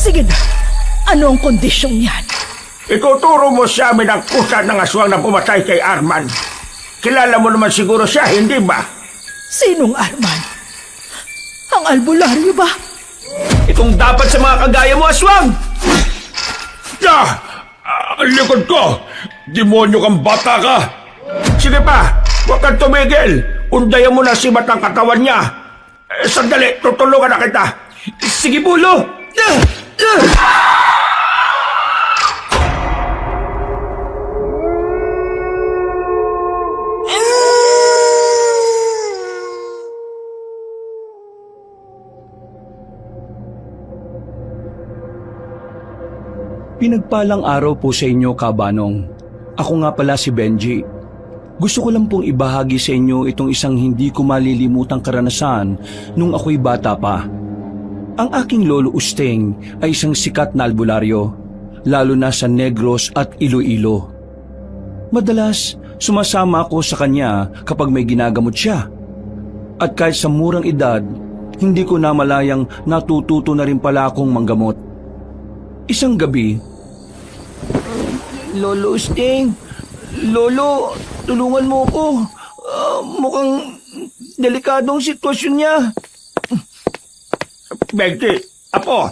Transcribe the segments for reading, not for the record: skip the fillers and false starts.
Sige na. Ano ang kondisyong yan? Ituturo mo sa amin ang kusa ng aswang na pumatay kay Arman. Kilala mo naman siguro siya, hindi ba? Sinong Arman? Ang albularyo ba? Itong dapat sa mga kagaya mo, aswang! Ang likod ko! Demonyo kang bata ka! Sige pa, huwag kang tumigil! Undayan mo na si Batang katawan niya! Sandali, tutulungan na kita! Sige, Bulo! Pinagpalang araw po sa inyo, Kabanong. Ako nga pala si Benji. Gusto ko lang pong ibahagi sa inyo itong isang hindi ko malilimutang karanasan nung ako'y bata pa. Ang aking lolo Usteng ay isang sikat na albularyo, lalo na sa Negros at Iloilo. Madalas, sumasama ako sa kanya kapag may ginagamot siya. At kahit sa murang edad, hindi ko namalayang natututo na rin pala akong manggamot. Isang gabi, Lolo Sting, Lolo, tulungan mo ko. Mukhang delikadong sitwasyon niya. Benji, apo!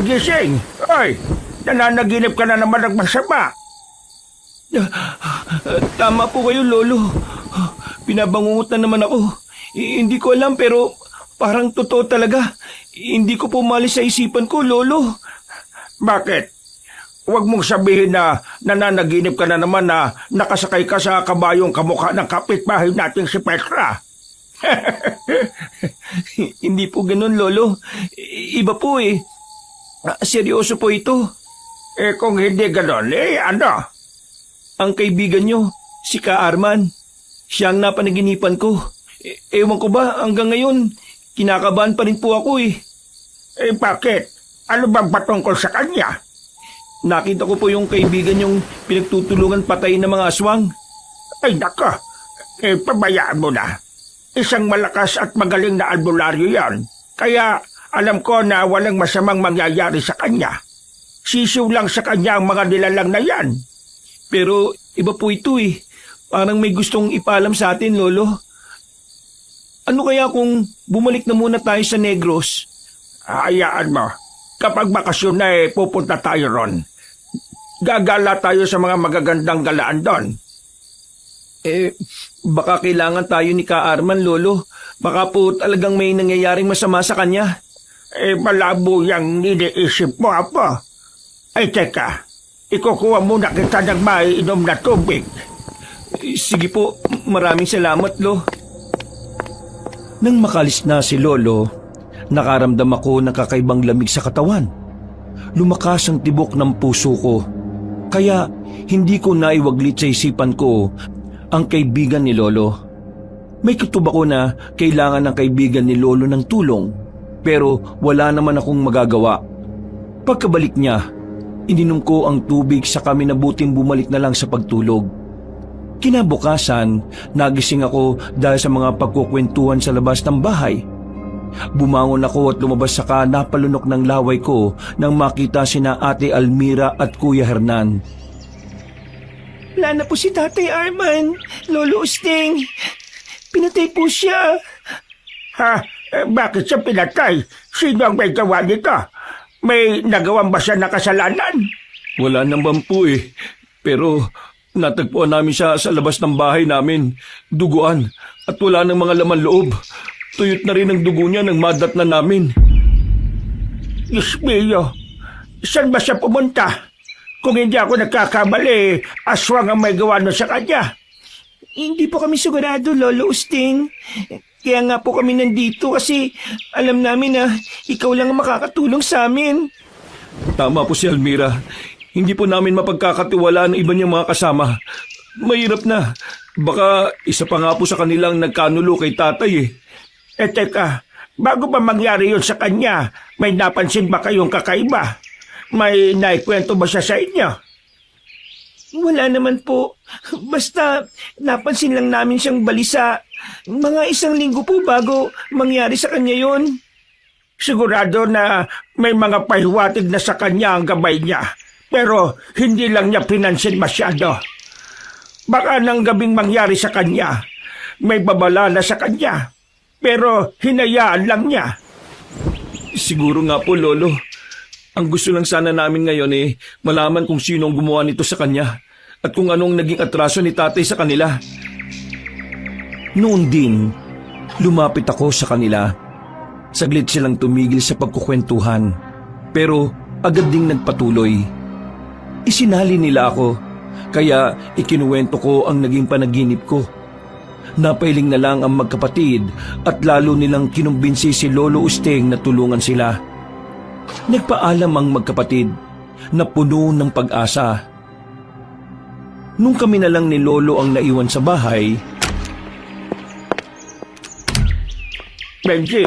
Gising! Ay, nananaginip ka na naman ng masama! Tama po kayo, Lolo. Pinabangungot na naman ako. Hindi ko alam pero parang totoo talaga. Hindi ko pumalis sa isipan ko, Lolo. Bakit? Huwag mong sabihin na nananaginip ka na naman na nakasakay ka sa kabayong kamukha ng kapitbahay nating si Petra. Hindi po ganun, Lolo. Iba po eh. Seryoso po ito. Kung hindi ganon, ano? Ang kaibigan nyo, si Ka Arman. Siya ang napanaginipan ko. Ewan ko ba, hanggang ngayon, kinakabahan pa rin po ako eh. Bakit? Ano bang patungkol sa kanya? Nakita ko po yung kaibigan yung pinagtutulungan patayin ng mga aswang. Ay nako, pabayaan mo na. Isang malakas at magaling na albularyo yan. Kaya alam ko na walang masamang mangyayari sa kanya. Sisiw lang sa kanya ang mga nilalang na yan. Pero iba po ito eh. Parang may gustong ipaalam sa atin, Lolo. Ano kaya kung bumalik na muna tayo sa Negros? Hayaan mo. Kapag bakasyon na pupunta tayo ron. Gagala tayo sa mga magagandang galaan doon. Baka kailangan tayo ni Ka Arman, Lolo. Baka po talagang may nangyayaring masama sa kanya. Malabo yung iniisip mo, apo. Ay, teka. Ikukuha muna kita ng maiinom na tubig. Sige po, maraming salamat, Lo. nang makalis na si Lolo, nakaramdam ako ng kakaibang lamig sa katawan. Lumakas ang tibok ng puso ko, kaya hindi ko naiwaglit sa isipan ko ang kaibigan ni Lolo. May kutob ako na kailangan ng kaibigan ni Lolo ng tulong, pero wala naman akong magagawa. Pagkabalik niya, ininom ko ang tubig sa kami na buting bumalik na lang sa pagtulog. Kinabukasan, nagising ako dahil sa mga pagkukwentuhan sa labas ng bahay. Bumangon ako at lumabas saka napalunok ng laway ko nang makita sina Ate Almira at Kuya Hernan. Wala na po si Tatay Arman, Lolo Usting. Pinatay po siya. Ha? Bakit siya pinatay? Sino ang may gawa nito? May nagawang ba siya na kasalanan? Wala naman po eh, pero natagpuan namin siya sa labas ng bahay namin, duguan at wala ng mga laman loob. Tuyot na rin ang dugo niya nang madat na namin. Diyos mio, saan ba siya pumunta? Kung hindi ako nagkakamali, aswang ang may gawa nun sa kanya. Hindi po kami sigurado, Lolo Usting. Kaya nga po kami nandito kasi alam namin na ikaw lang ang makakatulong sa amin. Tama po si Almira. Hindi po namin mapagkakatiwalaan ang iba niyang mga kasama. Mahirap na. Baka isa pa nga po sa kanilang nagkanulo kay tatay eh. Teka, bago ba mangyari yun sa kanya, may napansin ba kayong kakaiba? May naikwento ba siya sa inyo? Wala naman po. Basta napansin lang namin siyang balisa. Mga 1 linggo po bago mangyari sa kanya yon. Sigurado na may mga pahiwatig na sa kanya ang gabay niya. Pero hindi lang niya pinansin masyado. Baka nang gabing mangyari sa kanya, may babala na sa kanya. Pero hinayaan lang niya. Siguro nga po, Lolo. Ang gusto lang sana namin ngayon malaman kung sino ang gumawa nito sa kanya at kung anong naging atraso ni tatay sa kanila. Noon din, lumapit ako sa kanila. Saglit silang tumigil sa pagkukwentuhan, pero agad ding nagpatuloy. Isinali nila ako, kaya ikinuwento ko ang naging panaginip ko. Napailing na lang ang magkapatid at lalo nilang kinumbinsi si Lolo Usteng na tulungan sila. Nagpaalam ang magkapatid na puno ng pag-asa. Nung kami na lang ni Lolo ang naiwan sa bahay, Benji,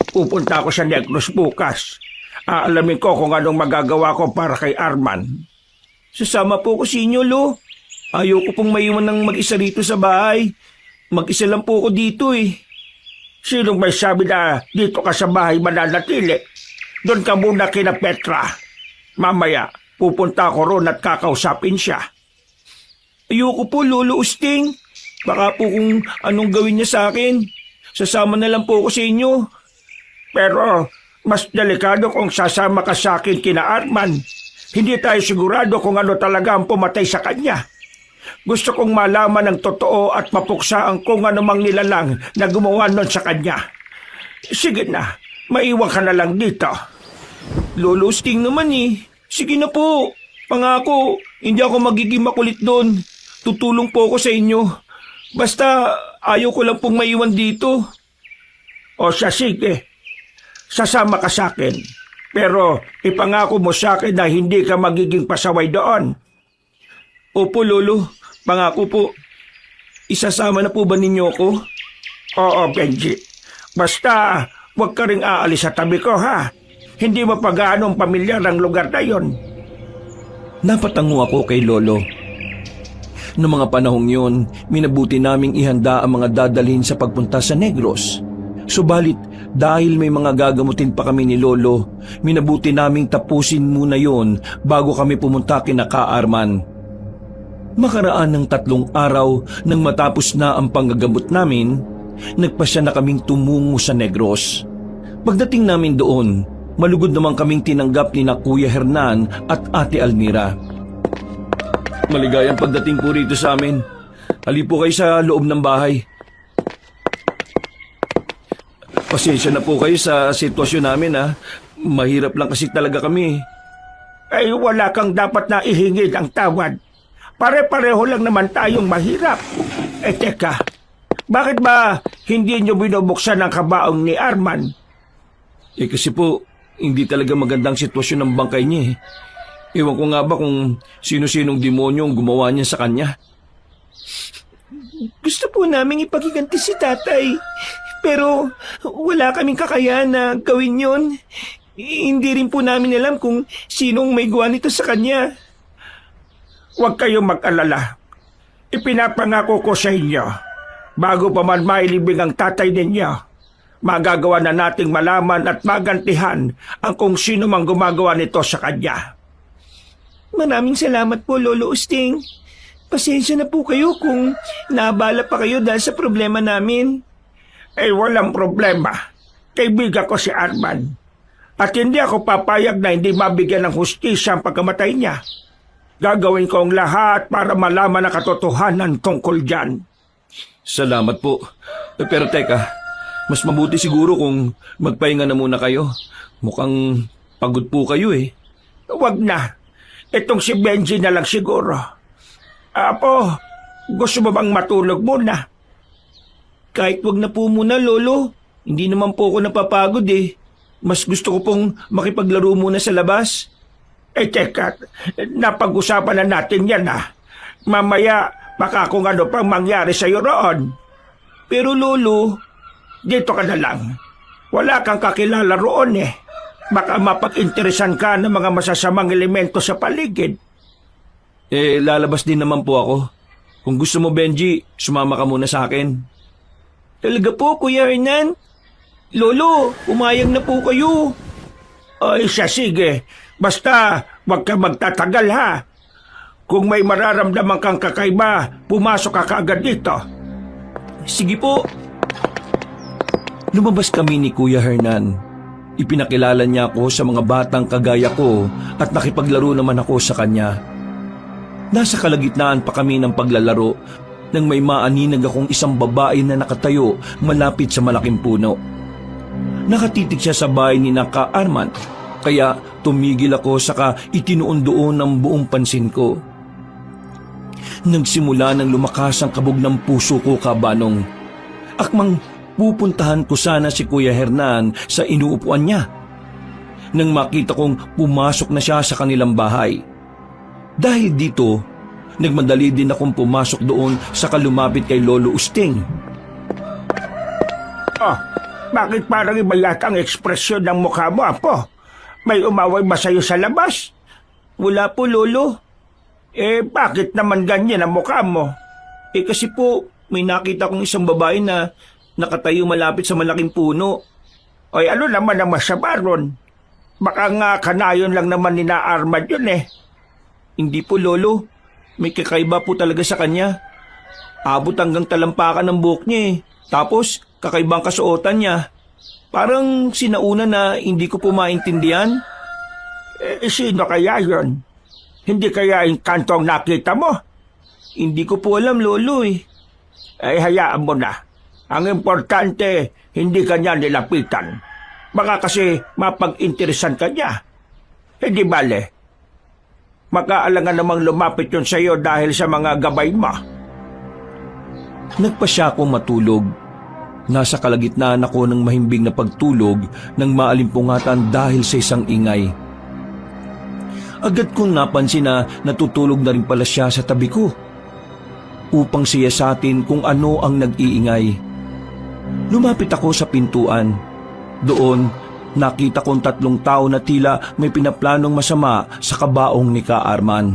pupunta ako sa Negros bukas. Aalamin ko kung anong magagawa ko para kay Arman. Sasama po ko sa inyo, Lo. Ayoko pong maiwan ng mag-isa rito sa bahay. Mag-isa lang po ako dito Sinong may sabi na dito ka sa bahay mananatili? Doon ka muna kina Petra. Mamaya, pupunta ako roon at kakausapin siya. Ayoko po, Lolo Usteng. Baka po kung anong gawin niya sa akin. Sasama na lang po ako sa inyo. Pero mas delikado kung sasama ka sa akin kina Arman. Hindi tayo sigurado kung ano talaga ang pumatay sa kanya. Gusto kong malaman ang totoo at mapuksa ang kung anumang nilalang na gumawa nun sa kanya. Sige na, maiwan ka na lang dito. Lolo Usteng naman Sige na po. Pangako, hindi ako magiging makulit doon. Tutulong po ako sa inyo. Basta ayaw ko lang pong maiwan dito. O siya, sige. Sasama ka sa akin. Pero ipangako mo sa akin na hindi ka magiging pasaway doon. Opo, Lolo. Pangako po. Isasama na po ba ninyo ako? Oo, Benji. Basta huwag ka ring aalis sa tabi ko, ha? Hindi mo pa gaanong pamilyar ang lugar na yon. napatango ako kay Lolo. Noong mga panahong yun, minabuti naming ihanda ang mga dadalhin sa pagpunta sa Negros. Subalit, dahil may mga gagamutin pa kami ni Lolo, minabuti naming tapusin muna yon bago kami pumunta kina Ka-Arman. Makaraan ng 3 araw nang matapos na ang panggagamot namin, nagpasya na kaming tumungo sa Negros. Pagdating namin doon, malugod naman kaming tinanggap ni na Kuya Hernan at Ate Almira. Maligayang pagdating po rito sa amin. Hali po kayo sa loob ng bahay. Pasensya na po kayo sa sitwasyon namin Mahirap lang kasi talaga kami. Ay wala kang dapat na ihingid ang tawad. Pare-pareho lang naman tayong mahirap. Teka, bakit ba hindi nyo binubuksan ang kabaong ni Arman? Kasi po, hindi talaga magandang sitwasyon ng bangkay niya Ewan ko nga ba kung sino-sinong demonyo ang gumawa niya sa kanya. Gusto po naming ipagiganti si tatay, pero wala kaming kakayahan na gawin yon. Hindi rin po namin alam kung sinong may gawa nito sa kanya. Huwag kayong mag-alala. Ipinapangako ko sa inyo, bago pa man mailibing ang tatay ninyo, magagawa na nating malaman at magantihan ang kung sino mang gumagawa nito sa kanya. Maraming salamat po, Lolo Usteng. Pasensya na po kayo kung naabala pa kayo dahil sa problema namin. Walang problema. Kaibigan ko si Arman. At hindi ako papayag na hindi mabigyan ng hustisya ang pagkamatay niya. Gagawin ko ang lahat para malaman ang katotohanan tungkol dyan. Salamat po. Pero teka, mas mabuti siguro kung magpahinga na muna kayo. Mukhang pagod po kayo Huwag na. Itong si Benji na lang siguro. Apo, gusto mo bang matulog muna? Kahit wag na po muna, Lolo. Hindi naman po ako napapagod Mas gusto ko pong makipaglaro muna sa labas. Teka, napag-usapan na natin yan Mamaya, baka kung ano pang mangyari sa'yo roon. Pero Lolo, dito ka na lang. Wala kang kakilala roon Baka mapag-interesan ka ng mga masasamang elemento sa paligid. Lalabas din naman po ako. Kung gusto mo, Benji, sumama ka muna sa akin. Talaga po, Kuya Hernan? Lolo, umayag na po kayo. Ay, siya sige. Basta, huwag ka magtatagal ha. Kung may mararamdaman kang kakaiba, pumasok ka kaagad dito. Sige po. Lumabas kami ni Kuya Hernan. Ipinakilala niya ako sa mga batang kagaya ko at nakipaglaro naman ako sa kanya. Nasa kalagitnaan pa kami ng paglalaro nang may maaninag akong isang babae na nakatayo malapit sa malaking puno. Nakatitig siya sa bahay ni Naka Arman, kaya tumigil ako saka itinuon doon ang buong pansin ko. Nagsimula ng lumakas ang kabog ng puso ko, kabanong. Akmang pupuntahan ko sana si Kuya Hernan sa inuupuan niya. Nang makita kong pumasok na siya sa kanilang bahay. Dahil dito, nagmadali din akong pumasok doon sa kalumapit kay Lolo Usting. Oh, bakit parang iba yata ang ekspresyon ng mukha mo, Apo? May umaway ba sa'yo sa labas? Wala po, Lolo. Bakit naman ganyan ang mukha mo? Kasi po, may nakita kong isang babae na nakatayo malapit sa malaking puno. Ay, ano naman ang masama ron? Baka nga kanayon lang naman ni na Armand yun eh. Hindi po, Lolo. May kakaiba po talaga sa kanya. Abot hanggang talampakan ng buhok niya eh. Tapos, kakaibang kasuotan niya. Parang sinauna na hindi ko po maintindihan. Sino kaya yun? Hindi kaya yung kantong nakita mo? Hindi ko po alam, Lolo eh. Ay, hayaan mo na. Ang importante, hindi ka niya nilapitan. Baka kasi mapag-interesan ka niya. Hindi bale. Makaalangan namang lumapit yun sa iyo dahil sa mga gabay mo. Nagpasya akong matulog. Nasa kalagitnaan ako ng mahimbing na pagtulog nang maalimpungatan dahil sa isang ingay. Agad kong napansin na natutulog na rin pala siya sa tabi ko. Upang siyasatin kung ano ang nag-iingay. Lumapit ako sa pintuan. Doon, nakita kong 3 tao na tila may pinaplanong masama sa kabaong ni Ka Arman.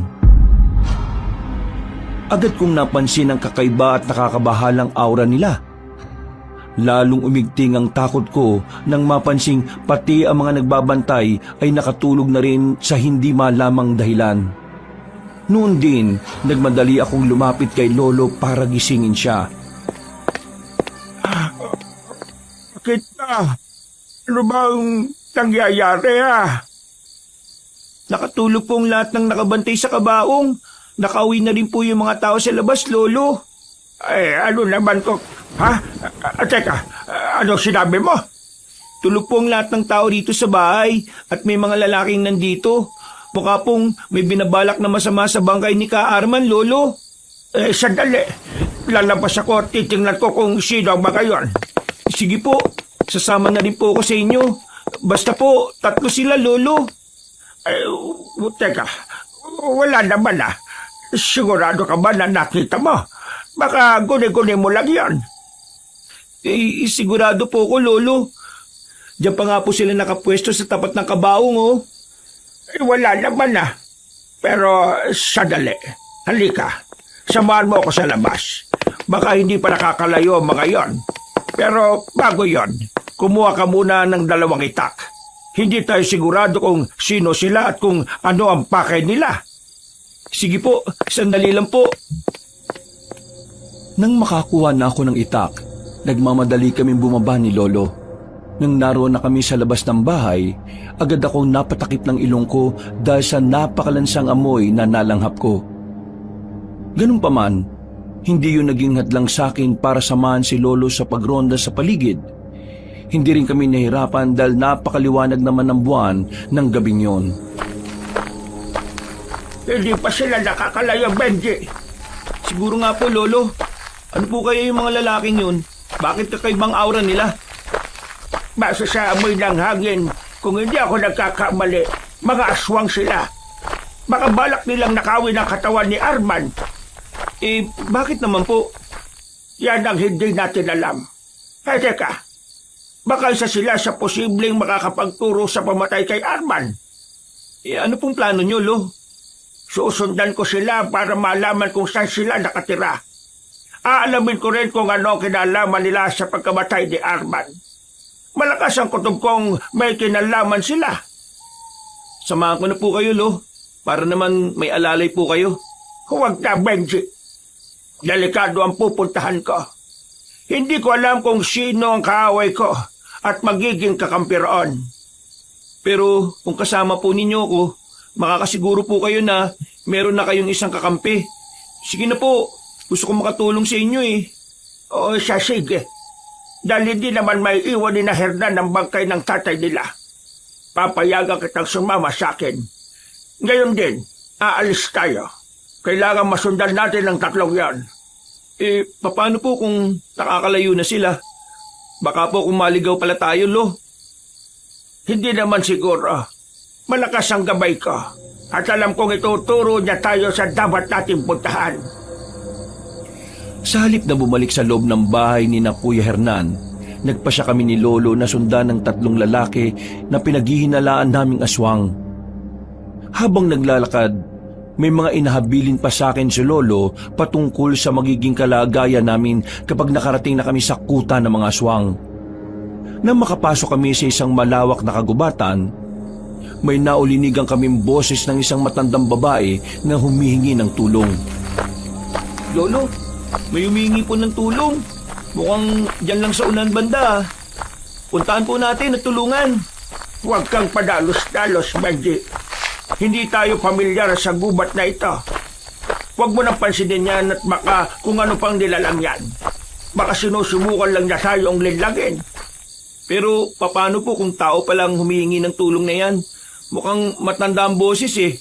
Agad kong napansin ang kakaiba at nakakabahalang aura nila. Lalong umigting ang takot ko nang mapansing pati ang mga nagbabantay ay nakatulog na rin sa hindi malamang dahilan. Noon din, nagmadali akong lumapit kay Lolo para gisingin siya. Kita, ano bang nangyayari Nakatulog po ang lahat ng nakabantay sa kabaong. Nakauwi na rin po yung mga tao sa labas, Lolo. Ay, ano naman ko? Ha? Teka, ano sinabi mo? Tulog po ang lahat ng tao rito sa bahay at may mga lalaking nandito. Mukha pong may binabalak na masama sa bangkay ni Ka Arman, Lolo. Sandali. Lalabas ako at titingnan ko kung sino ang mga yon. Sige po, sasama na rin po ako sa inyo. Basta po, 3 sila, Lolo. Teka, wala naman Sigurado ka ba na nakita mo? Baka guni-guni mo lang yan. Sigurado po ko, Lolo. Diyan pa nga po sila nakapwesto sa tapat ng kabaong, oh. Wala naman Pero sandali. Halika. Samahan mo ako sa labas. Baka hindi pa nakakalayo ang mga yon. Pero bago yon, kumuha ka muna ng 2 itak. Hindi tayo sigurado kung sino sila at kung ano ang pakay nila. Sige po, sandali lang po. Nang makakuha na ako ng itak, nagmamadali kaming bumaba ni Lolo. Nang naroon na kami sa labas ng bahay, agad akong napatakip ng ilong ko dahil sa napakalansang amoy na nalanghap ko. Ganun pa man, hindi yun naging hadlang sa akin para samahan si Lolo sa pagronda sa paligid. Hindi rin kami nahirapan dahil napakaliwanag naman ng buwan ng gabing yon. Hindi pa sila nakakalayo, Benji. Siguro nga po, Lolo. Ano po kaya yung mga lalaking yun? Bakit kakaibang aura nila? Basta sa amoy ng hangin, kung hindi ako nagkakamali, mga aswang sila. Baka balak nilang nakawin ang katawan ni Arman. Bakit naman po? Yan ang hindi natin alam. Teka, baka isa sila sa posibleng makakapagturo sa pamatay kay Arman. Ano pong plano nyo, Lo? Susundan ko sila para malaman kung saan sila nakatira. Aalamin ko rin kung ano kinalaman nila sa pagkamatay ni Arman. Malakas ang kutob kong may kinalaman sila. Samahan ko na po kayo, Lo. Para naman may alalay po kayo. Huwag na, Benji. Delikado ang pupuntahan ko. Hindi ko alam kung sino ang kaaway ko at magiging kakampi roon. Pero kung kasama po ninyo ako, makakasiguro po kayo na meron na kayong isang kakampi. Sige na po, gusto ko makatulong sa inyo eh. O siya, sige. Dahil hindi naman may iwan ni na Hernan ng bangkay ng tatay nila. Papayagan kitang sumama sa akin. Ngayon din, aalis tayo. Kailangan masundan natin ang tatlong yan. Paano po kung nakakalayo na sila? Baka po kung maligaw pala tayo, Lo. Hindi naman siguro. Malakas ang gabay ko. At alam kong ituturo niya tayo sa dapat nating puntahan. Sa halip na bumalik sa loob ng bahay ni na Kuya Hernan, nagpasya kami ni Lolo na sundan ng tatlong lalaki na pinaghihinalaan naming aswang. Habang naglalakad, may mga inahabilin pa sa akin si Lolo patungkol sa magiging kalagayan namin kapag nakarating na kami sa kuta ng mga aswang. Nang makapasok kami sa isang malawak na kagubatan, may naulinigang kaming boses ng isang matandang babae na humihingi ng tulong. Lolo, may humingi po ng tulong. Mukhang dyan lang sa unan banda. Puntahan po natin at tulungan. Huwag kang padalos-dalos, Benji. Hindi tayo pamilyar sa gubat na ito. Huwag mo nang pansinin yan at baka kung ano pang nilalang yan. Baka sinusubukan lang niya tayong linlagin. Pero paano po kung tao palang humihingi ng tulong na yan? Mukhang matanda ang boses eh.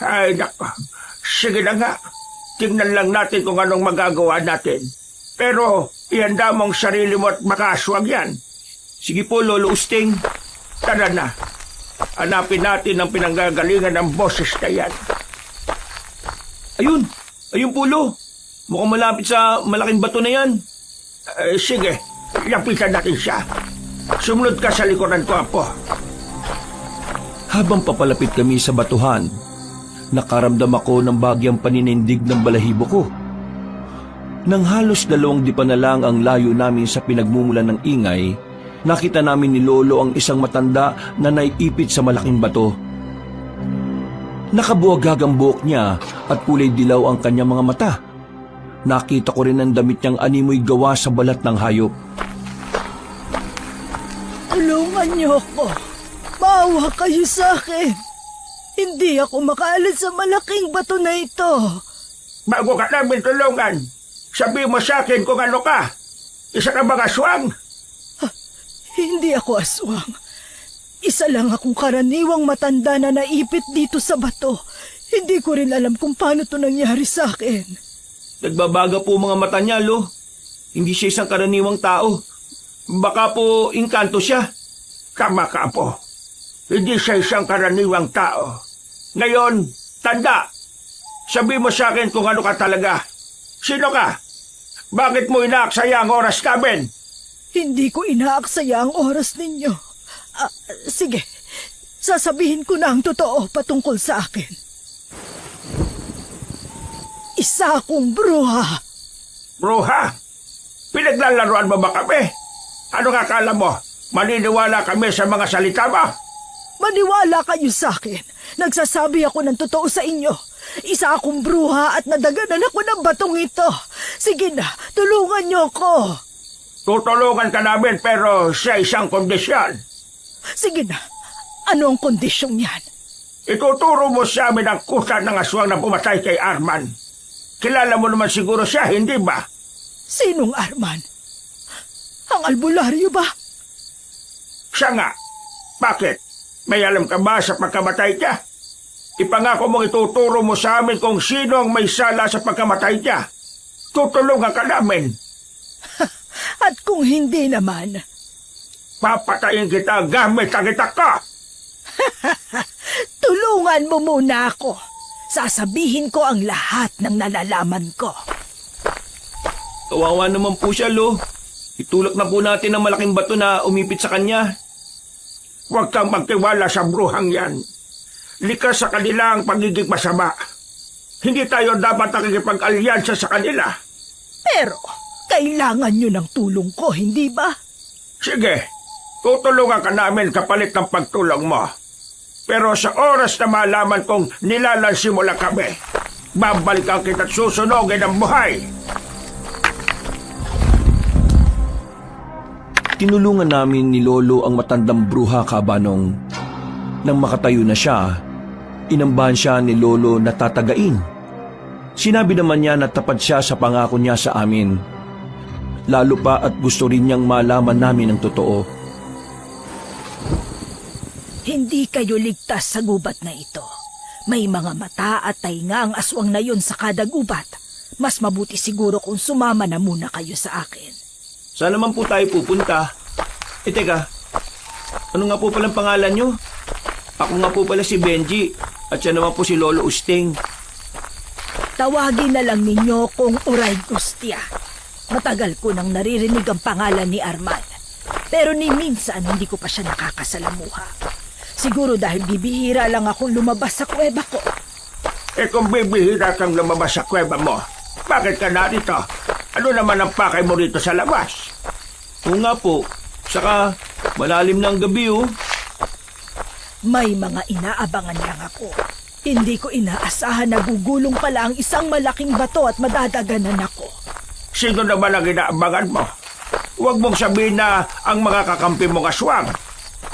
Ay, nako. Sige na nga. Tingnan lang natin kung anong magagawa natin. Pero, ihanda mong sarili mo at makaswag yan. Sige po, Lolo Usting. Tara na. Hanapin natin ang pinanggagalingan ng boses na yan. Ayun! Ayun po, Lo. Mukhang malapit sa malaking bato na yan. Sige, lapitan natin siya. Sumunod ka sa likuran ko, Apo. Habang papalapit kami sa batuhan, nakaramdam ako ng bagyang paninindig ng balahibo ko. Nang halos 2 dipa na lang ang layo namin sa pinagmumulan ng ingay, nakita namin ni Lolo ang isang matanda na naiipit sa malaking bato. Nakabuwagag ang buhok niya at kulay dilaw ang kanyang mga mata. Nakita ko rin ang damit niyang animoy gawa sa balat ng hayop. Tulungan niyo ako. Maawa kayo sa akin. Hindi ako makaalis sa malaking bato na ito. Bago ka namin tulungan, sabi mo sa akin kung ano ka. Isa ka bang aswang? Hindi ako aswang. Isa lang akong karaniwang matanda na naipit dito sa bato. Hindi ko rin alam kung paano to nangyari sa akin. Nagbabaga po mga mata niya, Lo. Hindi siya isang karaniwang tao. Baka po inkanto siya. Tama ka, Apo. Hindi siya isang karaniwang tao. Ngayon, tanda. Sabi mo sa akin kung ano ka talaga. Sino ka? Bakit mo inaaksaya ang oras namin? Hindi ko inaaksaya ang oras ninyo. Sige, sasabihin ko na ang totoo patungkol sa akin. Isa akong bruha. Bruha? Pinaglalaroan mo ba kami? Ano akala mo? Maniniwala kami sa mga salita mo? Maniwala kayo sa akin. Nagsasabi ako ng totoo sa inyo. Isa akong bruha at nadaganan ako ng batong ito. Sige na, tulungan niyo ako. Tutulungan ka namin pero sa isang kondisyon. Sige na, ano ang kondisyong yan? Ituturo mo sa amin ang kusa ng aswang na pumatay kay Arman. Kilala mo naman siguro siya, hindi ba? Sinong Arman? Ang albularyo ba? Siya nga. Bakit? May alam ka ba sa pagkamatay niya? Ipangako mong ituturo mo sa amin kung sino ang may sala sa pagkamatay niya. Tutulungan ka namin. At kung hindi naman, Papatayin kita gamit ang itak ko. tulungan mo muna ako. Sasabihin ko ang lahat ng nalalaman ko. Kawawa naman po siya, Lo. Itulak na po natin ang malaking bato na umipit sa kanya. Huwag kang magtiwala sa bruhang yan. Likas sa kanila ang pagiging masama. Hindi tayo dapat nakikipag-alyansa sa kanila. Pero, kailangan nyo ng tulong ko, hindi ba? Sige, Tutulungan ka namin kapalit ng pagtulong mo. Pero sa oras na malaman kong nilalansimula kami, babalikan kita't susunogin ang buhay. Tinulungan namin ni Lolo ang matandang bruha kabanong. Nang makatayo na siya, inambahan siya ni Lolo na tatagain. Sinabi naman niya na tapat siya sa pangako niya sa amin. Lalo pa at gusto rin niyang malaman namin ang totoo. Hindi kayo ligtas sa gubat na ito. May mga mata at tainga ang aswang na yun sa kada gubat. Mas mabuti siguro kung sumama na muna kayo sa akin. Saan naman po tayo pupunta? Teka, ano nga po palang pangalan nyo? Ako nga po pala si Benji at siya naman po si Lolo Usting. Tawagin na lang ninyo kung Uray Gustia. Matagal ko nang naririnig ang pangalan ni Arman. Pero ni minsan hindi ko pa siya nakakasalamuha. Siguro dahil bibihira lang akong lumabas sa kuweba ko. Kung bibihira kang lumabas sa kuweba mo, bakit ka narito? Ano naman ang pakay mo rito sa labas? Oo nga po, saka malalim na ang gabi oh. May mga inaabangan lang ako. Hindi ko inaasahan na gugulong pala ang isang malaking bato at madadaganan ako. Sino naman ang inaabangan mo? Huwag mong sabihin na ang mga kakampi mong aswang.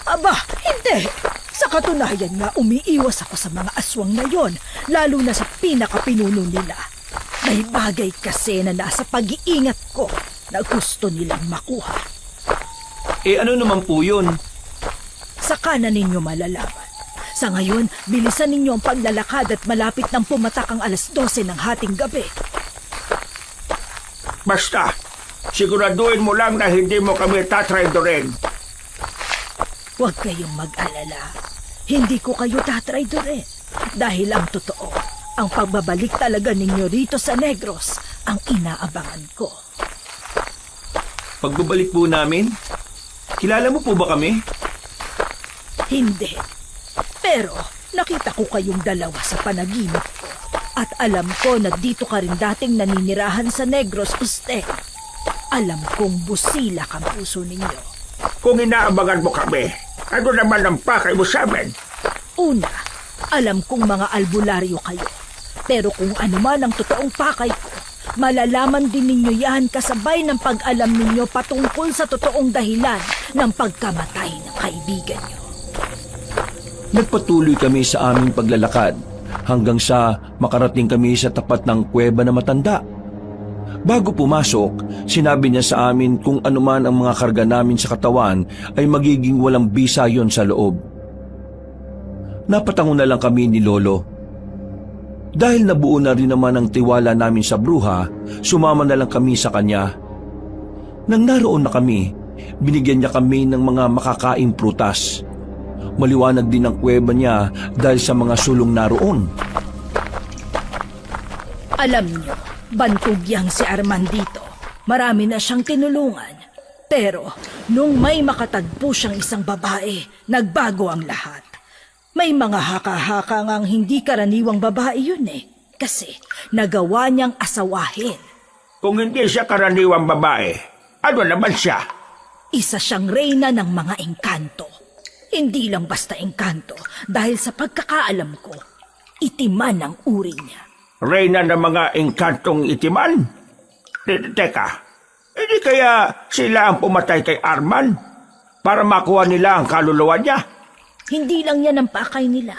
Aba, hindi! Sa katunayan nga, umiiwas ako sa mga aswang na yon, lalo na sa pinakapinuno nila. May bagay kasi na nasa pag-iingat ko na gusto nilang makuha. Ano naman po yun? Saka na ninyo malalaman. Sa ngayon, bilisan ninyo ang paglalakad at malapit nang pumatak ang 12:00 ng hating gabi. Basta, siguraduhin mo lang na hindi mo kami tatraydorin. Huwag kayong mag-alala. Hindi ko kayo tatraydorin. Dahil ang totoo, ang pagbabalik talaga ninyo rito sa Negros ang inaabangan ko. Pagbabalik po namin? Kilala mo po ba kami? Hindi. Pero nakita ko kayong dalawa sa panaginip ko. At alam ko na dito ka rin dating naninirahan sa Negros, Uste. Alam kong busilak ang puso ninyo. Kung inaabangan mo kami, ano naman ang pakay mo sa amin? Una, alam kong mga albularyo kayo. Pero kung ano man ang totoong pakay ko, malalaman din ninyo yan kasabay ng pag-alam ninyo patungkol sa totoong dahilan ng pagkamatay ng kaibigan nyo. Nagpatuloy kami sa aming paglalakad hanggang sa makarating kami sa tapat ng kuweba na matanda. Bago pumasok, sinabi niya sa amin kung anuman ang mga karga namin sa katawan ay magiging walang bisa yon sa loob. Napatango na lang kami ni Lolo. Dahil nabuo na rin naman ang tiwala namin sa bruha, sumama na lang kami sa kanya. Nang naroon na kami, binigyan niya kami ng mga makakaing prutas. Maliwanag din ang kuweba niya dahil sa mga sulong naroon. Alam niyo, bantog yang si Arman dito. Marami na siyang tinulungan. Pero nung may makatagpo siyang isang babae, nagbago ang lahat. May mga haka-haka ngang hindi karaniwang babae yun eh. Kasi nagawa niyang asawahin. Kung hindi siya karaniwang babae, ano naman siya? Isa siyang reyna ng mga engkanto. Hindi lang basta engkanto dahil sa pagkakaalam ko, itiman ang uri niya. Reyna ng mga engkantong itiman? Teka, hindi kaya sila ang pumatay kay Arman para makuha nila ang kaluluwa niya? Hindi lang yan ang pakay nila.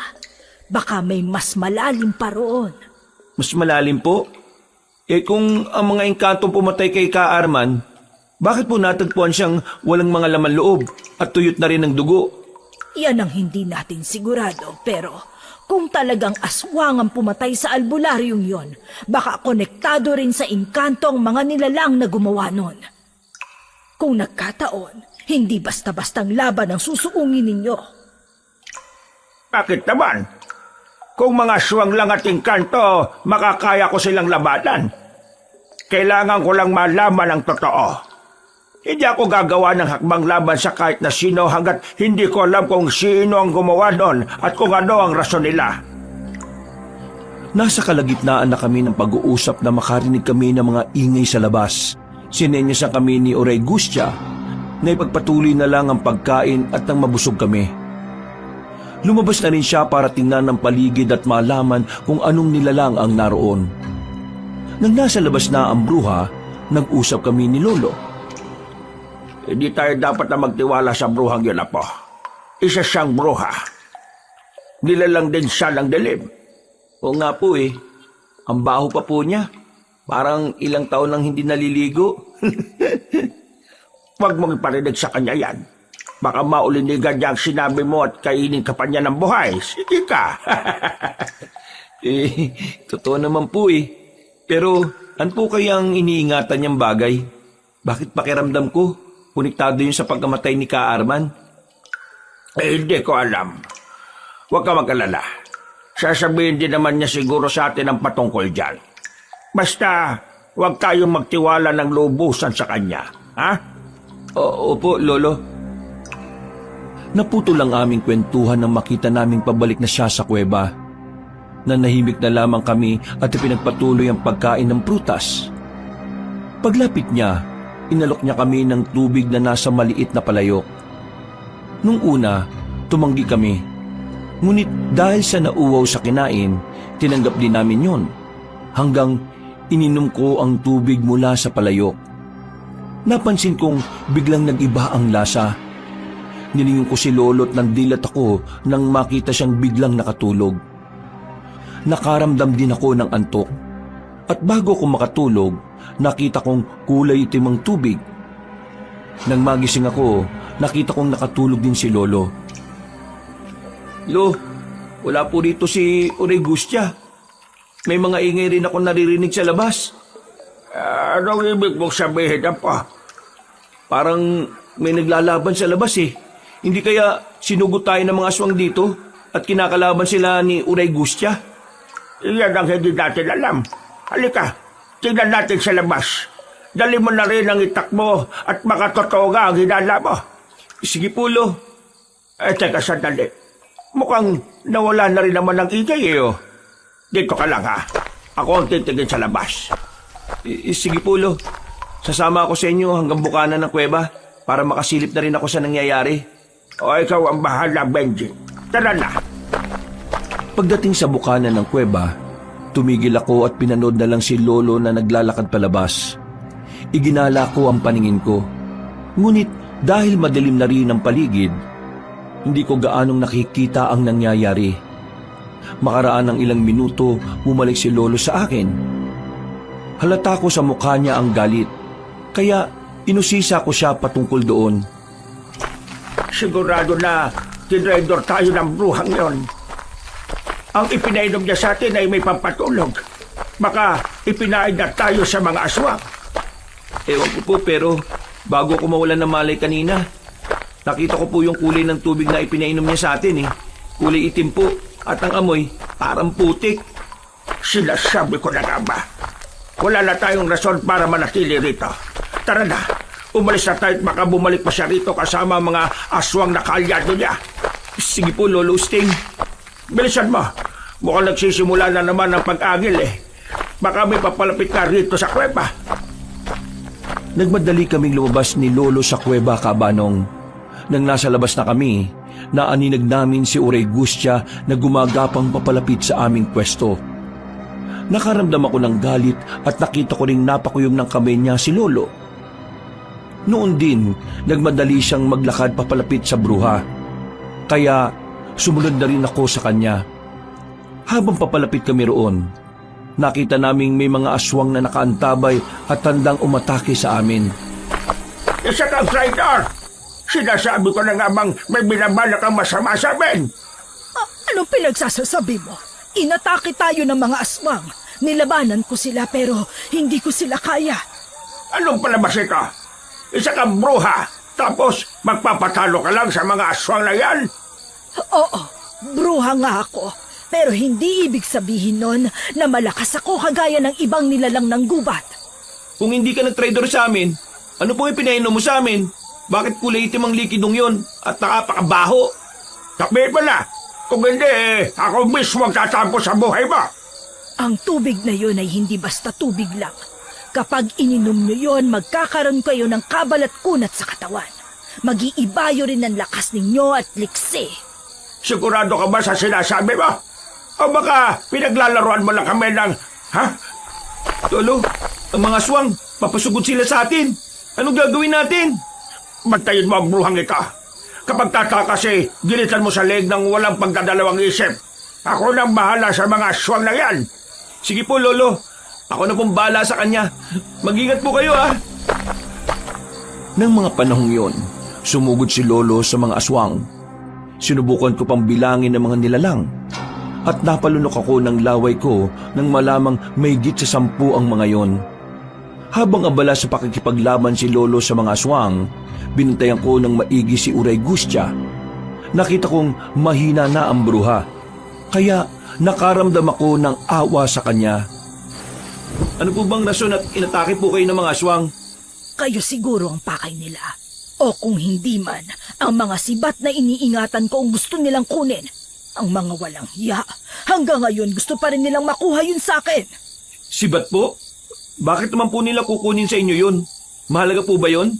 Baka may mas malalim pa roon. Mas malalim po? Kung ang mga engkantong pumatay kay Ka Arman, bakit po natagpuan siyang walang mga laman loob at tuyot na rin ng dugo? Yan ang hindi natin sigurado, pero kung talagang aswang ang pumatay sa albularyong yon, baka konektado rin sa engkanto ang mga nilalang na gumawa nun. Kung nagkataon, hindi basta-bastang laban ang susuungin ninyo. Bakit naman? Kung mga aswang lang at engkanto, makakaya ko silang labanan. Kailangan ko lang malaman ang totoo. Hindi ako gagawa ng hakbang laban sa kahit na sino hanggat hindi ko alam kung sino ang gumawa nun at kung ano ang rason nila. Nasa kalagitnaan na kami ng pag-uusap na makarinig kami ng mga ingay sa labas. Sinenyasan kami ni Uray Gustia na ipagpatuloy na lang ang pagkain at nang mabusog kami. Lumabas na rin siya para tingnan ng paligid at malaman kung anong nilalang ang naroon. Nang nasa labas na ang bruha, nag-usap kami ni Lolo. Hindi tayo dapat na magtiwala sa bruhang yun, Apo. Isa siyang bruha. Nilalang din siya ng dilim. Oo nga po eh, ang baho pa po niya. Parang ilang taon nang hindi naliligo. Huwag mong iparinig sa kanya yan. Baka maulinigan niya ang sinabi mo at kainin ka pa niya ng buhay. Sige ka. Totoo naman po eh. Pero, ano po kayang iniingatan niyang bagay? Bakit pakiramdam ko? Konektado yun sa pagkamatay ni Ka Arman? Hindi ko alam. Huwag ka mag-alala. Sasabihin din naman niya siguro sa atin ang patungkol dyan. Basta, huwag tayong magtiwala ng lubusan sa kanya. Ha? Opo, Lolo. Naputol ang aming kwentuhan nang makita naming pabalik na siya sa kuweba. Nanahimik na lamang kami at ipinagpatuloy ang pagkain ng prutas. Paglapit niya, inalok niya kami ng tubig na nasa maliit na palayok. Nung una, tumanggi kami. Ngunit dahil sa nauwaw sa kinain, tinanggap din namin yon. Hanggang ininom ko ang tubig mula sa palayok. Napansin kong biglang nag-iba ang lasa. Nilingon ko si Lolo't nandilat ako nang makita siyang biglang nakatulog. Nakaramdam din ako ng antok. At bago ko makatulog, nakita kong kulay itim ang tubig. Nang magising ako, nakita kong nakatulog din si Lolo. Lo, wala po dito si Oregustia. May mga ingay rin ako naririnig sa labas. Anong ibig mong sabihin, Apo? Parang may naglalaban sa labas eh. Hindi kaya sinugot tayo ng mga aswang dito at kinakalaban sila ni Oregustia? Iyan ang hindi natin alam. Halika, tingnan natin sa labas. Dali mo na rin ang itak mo at baka totoo nga ang hinala mo. Sige po, Lo. Teka, sandali. Mukhang nawala na rin naman ang ingay eh. Dito ka lang ha. Ako ang titigin sa labas. Sige po, Lo. Sasama ako sa inyo hanggang bukana ng kuweba para makasilip na rin ako sa nangyayari. O ikaw ang bahala, Benji. Tara na. Pagdating sa bukana ng kuweba, tumigil ako at pinanood na lang si Lolo na naglalakad palabas. Iginala ko ang paningin ko. Ngunit dahil madilim na rin ang paligid, hindi ko gaanong nakikita ang nangyayari. Makaraan ng ilang minuto, bumalik si Lolo sa akin. Halata ko sa mukha niya ang galit, kaya inusisa ko siya patungkol doon. Sigurado na tinraidor tayo ng bruhang yon. Ang ipinainom niya sa atin ay may pampatulog. Baka ipinain na tayo sa mga aswang. Ewan ko po, pero bago ko mawalan ng malay kanina, nakita ko po yung kulay ng tubig na ipinainom niya sa atin eh. Kulay itim po at ang amoy parang putik. Sinasabi ko na nga ba? Wala na tayong rason para manatili rito. Tara na, umalis na tayo at baka bumalik pa siya rito kasama ang mga aswang na kaalyado niya. Sige po, Lolo Sting. Bilisan mo. Mukhang nagsisimula na naman ang pag-agil eh. Baka may papalapit na rito sa kuweba. Nagmadali kaming lumabas ni Lolo sa kuweba, Kabanong. Nang nasa labas na kami, naaninag namin si Oregustia na gumagapang papalapit sa aming pwesto. Nakaramdam ako ng galit at nakita ko ring napakuyom ng kamay niya si Lolo. Noon din, nagmadali siyang maglakad papalapit sa bruha. Kaya sumunod na rin ako sa kanya. Habang papalapit kami roon, nakita naming may mga aswang na nakaantabay at tandang umatake sa amin. Isa kang traitor! Sinasabi ko na nga bang may binabalak kang masama sa amin! Anong pinagsasasabi mo? Inatake tayo ng mga aswang. Nilabanan ko sila pero hindi ko sila kaya. Anong palabas ito? Isa kang bruha, tapos magpapatalo ka lang sa mga aswang na yan? Oo, bruha nga ako. Pero hindi ibig sabihin nun na malakas ako kagaya ng ibang nilalang ng gubat. Kung hindi ka nag-traidor sa amin, ano pong ipinainom mo sa amin? Bakit kulay itim ang likidong yun at nakapakabaho? Sabihin mo na! Kung hindi, ako mismo ang tatampo sa buhay mo! Ang tubig na yun ay hindi basta tubig lang. Kapag ininom nyo yun, magkakaroon kayo ng kabal at kunat sa katawan. mag-iibayo rin ang lakas ninyo at liksi. Sigurado ka ba sa sinasabi mo? O baka pinaglalaroan mo lang kami ng... Ha? Lolo, ang mga aswang, papasugod sila sa atin. Anong gagawin natin? Bantayin mo ang bruhang ito. Kapag tataka gilitan mo sa leeg ng walang pagdadalawang isip. Ako nang bahala sa mga aswang na yan. Sige po, Lolo. Ako na pong bahala sa kanya. Mag-ingat po kayo, ha? Nang mga panahong yon, sumugod si Lolo sa mga aswang. Sinubukan ko pang bilangin ang mga nilalang at napalunok ako ng laway ko nang malamang may higit sa 10 ang mga yon. Habang abala sa pakikipaglaban si Lolo sa mga aswang, binantayan ko ng maigi si Uray Gustya. Nakita kong mahina na ang bruha, kaya nakaramdam ako ng awa sa kanya. Ano po bang rason at inatake po kayo ng mga aswang? Kayo siguro ang pakay nila. O kung hindi man, ang mga sibat na iniingatan ko ang gusto nilang kunin. Ang mga walang hiya, hanggang ngayon gusto pa rin nilang makuha yun sa akin. Sibat po? Bakit naman po nila kukunin sa inyo yun? Mahalaga po ba yun?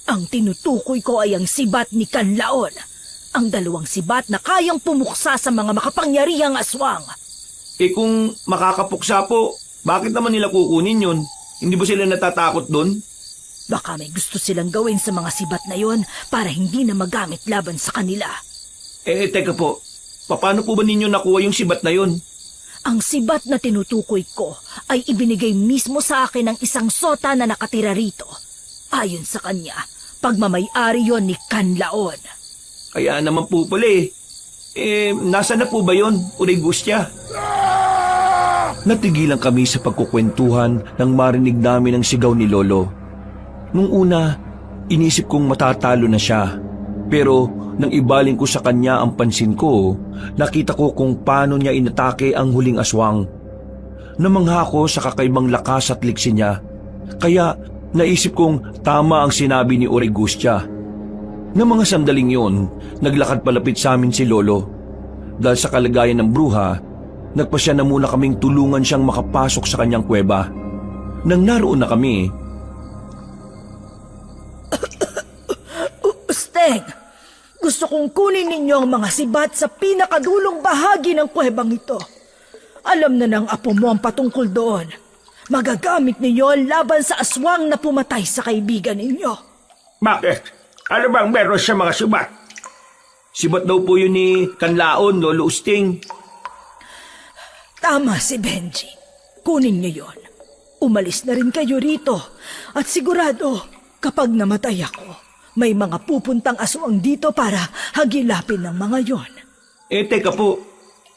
Ang tinutukoy ko ay ang sibat ni Kanlaon. Ang 2 sibat na kayang pumuksa sa mga makapangyarihang aswang. Eh kung makakapuksa po, bakit naman nila kukunin yun? Hindi ba sila natatakot doon? Baka may gusto silang gawin sa mga sibat na yon para hindi na magamit laban sa kanila. Teka po. Paano po ba ninyo nakuha yung sibat na yun? Ang sibat na tinutukoy ko ay ibinigay mismo sa akin ng isang sota na nakatira rito. Ayon sa kanya, pagmamay-ari yon ni Kanlaon. Kaya naman po pala nasa na po ba yun, Uray Gustya? Natigilan kami sa pagkukwentuhan nang marinig namin ang sigaw ni Lolo. Nung una, inisip kong matatalo na siya. Pero nang ibaling ko sa kanya ang pansin ko, nakita ko kung paano niya inatake ang huling aswang. Namangha ko sa kakaibang lakas at liksi niya. Kaya naisip kong tama ang sinabi ni Uray Gustya. Nang mga sandaling yon, naglakad palapit sa amin si Lolo. Dahil sa kalagayan ng bruha, nagpasya na muna kaming tulungan siyang makapasok sa kanyang kuweba. Nang naroon na kami, Usteng, gusto kong kunin ninyo ang mga sibat sa pinakadulong bahagi ng kuwebang ito. Alam na ng apo mo ang patungkol doon. Magagamit ninyo laban sa aswang na pumatay sa kaibigan ninyo. Bakit? Ano bang meron sa mga sibat? Sibat daw po yun ni Kanlaon, Lolo Usting. Tama si Benji. Kunin niyo yon. Umalis na rin kayo rito. At sigurado, kapag namatay ako, may mga pupuntang aswang dito para hagilapin ng mga yon. Teka po.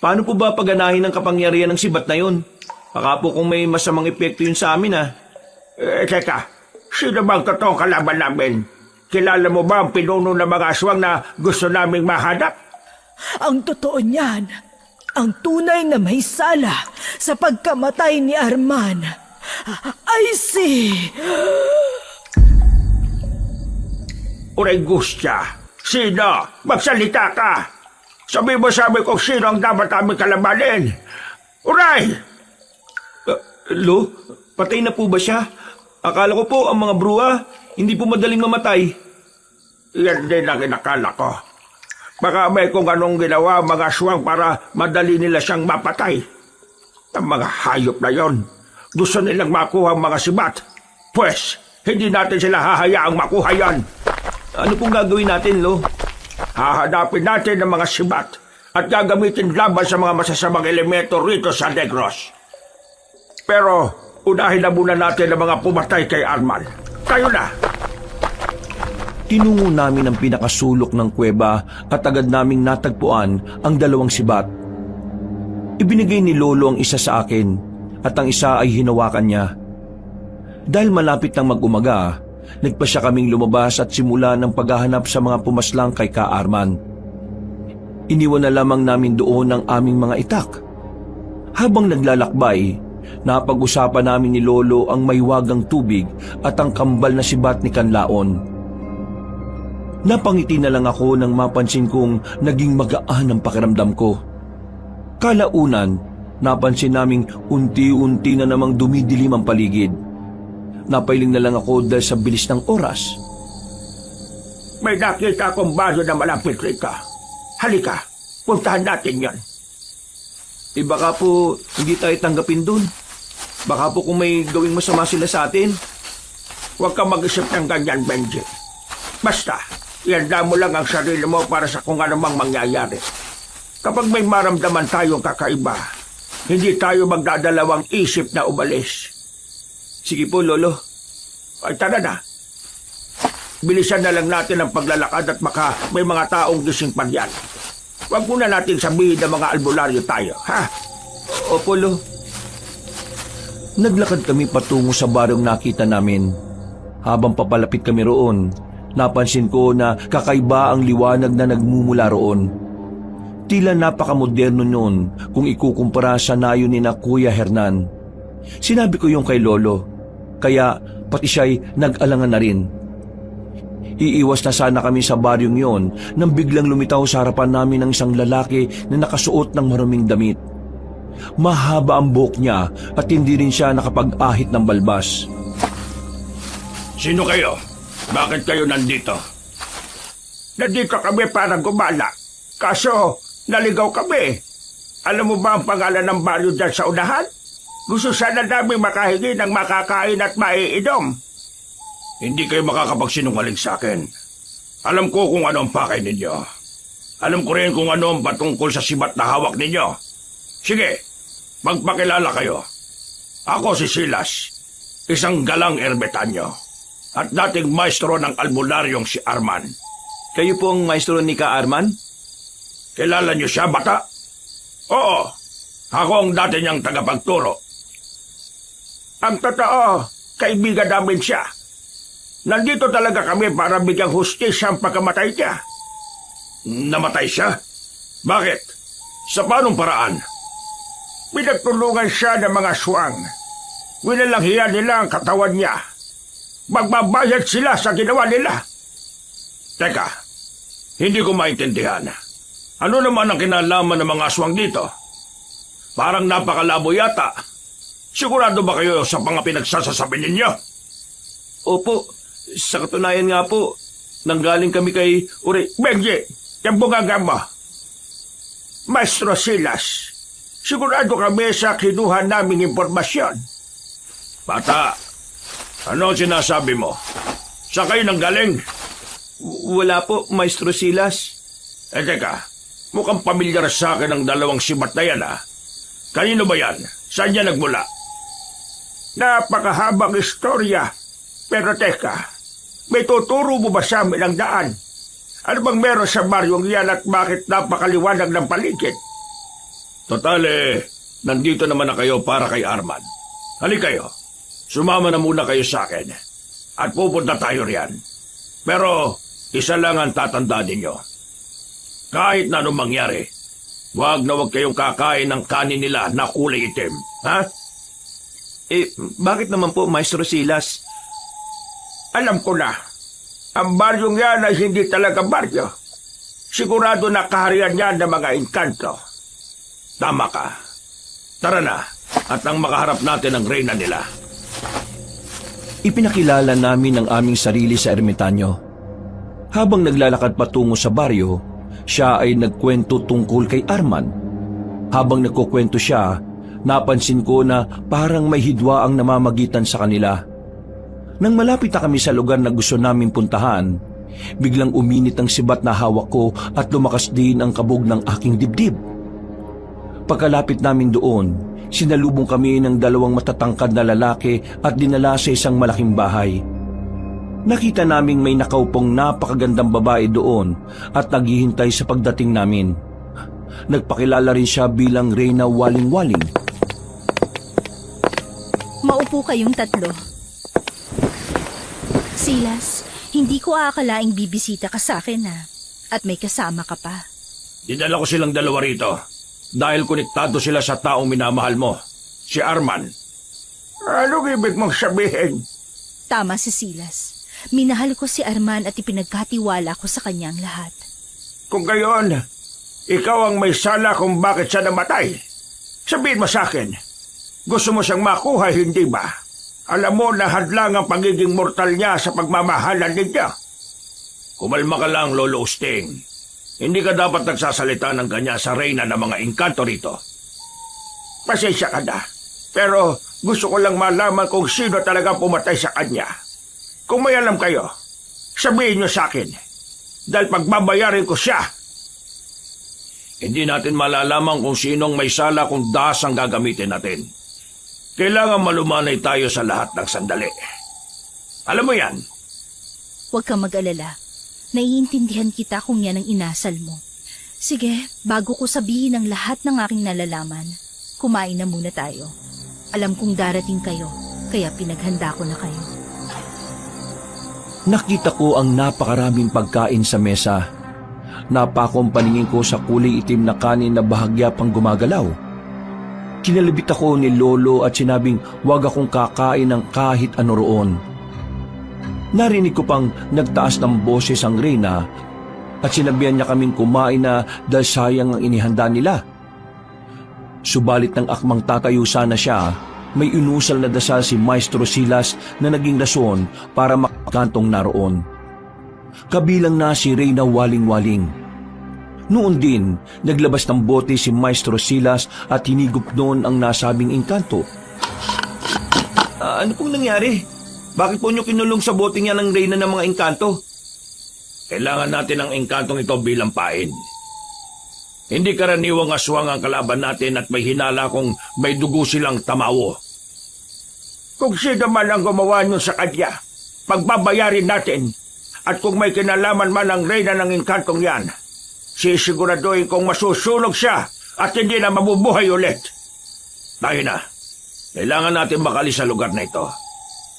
Paano po ba pagganahin ng kapangyarihan ng sibat na yun? Baka po kung may masamang epekto yun sa amin, Teka, sino bang totoong kalaban namin? Kilala mo ba ang pinuno ng mga aswang na gusto naming mahanap? Ang totoo niyan, ang tunay na may sala sa pagkamatay ni Arman ay si... Uray Gustya, sino? Magsalita ka! Sabi mo kung sino ang dapat aming kalabanin. Uray! Lo, patay na po ba siya? Akala ko po ang mga bruha, hindi po madaling mamatay. Yan din ang inakala ko. Baka may kung anong ginawa ang mga aswang para madali nila siyang mapatay. Ang mga hayop na yon, gusto nilang makuha ang mga sibat. Pwes, hindi natin sila hahayaang makuha yan. Ano pong gagawin natin, Lo? Hahanapin natin ang mga sibat at gagamitin laban sa mga masasamang elemento rito sa Negros. Pero unahin na muna natin ang mga pumatay kay Arman. Tayo na! tinungo namin ang pinakasulok ng kuweba at agad naming natagpuan ang 2 sibat. Ibinigay ni Lolo ang isa sa akin at ang isa ay hinawakan niya. Dahil malapit nang mag-umaga, nagpasya kaming lumabas at simula ng paghahanap sa mga pumaslang kay Ka Arman. Iniwan na lamang namin doon ang aming mga itak. Habang naglalakbay, napag-usapan namin ni Lolo ang maywagang tubig at ang kambal na sibat ni Kanlaon. Napangiti na lang ako nang mapansin kong naging magaan ang pakiramdam ko. Kalaunan, napansin naming unti-unti na namang dumidilim ang paligid. Napailing na lang ako dahil sa bilis ng oras. May nakita akong baryo na malapit rito. Halika, puntahan natin yon. Baka po hindi tayo tanggapin dun. Baka po kung may gawing masama sila sa atin. Huwag kang mag-isip ng ganyan, Benji. Basta, ihanda mo lang ang sarili mo para sa kung anumang mangyayari. Kapag may maramdaman tayong kakaiba, hindi tayo magdadalawang isip na umalis. Sige po, Lolo. Ay, tara na. Bilisan na lang natin ang paglalakad at baka may mga taong gising pa riyan. Huwag muna natin sabihin na mga albularyo tayo, ha? Opo, Lo. Naglakad kami patungo sa baryong nakita namin. Habang papalapit kami roon, napansin ko na kakaiba ang liwanag na nagmumula roon. Tila napakamoderno noon kung ikukumpara sa nayo ni na Kuya Hernan. Sinabi ko yung kay Lolo, kaya pati siya'y nag-alangan na rin. Iiwas na sana kami sa baryong yon nang biglang lumitaw sa harapan namin ng isang lalaki na nakasuot ng maruming damit. Mahaba ang buhok niya at hindi rin siya nakapag-ahit ng balbas. Sino kayo? Bakit kayo nandito? Nandito kami para gumala. Kaso, naligaw kami. Alam mo ba ang pangalan ng baryo dyan sa unahan? Gusto sana namin makahingi ng makakain at maiinom. Hindi kayo makakapagsinungaling sa akin. Alam ko kung ano ang pakay ninyo. Alam ko rin kung ano ang patungkol sa sibat na hawak ninyo. Sige, magpakilala kayo. Ako si Silas, isang galang ermitanyo, at dating maestro ng albularyong si Arman. Kayo po ang maestro ni Ka Arman? Kilala niyo siya, bata? Oo, ako ang dati niyang tagapagturo. Ang totoo, kaibigan namin siya. Nandito talaga kami para bigyang hustisya ang pagkamatay niya. Namatay siya? Bakit? Sa paanong paraan? Pinagtulungan siya ng mga swang. Winalanghiyan nila ang katawan niya. Magbabayad sila sa ginawa nila. Teka, hindi ko maintindihan. Ano naman ang kinalaman ng mga aswang dito? Parang napakalabo yata. Sigurado ba kayo sa mga pinagsasasabi ninyo? Opo, sa katunayan nga po, nanggaling kami kay Uri. Benji, yung bungaga mo. Maestro Silas, sigurado kami sa kinuha naming impormasyon. Bata, ano ang sinasabi mo? Sa kayo nanggaling? Wala po, Maestro Silas. Teka, mukhang pamilyar sa akin ang dalawang sibat na yan, ha? Kanino ba yan? Saan yan nagmula? Napakahabang istorya. Pero teka, may tuturo mo ba sa amin ang daan? Ano bang meron sa baryong yan at bakit napakaliwanag ng paligid? Totale, nandito naman na kayo para kay Arman. Halika kayo, sumama na muna kayo sa akin at pupunta tayo riyan. Pero isa lang ang tatandaan ninyo. Kahit na anong mangyari, wag kayong kakain ng kanin nila na kulay itim, ha? Bakit naman po, Maestro Silas? Alam ko na, ang baryong yan ay hindi talaga baryo. Sigurado na kaharian yan ng mga engkanto. Tama ka. Tara na, at ang makaharap natin ang reyna nila. Ipinakilala namin ang aming sarili sa ermitanyo. Habang naglalakad patungo sa baryo, siya ay nagkwento tungkol kay Arman. Habang nagkukwento siya, napansin ko na parang may hidwa ang namamagitan sa kanila. Nang malapit na kami sa lugar na gusto namin puntahan, biglang uminit ang sibat na hawak ko at lumakas din ang kabog ng aking dibdib. Pagkalapit namin doon, sinalubong kami ng dalawang matatangkad na lalaki at dinala sa isang malaking bahay. Nakita naming may nakaupong napakagandang babae doon at naghihintay sa pagdating namin. Nagpakilala rin siya bilang Reyna Waling-Waling. Maupo kayong tatlo. Silas, hindi ko aakalaing bibisita ka sa akin at may kasama ka pa. Dinala ko silang dalawa rito dahil konektado sila sa taong minamahal mo, si Arman. Anong ibig mong sabihin? Tama si Silas. Minahal ko si Arman at ipinagkatiwala ko sa kanyang lahat. Kung gayon, ikaw ang may sala kung bakit siya namatay. Sabihin mo sa akin, gusto mo siyang makuha, hindi ba? Alam mo na hadlang ang pagiging mortal niya sa pagmamahalan ninyo. Kumalma ka lang, Lolo Usting. Hindi ka dapat nagsasalita ng ganyan sa reyna ng mga engkanto rito. Pasensya ka na, pero gusto ko lang malaman kung sino talaga pumatay sa kanya. Kung may alam kayo, sabihin niyo sa akin, dahil pagbabayarin ko siya. Hindi natin malalaman kung sinong may sala kung das ang gagamitin natin. Kailangan malumanay tayo sa lahat ng sandali. Alam mo yan? Huwag kang mag-alala. Naiintindihan kita kung yan ang inasal mo. Sige, bago ko sabihin ang lahat ng aking nalalaman, kumain na muna tayo. Alam kong darating kayo, kaya pinaghanda ko na kayo. Nakita ko ang napakaraming pagkain sa mesa. Napakong paningin ko sa kulay itim na kanin na bahagya pang gumagalaw. Kinalabit ako ni Lolo at sinabing huwag akong kakain ng kahit ano roon. Narinig ko pang nagtaas ng boses ang reyna at sinabihan niya kaming kumain na dahil sayang ang inihanda nila. Subalit ng akmang tatayo sana siya, may inusal na dasal si Maestro Silas na naging rason para makakantong naroon. Kabilang na si Reyna Waling-Waling. Noon din, naglabas ng bote si Maestro Silas at hinigup noon ang nasabing engkanto. Ano pong nangyari? Bakit po nyo kinulong sa bote niya ng reyna ng mga engkanto? Kailangan natin ang engkantong ito bilang pain. Hindi karaniwang aswang ang kalaban natin at may hinala kung may dugo silang tamawo. Kung sino man ang gumawa nyo sa kanya, pagbabayarin natin. At kung may kinalaman man ang reyna ng engkantong yan, sisiguraduhin kong masusunog siya at hindi na mabubuhay ulit. Tayo na. Kailangan natin makalis sa lugar na ito.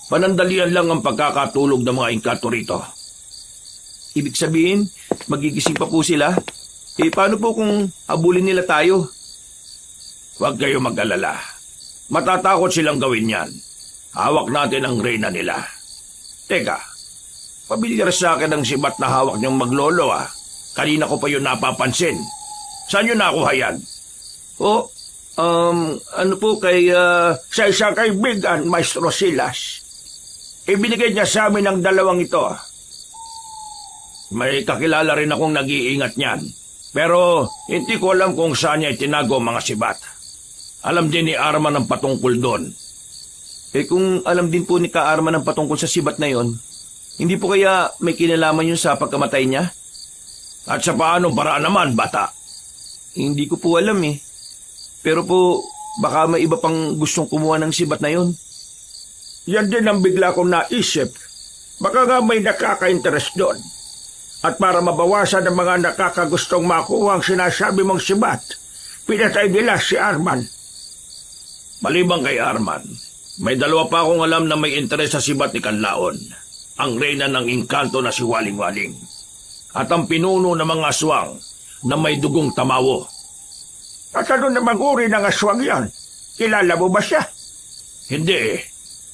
Panandalian lang ang pagkakatulog ng mga engkanto rito. Ibig sabihin, magigising pa po sila? Paano po kung habulin nila tayo? Huwag kayo mag-alala. Matatakot silang gawin yan. Hawak natin ang reyna nila. Teka, pamilyar sa akin ang sibat na hawak niyong maglolo ah. Kanina ko pa yun napapansin. Saan yun nakuha yan? Ano po kay... Sa isang kaibigan, Maestro Silas. Ibinigay niya sa amin ang dalawang ito. May kakilala rin akong nag-iingat niyan. Pero hindi ko alam kung saan niya itinago ang mga sibat. Alam din ni Arman ang patungkol doon. Kung alam din po ni Ka Arman ang patungkol sa sibat na yon, hindi po kaya may kinalaman yun sa pagkamatay niya? At sa paanong paraan naman, bata? Hindi ko po alam eh. Pero po, baka may iba pang gustong kumuha ng sibat na yon. Yan din ang bigla kong naisip. Baka nga may nakaka-interest doon. At para mabawasan ang mga nakakagustong makuha ang sinasabi mong sibat, pinatay nila si Arman. Maliban kay Arman, may dalawa pa akong alam na may interes sa sibat ni Kanlaon. Ang reyna ng engkanto na si Waling-Waling. At ang pinuno ng mga aswang na may dugong tamawo. At ano namang uri ng aswang yan? Kilala mo ba siya? Hindi eh.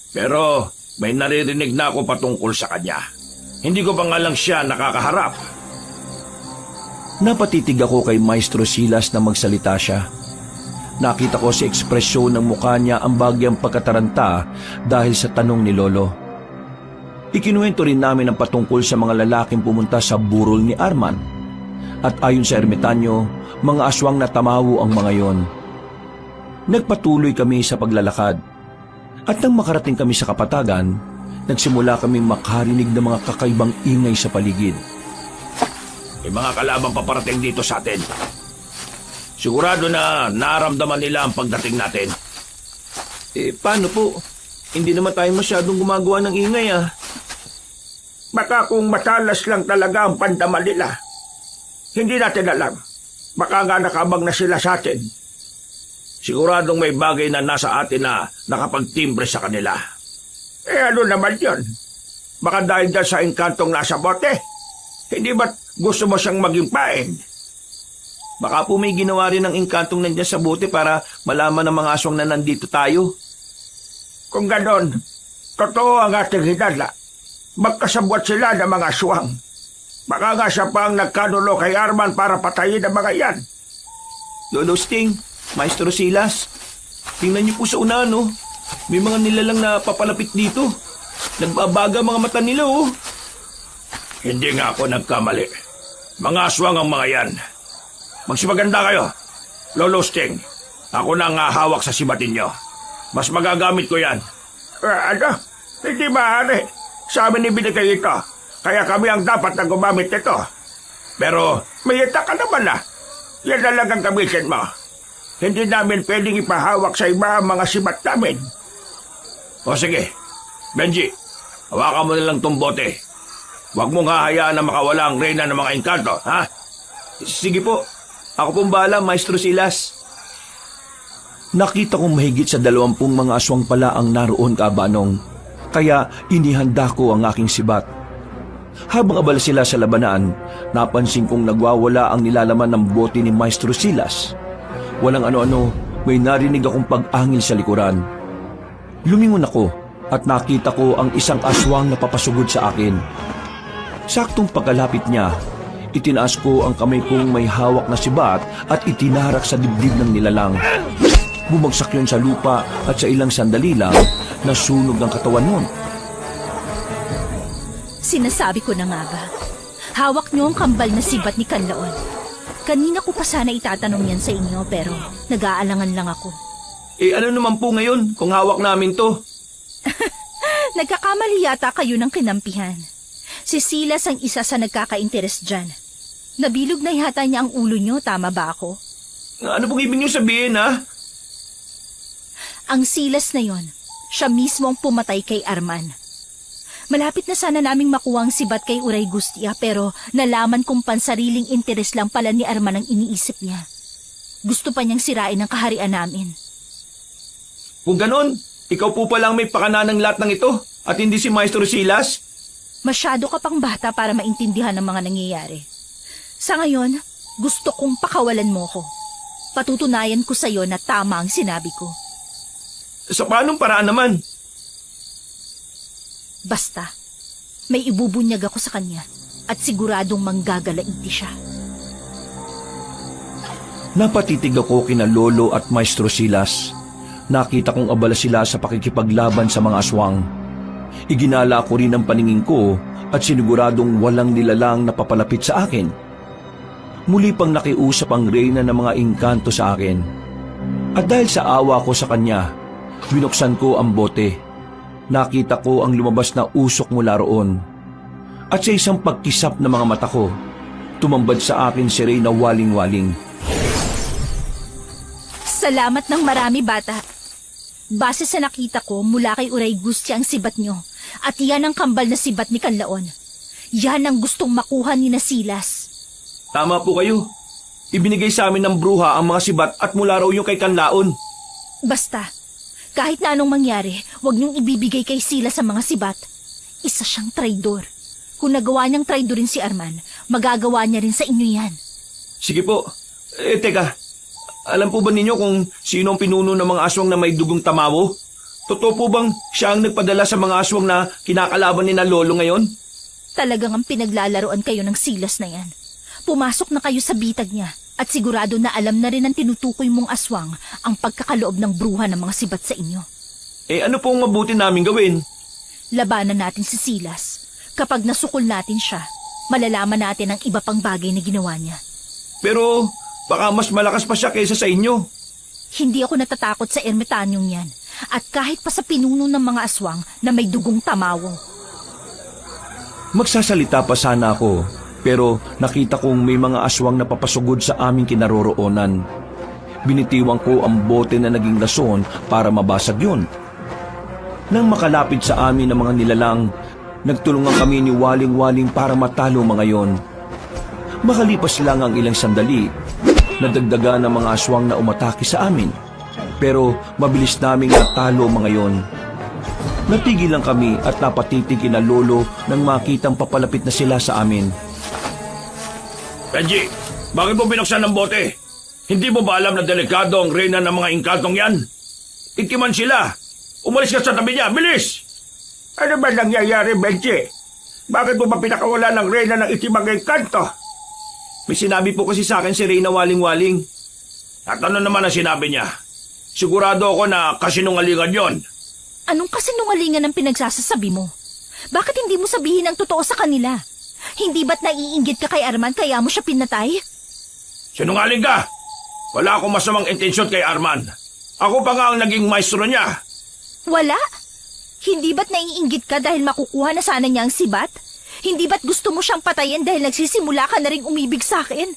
Pero may naririnig na ako patungkol sa kanya. Hindi ko pa nga lang siya nakakaharap. Napatitig ako kay Maestro Silas na magsalita siya. Nakita ko sa ekspresyon ng mukha niya ang bagyang pagkataranta dahil sa tanong ni Lolo. Ikinuwento rin namin ang patungkol sa mga lalaking pumunta sa burol ni Arman. At ayon sa ermitanyo, mga aswang na tamawo ang mga yon. Nagpatuloy kami sa paglalakad. At nang makarating kami sa kapatagan, nagsimula kaming makarinig ng mga kakaibang ingay sa paligid. May mga kalabang paparating dito sa atin. Sigurado na naramdaman nila ang pagdating natin. Paano po? Hindi naman tayo masyadong gumagawa ng ingay ah. Baka kung matalas lang talaga ang pandama nila. Hindi natin alam. Baka nga nakabang na sila sa atin. Siguradong may bagay na nasa atin na nakapagtimbre sa kanila. Ano naman yun? Baka dahil dyan sa engkantong nasa bote? Hindi ba't gusto mo siyang maging pain? Baka po may ginawa rin ng engkantong nandiyan sa bote para malaman ng mga aswang na nandito tayo. Kung ganon, totoo ang ating hinala. Magkasabwat sila ng mga aswang. Baka nga siya pa ang nagkanulo kay Arman para patayin ang mga yan. Lolo Sting, Maestro Silas, tingnan niyo po sa una, no? May mga nilalang na papalapit dito. Nagbabaga mga mata nila, oh. Hindi nga ako nagkamali. Mga aswang ang mga yan. Magsipaganda kayo. Lolo Sting, ako na ang hawak sa sibat ninyo. Mas magagamit ko yan. Ano? Hindi maaari. Sa amin ibinigay ito. Kaya kami ang dapat na gumamit ito. Pero may ita ka naman na. Yan na lang ang gamitin mo. Hindi namin pwedeng ipahawak sa iba ang mga sibat namin. O sige, Benji, hawakan mo na lang tong bote. Huwag mong hahayaan na makawala ang reyna ng mga engkanto, ha? Sige po. Ako pong bahala, Maestro Silas. Nakita kong mahigit sa 20 mga aswang pala ang naroon, Kabanong. Kaya inihanda ko ang aking sibat. Habang abala sila sa labanan, napansin kong nagwawala ang nilalaman ng bote ni Maestro Silas. Walang ano-ano, may narinig akong pag-angil sa likuran. Lumingon ako at nakita ko ang isang aswang na papasugod sa akin. Saktong pagkalapit niya, itinaas ko ang kamay kong may hawak na sibat at itinarak sa dibdib ng nilalang. Bumagsak yun sa lupa at sa ilang sandali lang, nasunog ang katawan nun. Sinasabi ko na nga ba? Hawak niyo ang kambal na sibat ni Kanlaon. Kanina ko pa sana itatanong yan sa inyo pero nag-aalangan lang ako. Ano naman po ngayon kung hawak namin to? Nagkakamali yata kayo ng kinampihan. Si Silas ang isa sa nagkaka-interes dyan. Nabilog na yata niya ang ulo niyo, tama ba ako? Ano pong ibig niyo sabihin, ha? Ang Silas na yon, siya mismo ang pumatay kay Arman. Malapit na sana naming makuha ang sibat kay Uray Gustia pero nalaman kong pansariling interes lang pala ni Arman ang iniisip niya. Gusto pa niyang sirain ang kaharian namin. Kung ganon, ikaw po palang may pakana ng lahat ng ito at hindi si Maestro Silas? Masyado ka pang bata para maintindihan ang mga nangyayari. Sa ngayon, gusto kong pakawalan mo ko. Patutunayan ko sa'yo na tama ang sinabi ko. Sa paanong paraan naman? Basta, may ibubunyag ako sa kanya at siguradong manggagalaiti siya. Napatitig ako kina Lolo at Maestro Silas. Nakita kong abala sila sa pakikipaglaban sa mga aswang. Iginala ko rin ang paningin ko at siniguradong walang nilalang na papalapit sa akin. Muli pang nakiusap ang reyna ng mga engkanto sa akin. At dahil sa awa ko sa kanya, binuksan ko ang bote. Nakita ko ang lumabas na usok mula roon. At sa isang pagkisap ng mga mata ko, tumambad sa akin si Reyna waling-waling. Salamat ng marami, bata. Base sa nakita ko, mula kay Uray Gustia ang sibat nyo. At yan ang kambal na sibat ni Kanlaon. Yan ang gustong makuha ni na Silas. Tama po kayo. Ibinigay sa amin ng bruha ang mga sibat at mula raw yung kay Kanlaon. Basta, kahit na anong mangyari, huwag niyong ibibigay kay Silas ang mga sibat. Isa siyang traidor. Kung nagawa niyang traidorin si Arman, magagawa niya rin sa inyo yan. Sige po. Teka. Alam po ba ninyo kung sino ang pinuno ng mga aswang na may dugong tamawo? Totoo po bang siya ang nagpadala sa mga aswang na kinakalaban ni na Lolo ngayon? Talagang ang pinaglalaroan kayo ng Silas na yan. Pumasok na kayo sa bitag niya at sigurado na alam na rin ng tinutukoy mong aswang ang pagkakaloob ng bruha ng mga sibat sa inyo. Ano pong mabuti namin gawin? Labanan natin si Silas. Kapag nasukol natin siya, malalaman natin ang iba pang bagay na ginawa niya. Pero baka mas malakas pa siya kaysa sa inyo. Hindi ako natatakot sa ermitanyong yan. At kahit pa sa pinuno ng mga aswang na may dugong tamawo. Magsasalita pa sana ako, pero nakita kong may mga aswang na papasugod sa aming kinaroroonan. Binitiwang ko ang bote na naging rason para mabasag yun. Nang makalapit sa amin ang mga nilalang, nagtulungan kami ni Waling-Waling para matalo mga yon. Makalipas lang ang ilang sandali, nadagdagan ng mga aswang na umatake sa amin. Pero mabilis naming natalo mga yon. Natigil lang kami at napatitig kina Lolo nang makitang papalapit na sila sa amin. Benji, bakit mo binuksan ng bote? Hindi mo ba alam na delikado ang reyna ng mga engkantong yan? Ikiman sila. Umalis ka sa tabi niya, bilis! Ano ba nangyayari, Benji? Bakit mo ba pinakawala ng reyna ng itimang engkanto? May sinabi po kasi sa akin si Reyna Waling-Waling. At ano naman ang sinabi niya? Sigurado ako na kasinungalingan yon. Anong kasinungalingan ang pinagsasasabi mo? Bakit hindi mo sabihin ang totoo sa kanila? Hindi ba't naiinggit ka kay Arman kaya mo siya pinatay? Sinungaling ka! Wala akong masamang intensyon kay Arman. Ako pa nga ang naging maestro niya. Wala? Hindi ba't naiinggit ka dahil makukuha na sana niya ang sibat? Hindi ba't gusto mo siyang patayin dahil nagsisimula ka na ring umibig sa akin?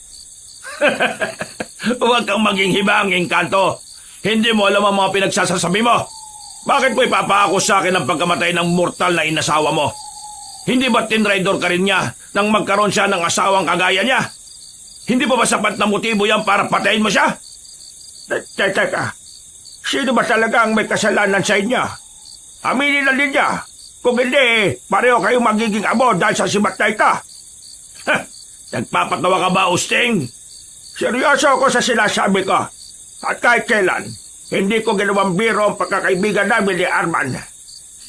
Huwag kang maging hibanging, Kanto. Hindi mo alam ang mga pinagsasasabi mo. Bakit mo ipapako sa akin ang pagkamatay ng mortal na inasawa mo? Hindi ba tinraidor ka rin niya nang magkaroon siya ng asawang kagaya niya? Hindi pa ba sapat na motibo yan para patayin mo siya? Teka, sino ba talaga ang may kasalanan sa inyo? Aminin na ninyo. Kung hindi, pareho kayong magiging amo dahil sa sibat na ito. Nagpapatawa ka ba, Usting? Seryoso ako sa sinasabi ko. At kahit kailan, hindi ko ginawang biro ang pagkakaibigan namin ni Arman.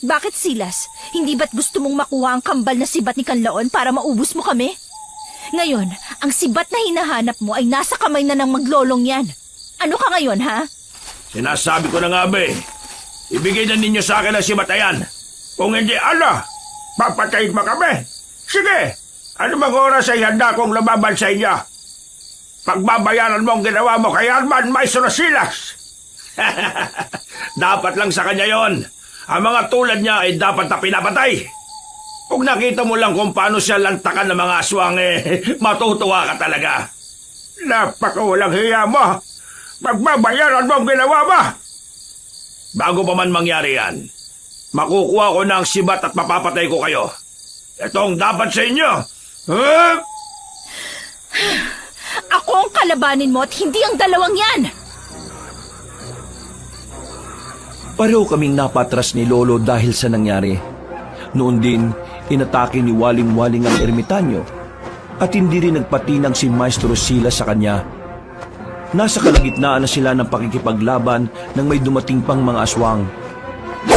Bakit, Silas? Hindi ba't gusto mong makuha ang kambal na sibat ni Kanlaon para maubos mo kami? Ngayon, ang sibat na hinahanap mo ay nasa kamay na ng maglolong yan. Ano ka ngayon, ha? Sinasabi ko na nga ba eh. Ibigay na ninyo sa akin ang sibat na yan. Kung hindi, papatayin mo kami. Sige, ano bang oras ay handa kong lumaban sa inyo? Pagbabayaran mo ang ginawa mo kay Arman, Maestro Silas. Dapat lang sa kanya yon. Ang mga tulad niya ay dapat na pinapatay. Kung nakita mo lang kung paano siya lantakan ng mga aswang, matutuwa ka talaga. Napakawalang hiya mo. Pagbabayaran mo ang ginawa mo. Bago pa man mangyari yan, makukuha ko na ang sibat at mapapatay ko kayo. Ito ang dapat sa inyo. Ako ang kalabanin mo at hindi ang dalawang yan! Pareho kaming napatras ni Lolo dahil sa nangyari. Noon din, inatake ni Waling-Waling ang ermitanyo at hindi rin nagpatinang si Maestro Silas sa kanya. Nasa kalagitnaan na sila ng pakikipaglaban nang may dumating pang mga aswang.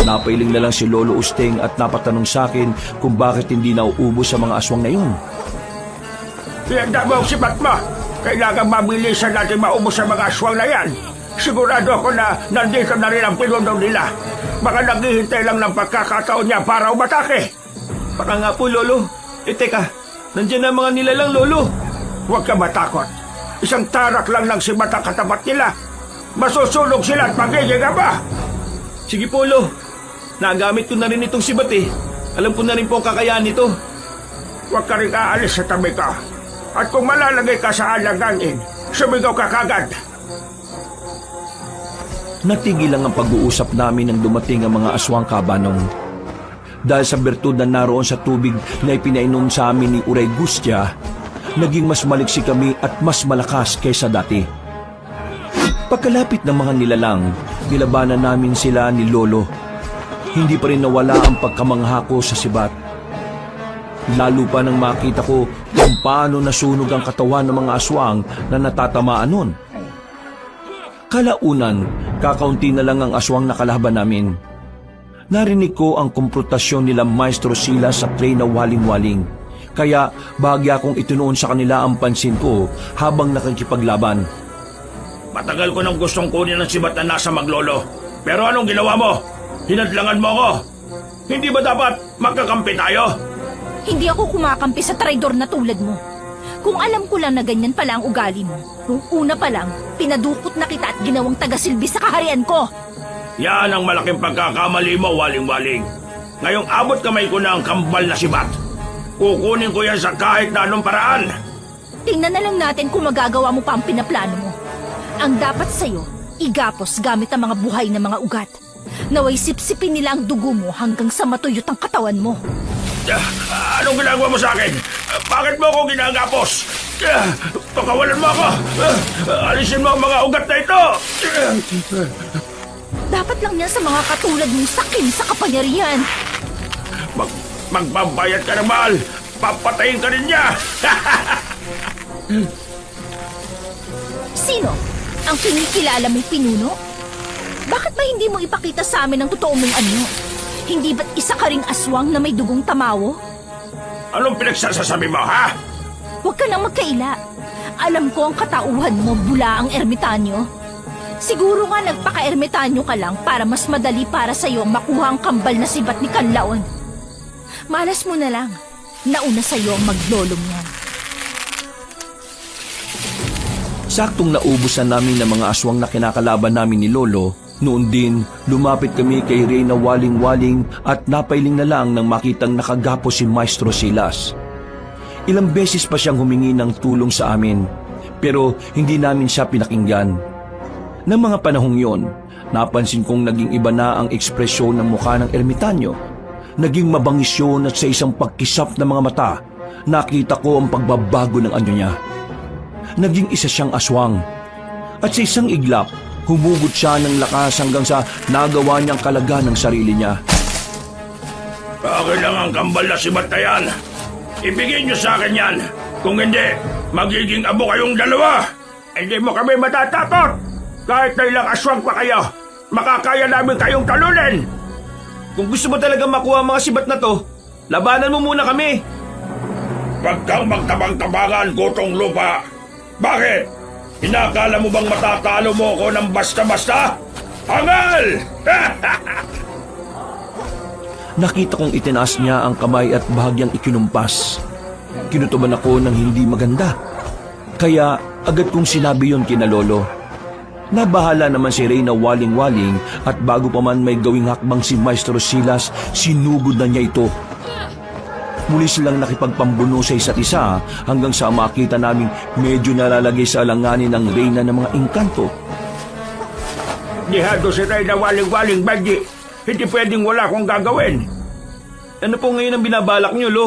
Napailing na lang si Lolo Usteng at napatanong sa akin kung bakit hindi nauubos sa mga aswang na yun. Handa mo ang sibat mo. Kailangan mabilisan natin maubos sa mga aswang na yan. Sigurado ako na nandito na rin ang pinuno nila. Baka naghihintay lang ng pagkakataon niya para umatake. Baka nga po, Lolo. Teka, nandiyan na mga nilalang, Lolo. Huwag ka matakot. Isang tarak lang ng sibat ang katapat nila. Masusunog sila at magiging aba. Sige po, Lo. Nagamit ko na rin itong sibat eh. Alam ko na rin po ang kakayahan nito. Huwag ka rin aalis sa tabi ka. At kung malalagay ka sa alanganin, sumigaw ka kagad. Natigil lang ang pag-uusap namin nang dumating ang mga aswang kabanong. Dahil sa bertud na naroon sa tubig na ipinainom sa amin ni Uray Gustia, naging mas maliksi kami at mas malakas kaysa dati. Pagkalapit ng mga nilalang, nilabanan namin sila ni Lolo. Hindi pa rin nawala ang pagkamangha ko sa sibat. Lalo pa nang makita ko kung paano nasunog ang katawan ng mga aswang na natatamaan nun. Kalaunan, kakaunti na lang ang aswang na kalaban namin. Narinig ko ang komprutasyon nila Maestro Silas sa tray na Waling-Waling. Kaya bahagya kong itunoon sa kanila ang pansin ko habang nakikipaglaban. Matagal ko nang gustong kunin ang sibat na nasa Maglolo. Pero anong ginawa mo? Hinadlangan mo ako. Hindi ba dapat magkakampi tayo? Hindi ako kumakampi sa traidor na tulad mo. Kung alam ko lang na ganyan pala ang ugali mo, nung una pa lang, pinadukot na kita at ginawang tagasilbi sa kaharian ko. Yan ang malaking pagkakamali mo, Waling-Waling. Ngayong abot kamay ko na ang kambal na sibat. Kukunin ko yan sa kahit na anong paraan. Tingnan na lang natin kung magagawa mo pa ang pinaplano mo. Ang dapat sa'yo, igapos gamit ang mga buhay na mga ugat. Naway sipsipin nila ang dugo mo hanggang sa matuyot ang katawan mo. Anong ginagawa mo sa akin? Bakit mo ako ginagapos? Pakawalan mo ako! Alisin mo ang mga ugat na ito! Dapat lang yan sa mga katulad mong sakim sa kapangyarihan. Magbabayad ka ng mahal! Papatayin ka rin niya! Sino? Ang kinikilala mong pinuno? Bakit ba hindi mo ipakita sa amin ang totoo mong anyo? Hindi ba't isa ka ring aswang na may dugong tamawo? Anong pinagsasasabi mo, ha? Huwag ka nang magkaila. Alam ko ang katauhan mo, bula ang ermitanyo. Siguro nga nagpaka-ermitanyo ka lang para mas madali para sa'yo ang makuha ang kambal na sibat ni Kanlaon. Malas mo na lang. nauna sa'yo ang maglolong yan. Saktong naubusan namin ng mga aswang na kinakalaban namin ni Lolo, noon din lumapit kami kay Reyna waling-waling at napailing na lang nang makitang nakagapos si Maestro Silas. Ilang beses pa siyang humingi ng tulong sa amin, pero hindi namin siya pinakinggan. Nang mga panahong yon, napansin kong naging iba na ang ekspresyon ng mukha ng ermitanyo. Naging mabangis yun at sa isang pagkisap ng mga mata, nakita ko ang pagbabago ng anyo niya. Naging isa siyang aswang. At sa isang iglap, humugot siya ng lakas hanggang sa nagawa niyang kalaga ng sarili niya. Akin lang ang kambal na sibat na yan. Ibigay niyo sa akin yan. Kung hindi, magiging abo kayong dalawa. Hindi mo kami matatakot. Kahit na ilang aswang pa kayo, makakaya namin kayong talunin. Kung gusto mo talaga makuha ang mga sibat na to, labanan mo muna kami. Huwag kang magtabang-tabangan, gotong lupa. Bakit? Inakala mo bang matatalo mo ko ng basta-basta? Hangal! Nakita kong itinaas niya ang kamay at bahagyang ikinumpas. Kinutuban ako ng hindi maganda. Kaya agad kong sinabi yon kina Lolo. Nabahala naman si Reyna waling-waling at bago pa man may gawing hakbang si Maestro Silas, sinugod na niya ito. Muli silang nakipagpambuno sa isa't isa hanggang sa makita naming medyo nalalagay sa alanganin ng Reyna ng mga engkanto. Dihado si Reyna waling-waling, Benji. Hindi pwedeng wala akong gagawin. Ano po ngayon ang binabalak niyo, Lo?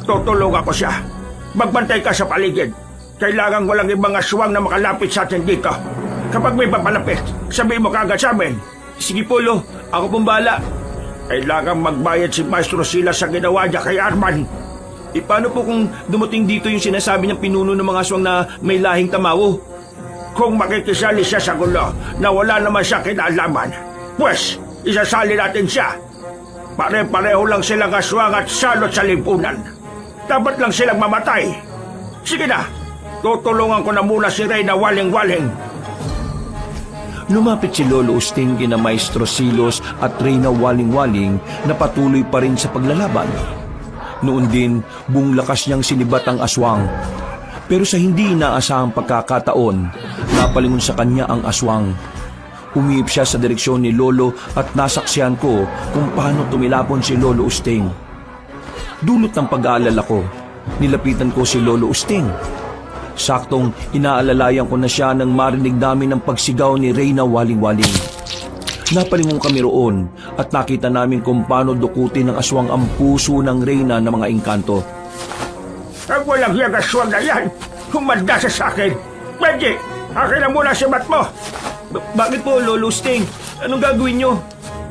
Tutulong ako siya. Magbantay ka sa paligid. Kailangan walang ibang aswang na makalapit sa atin dito. Kapag may papalapit, sabihin mo kagad sa amin. Sige po, Lo. Ako pong bahala. Kailangan magbayad si Maestro Silas sa ginawa niya kay Arman. Paano po kung dumating dito yung sinasabi niyang pinuno ng mga aswang na may lahing tamawo? Kung makikisali siya sa gulo na wala naman siya kinalaman, pues, isasali natin siya. Pare-pareho lang silang aswang at salot sa lipunan. Dapat lang silang mamatay. Sige na, tutulungan ko na muna si Reyna waling-waling. Lumapit si Lolo Usting kina Maestro Silos at Reyna waling-waling na patuloy pa rin sa paglalaban. Noon din, buong lakas niyang sinibat ang aswang. Pero sa hindi inaasahang pagkakataon, napalingon sa kanya ang aswang. Umiip siya sa direksyon ni Lolo at nasaksihan ko kung paano tumilapon si Lolo Usting. Dulot ng pag-aalala ko, nilapitan ko si Lolo Usting. Saktong inaalalayan ko na siya nang marinig namin ang pagsigaw ni Reyna waling-waling. Napalingon kami roon at nakita namin kung paano dukutin ng aswang ang puso ng Reyna ng mga engkanto. Ang walang hiyang aswang na yan, humanda siya sa akin. Benji, akin na muna si mat mo. Bakit po, Lolo Sting? Anong gagawin niyo?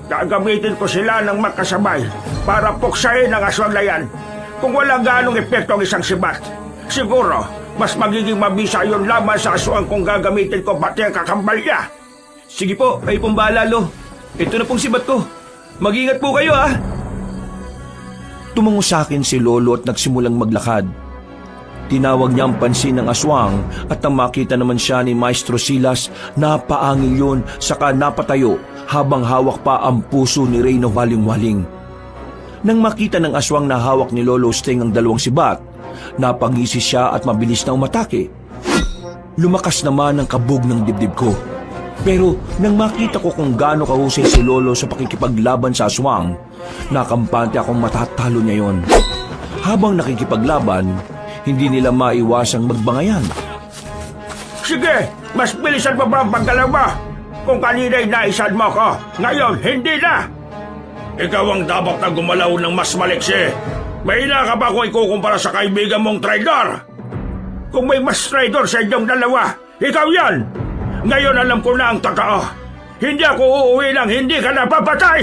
Gagamitin ko sila ng magkasabay para puksain ang aswang na yan. Kung wala ganong epekto ang isang sibat, siguro mas magiging mabisa yun lamang sa aswang kung gagamitin ko pati ang kakambal niya. Sige po, kayo pong bahala, Lo. Ito na pong sibat ko. Mag-ingat po kayo, ha? Tumango sa akin si Lolo at nagsimulang maglakad. Tinawag niya ang pansin ng aswang at nang makita naman siya ni Maestro Silas, napaangil yun saka napatayo habang hawak pa ang puso ni Reyna waling-waling. Nang makita ng aswang na hawak ni Lolo Sting ang dalawang sibat, napangisi siya at mabilis na umatake. Lumakas naman ang kabog ng dibdib ko. Pero nang makita ko kung gaano kahusay si Lolo sa pakikipaglaban sa aswang, nakampante akong matatalo niya yon. Habang nakikipaglaban, hindi nila maiwasang magbangayan. Sige, mas bilisan pa ba ang paggalaw mo? Kung kanina'y naisan mo ko, ngayon hindi na! Ikaw ang dapat na gumalaw ng mas maliksi. May ina ka ba kung ikukumpara sa kaibigan mong traidor? Kung may mas traidor sa inyong dalawa, ikaw yan! Ngayon alam ko na ang totoo. Hindi ako uuwi nang hindi ka napapatay!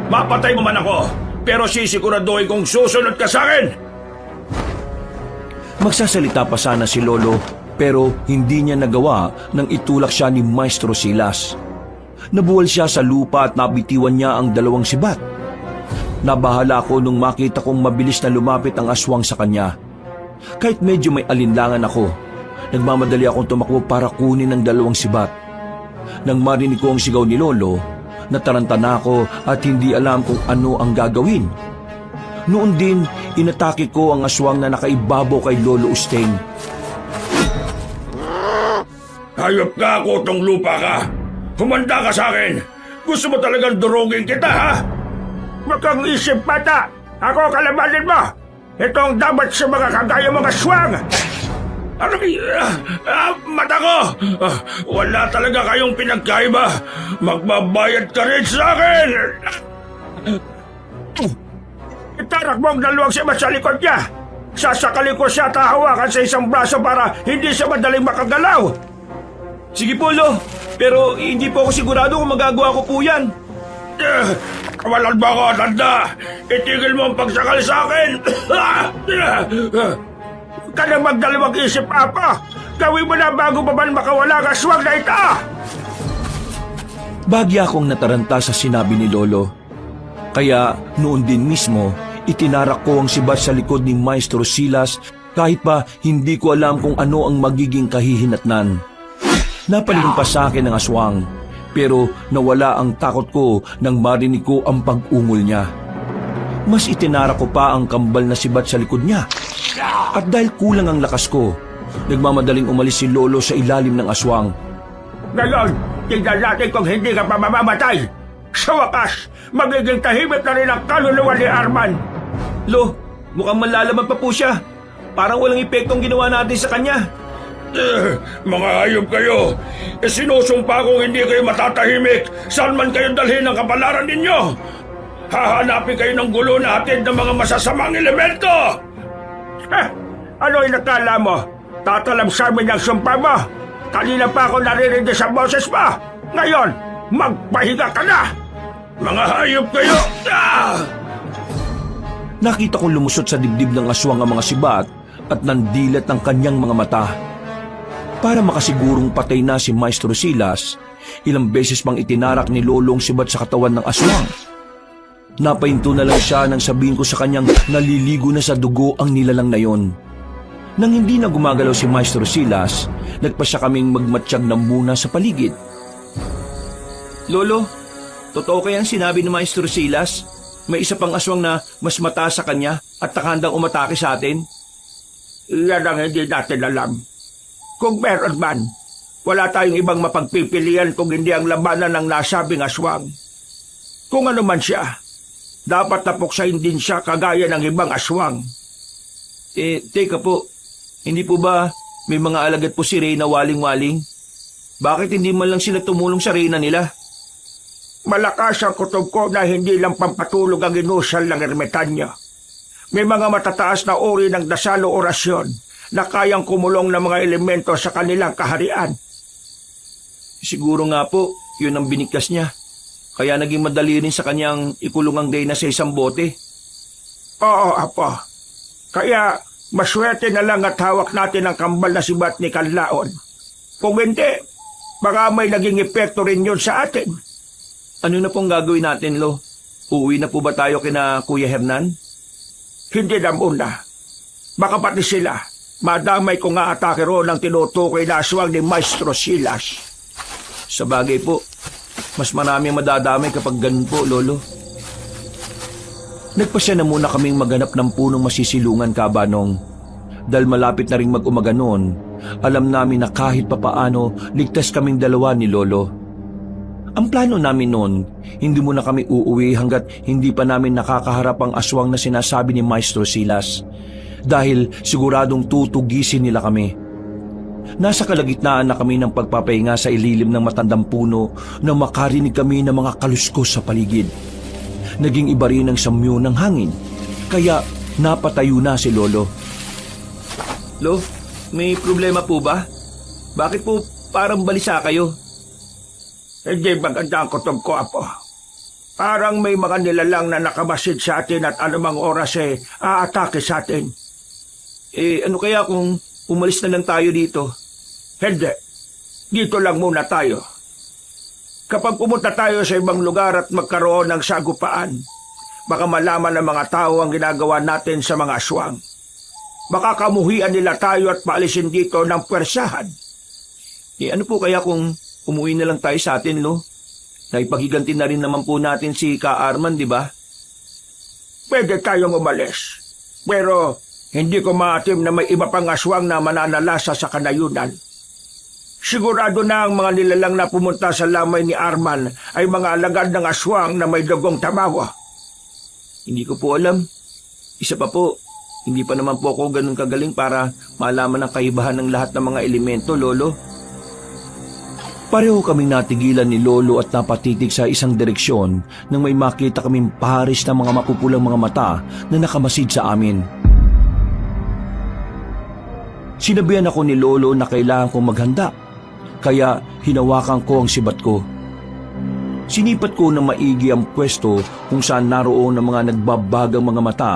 Mapatay mo man ako, pero sisiguraduhin kong susunod ka sa akin! Magsasalita pa sana si Lolo, pero hindi niya nagawa nang itulak siya ni Maestro Silas. Nabuwal siya sa lupa at nabitiwan niya ang dalawang sibat. Nabahala ako nung makita kong mabilis na lumapit ang aswang sa kanya. Kahit medyo may alinlangan ako, nagmamadali akong tumakbo para kunin ang dalawang sibat. Nang marinig ko ang sigaw ni Lolo, nataranta na ako at hindi alam kung ano ang gagawin. Noon din, inatake ko ang aswang na nakaibabaw kay Lolo Usteng. Hayop ka, kutong lupa ka. Humanda ka sa akin. Gusto mo talagang durugin kita, ha? Makang isip, bata. Ako kalabanin mo. Ito ang dapat sa mga kagaya mga aswang. Ano mata ko! Wala talaga kayong pinagkaiba. Magbabayad ka rin sa akin! Itarak mo ang dalawang sibat sa likod niya. Sasakali ko siya at hahawakan sa isang braso para hindi siya madaling makagalaw. Sige po, Lo. Pero hindi po ako sigurado kung magagawa ko po yan. Kawalan ba ako, tanda? Itigil mo ang pagsakal sa akin! Ka na magdalawang isip, Apa! Gawin mo na bago pa man makawala ang aswang na ito! Bagya akong nataranta sa sinabi ni Lolo. Kaya noon din mismo, itinarak ko ang sibat sa likod ni Maestro Silas kahit pa hindi ko alam kung ano ang magiging kahihinatnan. Napalingon pa sa akin ang aswang, pero nawala ang takot ko nang marinig ko ang pag-ungol niya. Mas itinarak ko pa ang kambal na sibat sa likod niya. At dahil kulang ang lakas ko, nagmamadaling umalis si Lolo sa ilalim ng aswang. Ngayon, tignan natin kung hindi ka pa mamamatay. Sa wakas, magiging tahimik na rin ang kaluluwa ni Arman. Lo, mukhang malalaman pa po siya. Parang walang epektong ginawa natin sa kanya. Mga hayop kayo! Sinusumpa kong hindi kayo matatahimik saan man kayo dalhin ang kapalaran ninyo! Hahanapin kayo ng gulo natin ng mga masasamang elemento! Ano inakala mo? Tatalam sa amin ang sumpa mo? Kanina pa ako naririnig sa boses mo! Ngayon, magpahinga ka na! Mga hayop kayo! Nakita kong lumusot sa dibdib ng aswang ang mga sibat at nandilat ang kanyang mga mata. Para makasigurong patay na si Maestro Silas, ilang beses pang itinarak ni Lolo ang sibat sa katawan ng aswang. Napahinto na lang siya nang sabihin ko sa kanyang naliligo na sa dugo ang nilalang na yon. Nang hindi na gumagalaw si Maestro Silas, nagpa siya kaming magmatsyag na muna sa paligid. Lolo, totoo kaya ang sinabi ni Maestro Silas? May isa pang aswang na mas mataas sa kanya at nakandang umatake sa atin? Iyan ang hindi natin alam. Kung meron man, wala tayong ibang mapagpipilian kung hindi ang labanan ng nasabing aswang. Kung ano man siya, dapat napuksain din siya kagaya ng ibang aswang. Teka po, hindi po ba may mga alagad po si Reyna waling-waling? Bakit hindi man lang sila tumulong sa Reyna nila? Malakas ang kutob ko na hindi lang pampatulog ang inusal ng ermitanyo. May mga matataas na uri ng dasal o orasyon na kayang kumulong ng mga elemento sa kanilang kaharian. Siguro nga po, yun ang binigkas niya. Kaya naging madali rin sa kanyang ikulong ang Reyna sa isang bote. Oo, Apo. Kaya maswerte na lang at hawak natin ang kambal na sibat ni Kanlaon. Kung hindi, baka may naging epekto rin yun sa atin. Ano na pong gagawin natin, Lo? Uuwi na po ba tayo kina Kuya Hernan? Hindi na muna. Baka pati sila, madamay kung nga-atake roon ang tinutukoy na aswang ni Maestro Silas. Sa bagay po, mas marami ang madadamay kapag ganun po, Lolo. Nagpasya na muna kaming maghanap ng punong masisilungan, Kabanong. Dahil malapit na ring mag-umaga noon, alam namin na kahit papaano ligtas kaming dalawa ni Lolo. Ang plano namin noon, hindi muna kami uuwi hanggat hindi pa namin nakakaharap ang aswang na sinasabi ni Maestro Silas. Dahil siguradong tutugisin nila kami. Nasa kalagitnaan na kami ng pagpapahinga sa ililim ng matandang puno na makarinig kami ng mga kaluskos sa paligid. Naging iba rin ang samyo ng hangin, kaya napatayo na si Lolo. Lo, may problema po ba? Bakit po parang balisa kayo? Hindi maganda ang kutob ko, Apo. Parang may mga nilalang na nakamasid sa atin at anumang oras aatake sa atin. Ano kaya kung umalis na lang tayo dito? Hindi. Dito lang muna tayo. Kapag pumunta tayo sa ibang lugar at magkaroon ng sagupaan, baka malaman ng mga tao ang ginagawa natin sa mga aswang. Baka kamuhian nila tayo at paalisin dito ng pwersahan. Ano po kaya kung umuwi na lang tayo sa atin, Lo? Naipagiganti na rin naman po natin si Ka Arman, di ba? pwede tayong umalis. Pero hindi ko maatim na may iba pang aswang na mananalasa sa kanayunan. Sigurado na ang mga nilalang na pumunta sa lamay ni Arman ay mga alagad ng aswang na may dugong tamawa. Hindi ko po alam. Isa pa po, hindi pa naman po ako ganun kagaling para malaman ang kaibahan ng lahat ng mga elemento, Lolo. Pareho kaming natigilan ni Lolo at napatitig sa isang direksyon nang may makita kaming pares ng mga mapupulang mga mata na nakamasid sa amin. Sinabihan ako ni Lolo na kailangan kong maghanda, kaya hinawakan ko ang sibat ko. Sinipat ko na maigi ang pwesto kung saan naroon ang mga nagbabagang mga mata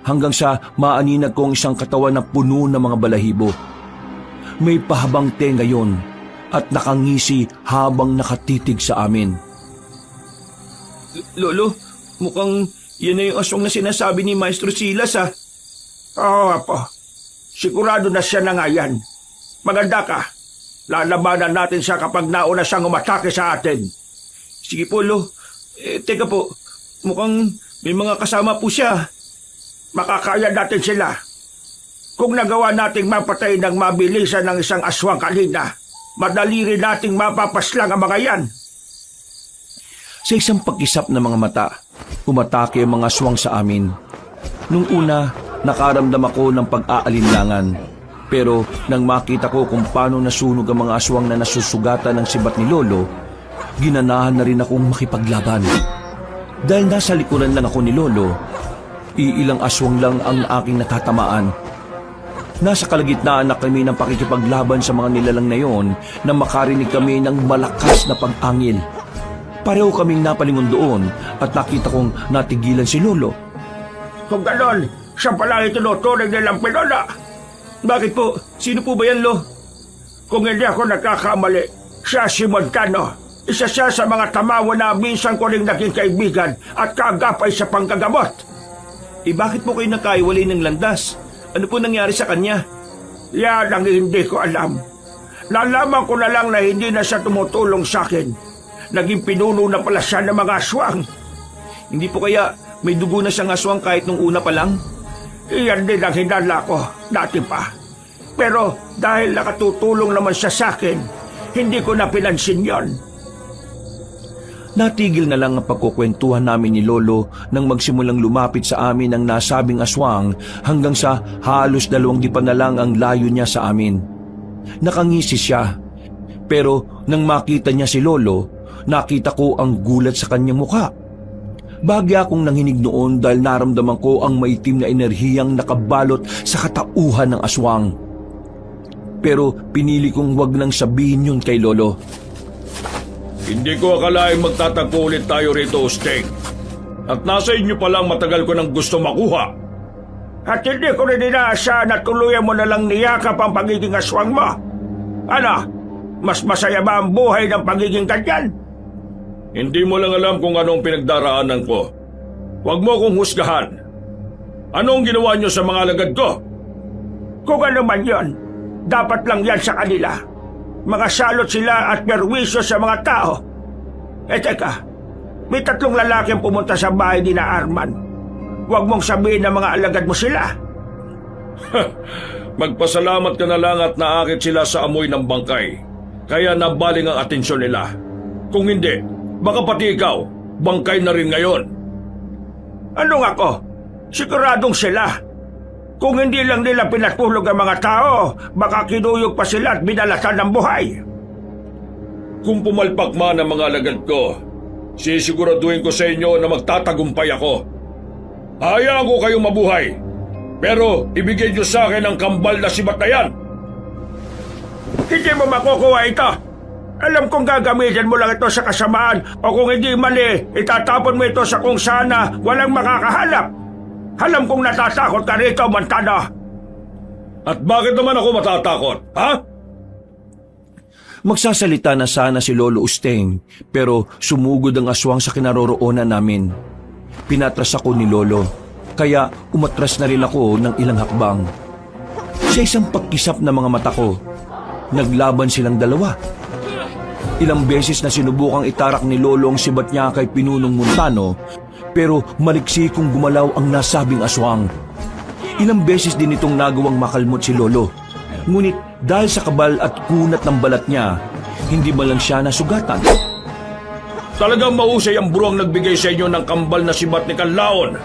hanggang sa maaninag ko ang isang katawan na puno ng mga balahibo. May pahabang tenga yon at nakangisi habang nakatitig sa amin. Lolo, mukhang yan na yung aswang na sinasabi ni Maestro Silas, ha? Oo, Apo. Sigurado na siya na nga yan. Maganda ka. Lalabanan natin siya kapag nauna siyang umatake sa atin. Sige po, Lo. Teka po, mukhang may mga kasama po siya. Makakaya natin sila. Kung nagawa nating mapatay ng mabilisan ng isang aswang kanina, madali rin nating mapapaslang ang mga yan. Sa isang pag-isap ng mga mata, umatake ang mga aswang sa amin. Nung una, nakaramdam ako ng pag-aalinlangan. Pero nang makita ko kung paano nasunog ang mga aswang na nasusugatan ng sibat ni Lolo, ginanahan na rin akong makipaglaban. Dahil nasa likuran lang ako ni Lolo, iilang aswang lang ang aking natatamaan. Nasa kalagitnaan na kami ng pakikipaglaban sa mga nilalang na yon na makarinig kami ng malakas na pag-angil. Pareho kaming napalingon doon at nakita kong natigilan si Lolo. Kung ganon, siya pala itinuturing nilang pinola. Bakit po? Sino po ba yan, Lo? Kung hindi ako nagkakamali, siya si Montano. Isa siya sa mga tamawa na minsan ko rin naging kaibigan at kaagapay sa panggagamot. Bakit po kayo nakaiwalay ng landas? Ano po nangyari sa kanya? Yan ang hindi ko alam. Nalaman ko na lang na hindi na siya tumutulong sa akin. Naging pinuno na pala siya ng mga aswang. Hindi po kaya may dugo na siyang aswang kahit nung una pa lang? Iyan din ang hinala ko, dati pa. Pero dahil nakatutulong naman siya sa akin, hindi ko na pinansin yon. Natigil na lang ang pagkukwentuhan namin ni Lolo nang magsimulang lumapit sa amin ang nasabing aswang hanggang sa halos 2 dipa na lang ang layo niya sa amin. Nakangisi siya, pero nang makita niya si Lolo, nakita ko ang gulat sa kanyang mukha. Bagya akong nanginig noon dahil naramdaman ko ang maitim na enerhiyang nakabalot sa katauhan ng aswang. Pero pinili kong wag nang sabihin yun kay Lolo. Hindi ko akalaing magtatagpo ulit tayo rito, Sting. At nasa inyo palang matagal ko nang gusto makuha. At hindi ko rin inaasahan na tuluyan mo na lang niyakap ang pagiging aswang mo. Ano? Mas masaya ba ang buhay ng pagiging ganyan? Hindi mo lang alam kung anong pinagdaraanan ko. Huwag mo akong husgahan. Anong ginawa niyo sa mga alagad ko? Kung ano man yon, dapat lang yan sa kanila. Mga salot sila at perwisyo sa mga tao. Teka, may 3 lalaking pumunta sa bahay ni na Arman. Huwag mong sabihin na mga alagad mo sila. Magpasalamat ka na lang at naakit sila sa amoy ng bangkay. Kaya nabaling ang atensyon nila. Kung hindi, baka pati ikaw, bangkay na rin ngayon. Anong ako? Siguradong sila. Kung hindi lang nila pinatulog ang mga tao, baka kinuyog pa sila at binalatan ng buhay. Kung pumalpak man ang mga alagad ko, sisiguraduhin ko sa inyo na magtatagumpay ako. Hayaan ko kayong mabuhay, pero ibigay niyo sa akin ang kambal na sibat na yan. Hindi mo makukuha ito. Alam kong gagamitin mo lang ito sa kasamaan o kung hindi mali, itatapon mo ito sa kung sana walang makakahanap. Alam kong natatakot ka rito, Montano. At bakit naman ako matatakot, ha? Magsasalita na sana si Lolo Usteng, pero sumugod ang aswang sa kinaroroonan namin. Pinatras ako ni Lolo, kaya umatras na rin ako ng ilang hakbang. Sa isang pagkisap ng mga mata ko, naglaban silang dalawa. Ilang beses na sinubukang itarak ni Lolo ang sibat niya kay Pinunong Montano, pero maliksi kong gumalaw ang nasabing aswang. Ilang beses din itong nagawang makalmot si Lolo. Ngunit dahil sa kabal at kunat ng balat niya, hindi man lang siya nasugatan. Talagang mahusay ang buruang nagbigay sa inyo ng kambal na sibat ni Kanlaon.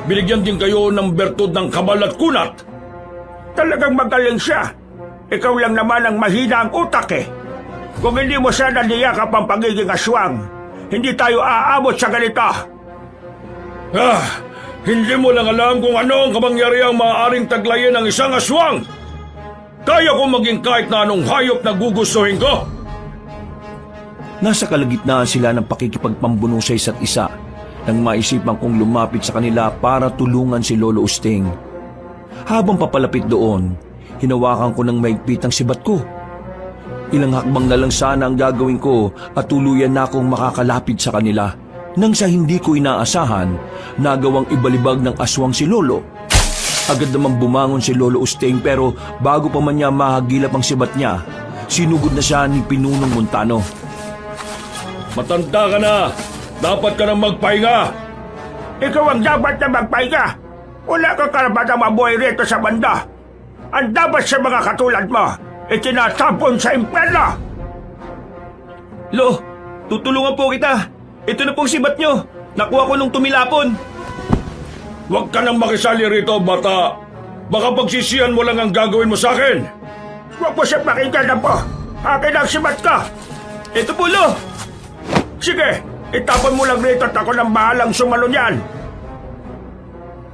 Binigyan din kayo ng bertud ng kabal at kunat. Talagang magaling siya. Ikaw lang naman ang mahina ang utak eh. Kung hindi mo sana niyakap ang pagiging aswang, hindi tayo aabot sa ganito. Hindi mo lang alam kung ano ang kapangyarihang maaaring taglayin ng isang aswang. Kaya kong maging kahit na anong hayop na gugustuhin ko. Nasa kalagitnaan sila ng pakikipagpambuno sa isa't isa nang maisipan kong lumapit sa kanila para tulungan si Lolo Usting. Habang papalapit doon, hinawakan ko ng maigpit ang sibat ko. Ilang hakbang na lang sana ang gagawin ko at tuluyan na akong makakalapit sa kanila. Nang sa hindi ko inaasahan, nagawang ibalibag ng aswang si Lolo. Agad naman bumangon si Lolo Usting pero bago pa man niya mahagilap ang sibat niya, sinugod na siya ni Pinunong Montano. Matanda ka na. Dapat ka nang magpahinga. Ikaw ang dapat na magpahinga. Wala kang karapatang mabuhay rito sa banda. Ang dapat sa mga katulad mo, itinatapon sa impyerno. Lo, tutulungan po kita. Ito na pong sibat nyo. Nakuha ko nung tumilapon. Huwag ka nang makisali rito, bata. Baka pagsisihan mo lang ang gagawin mo sa akin. Huwag mo siya pakinggan na po. Akin ang sibat ka. Ito po, Lo. Sige, itapon mo lang rito at ako nang bahalang sumalo niyan.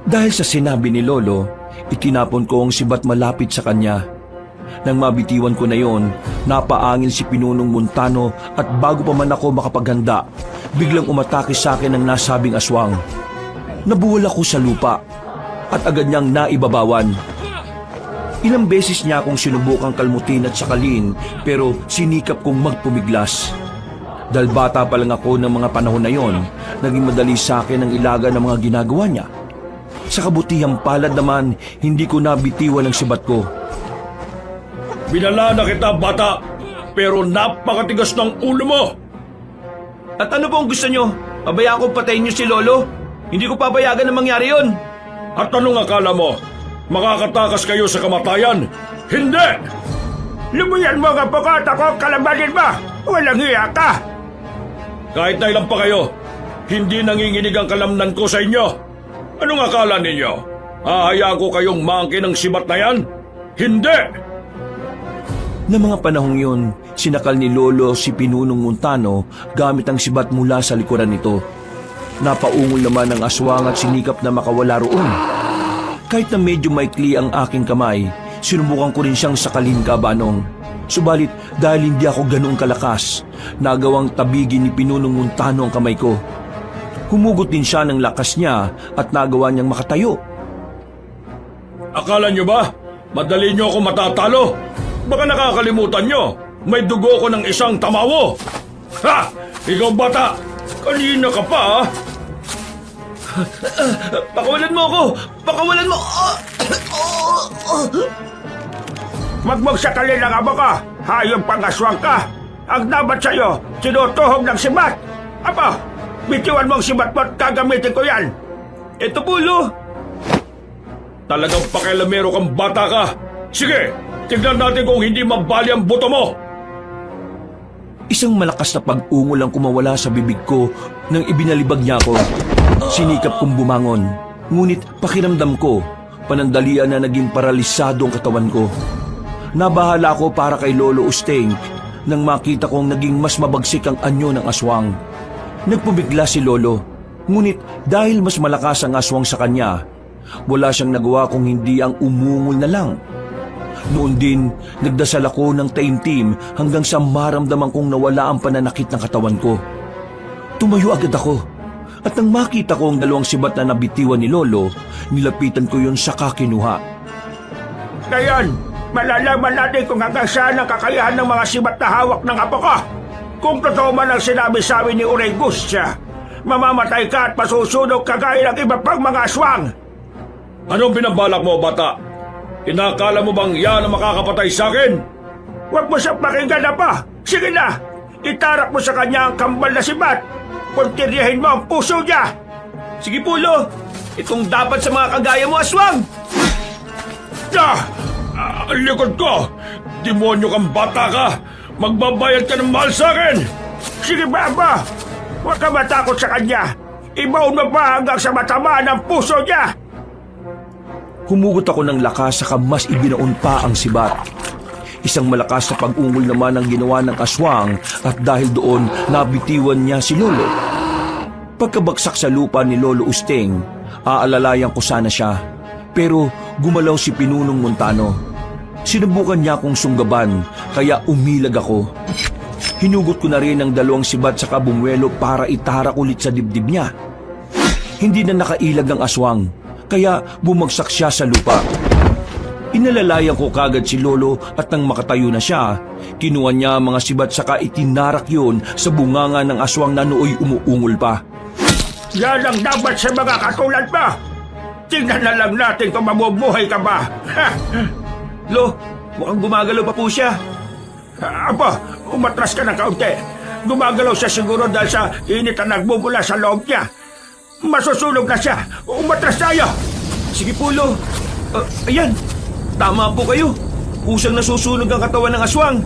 Dahil sa sinabi ni Lolo, itinapon ko ang sibat malapit sa kanya. Nang mabitiwan ko na yon, napaangil si Pinunong Montano at bago pa man ako makapaghanda, biglang umatake sa akin ang nasabing aswang. Nabuwal ako sa lupa at agad niyang naibabawan. Ilang beses niya akong sinubukang kalmutin at sakalin pero sinikap kong magpumiglas. Dahil bata pa lang ako ng mga panahon na yon, naging madali sa akin ang ilaga ng mga ginagawa niya. Sa kabutihang palad naman, hindi ko nabitiwan ang sibat ko. Binala na kita, bata. Pero napakatigas ng ulo mo. At ano po ang gusto nyo? Pabayaan kong patayin nyo si Lolo? Hindi ko papayagan na mangyari yon. At anong akala mo? Makakatakas kayo sa kamatayan? Hindi! Lumuyan mo ang apo ko at ako kalabanin mo. Walang hiya ka. Kahit na ilan pa kayo, hindi nanginginig ang kalamnan ko sa inyo. Anong akala ninyo? Hahayaan ko kayong maangkin ng sibat na yan? Hindi! Na mga panahong yun, sinakal ni Lolo si Pinunong Montano gamit ang sibat mula sa likuran nito. Napaungol naman ang aswang at sinikap na makawala roon. Kahit na medyo maikli ang aking kamay, sinubukan ko rin siyang sakalin kabanong. Subalit dahil hindi ako ganoong kalakas, nagawang tabigin ni Pinunong Montano ang kamay ko. Humugot din siya ng lakas niya at nagawa niyang makatayo. Akala nyo ba? Madali nyo ako matatalo? Baka nakakalimutan nyo, may dugo ko ng isang tamawo. Ha! Ikaw bata! Kanina ka pa ha? Pakawalan mo ako! Pakawalan mo! Huwag mong sakalin ang amo ko. Hayop pang aswang ka. Ang dapat sa'yo, tinutuhog ng sibat. Apo, bitiwan mong sibat mo at gagamitin ko yan. Ito po, Lo. Talagang pakialamero kang bata ka. Sige, tignan natin kung hindi mabali ang buto mo. Isang malakas na pag-ungol ang kumawala sa bibig ko nang ibinalibag niya ako. Sinikap kong bumangon, ngunit pakiramdam ko, panandalian na naging paralisado ang katawan ko. Nabahala ako para kay Lolo Usting nang makita kong naging mas mabagsik ang anyo ng aswang. Nagpumigla si Lolo, ngunit dahil mas malakas ang aswang sa kanya, wala siyang nagawa kung hindi ang umungol na lang. Noon din, nagdasal ako ng taimtim hanggang sa maramdaman kong nawala ang pananakit ng katawan ko. Tumayo agad ako, at nang makita ko ang dalawang sibat na nabitiwan ni Lolo, nilapitan ko yun sa kakinuha. Ngayon, malalaman natin kung hanggang saan ang kakayahan ng mga sibat na hawak ng apo ko. Kung totoo man ang sinabi sa amin ni Uray Gustia, mamamatay ka at masusunog kagaya ng iba pang mga aswang. Anong binabalak mo, bata? Inakala mo bang yan ang makakapatay sa akin? Huwag mo siyang pakinggan na pa. Sige na, itarap mo sa kanya ang kambal na sibat. Puntiryahin mo ang puso niya. Sige po, Lo. Itong dapat sa mga kagaya mo, aswang! Ang likod ko! Demonyo kang bata ka! Magbabayad ka ng mahal sa akin! Sige, Baba! Huwag ka matakot sa kanya! Ibaon mo pa hanggang sa matama ng puso niya! Humugot ako ng lakas saka mas ibinaon pa ang sibat. Isang malakas na pag-ungol naman ang ginawa ng aswang at dahil doon nabitiwan niya si Lolo. Pagkabagsak sa lupa ni Lolo Usteng, aalalayan ko sana siya. Pero gumalaw si Pinunong Montano. Sinubukan niya akong sunggaban kaya umilag ako. Hinugot ko na rin ang 2 sibat sa kabungwelo para itarak ulit sa dibdib niya. Hindi na nakailag ang aswang kaya bumagsak siya sa lupa. Inalalayan ko kagad si Lolo at nang makatayo na siya, kinuha niya ang mga sibat saka itinarak yun sa bunganga ng aswang na nooy umuungol pa. Yan ang dapat sa mga katulad mo! Tingnan na lang natin kung mabubuhay ka ba! Lo, mukhang gumagalaw pa po siya. Apo, umatras ka ng kaunti. Gumagalaw siya siguro dahil sa init na nagbubula sa loob niya. Masusunog na siya. Umatras tayo! Sige po, Lo. Ayan, tama po kayo. Kusang nasusunog ang katawan ng aswang.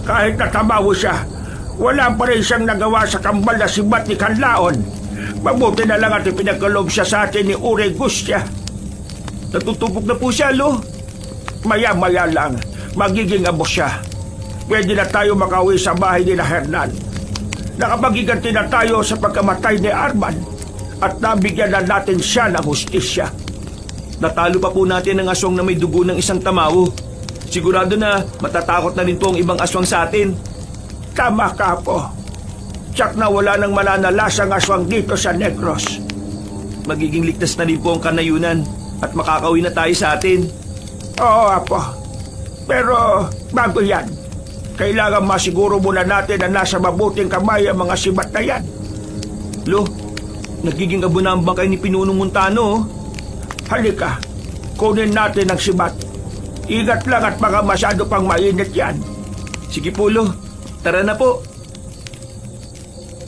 Kahit natamawo siya, wala pa rin siyang nagawa sa kambal na sibat ni Kanlaon. Mabuti na lang at ipinagkalob siya sa atin ni Ure Gustia. Natutubog na po siya, Lo. Maya-maya lang, magiging abo siya. Pwede na tayo makauwi sa bahay ni Hernan. Nakapagiganti na tayo sa pagkamatay ni Arman at nabigyan na natin siya ng hustisya. Natalo pa po natin ang aswang na may dugo ng isang tamawo. Sigurado na matatakot na rin po ang ibang aswang sa atin. Tama ka po. Tsak na wala nang mananalasang aswang dito sa Negros. Magiging ligtas na rin po ang kanayunan at makakauwi na tayo sa atin. Oo, Apo. Pero bago yan, kailangan masiguro muna natin na nasa mabuting kamay ang mga sibat na yan. Lo, nagiging abo na ang bangkay ni Pinunong Montano. Halika, kunin natin ang sibat. Ingat lang at baka masyado pang mainit yan. Sige po, Lo. Tara na po.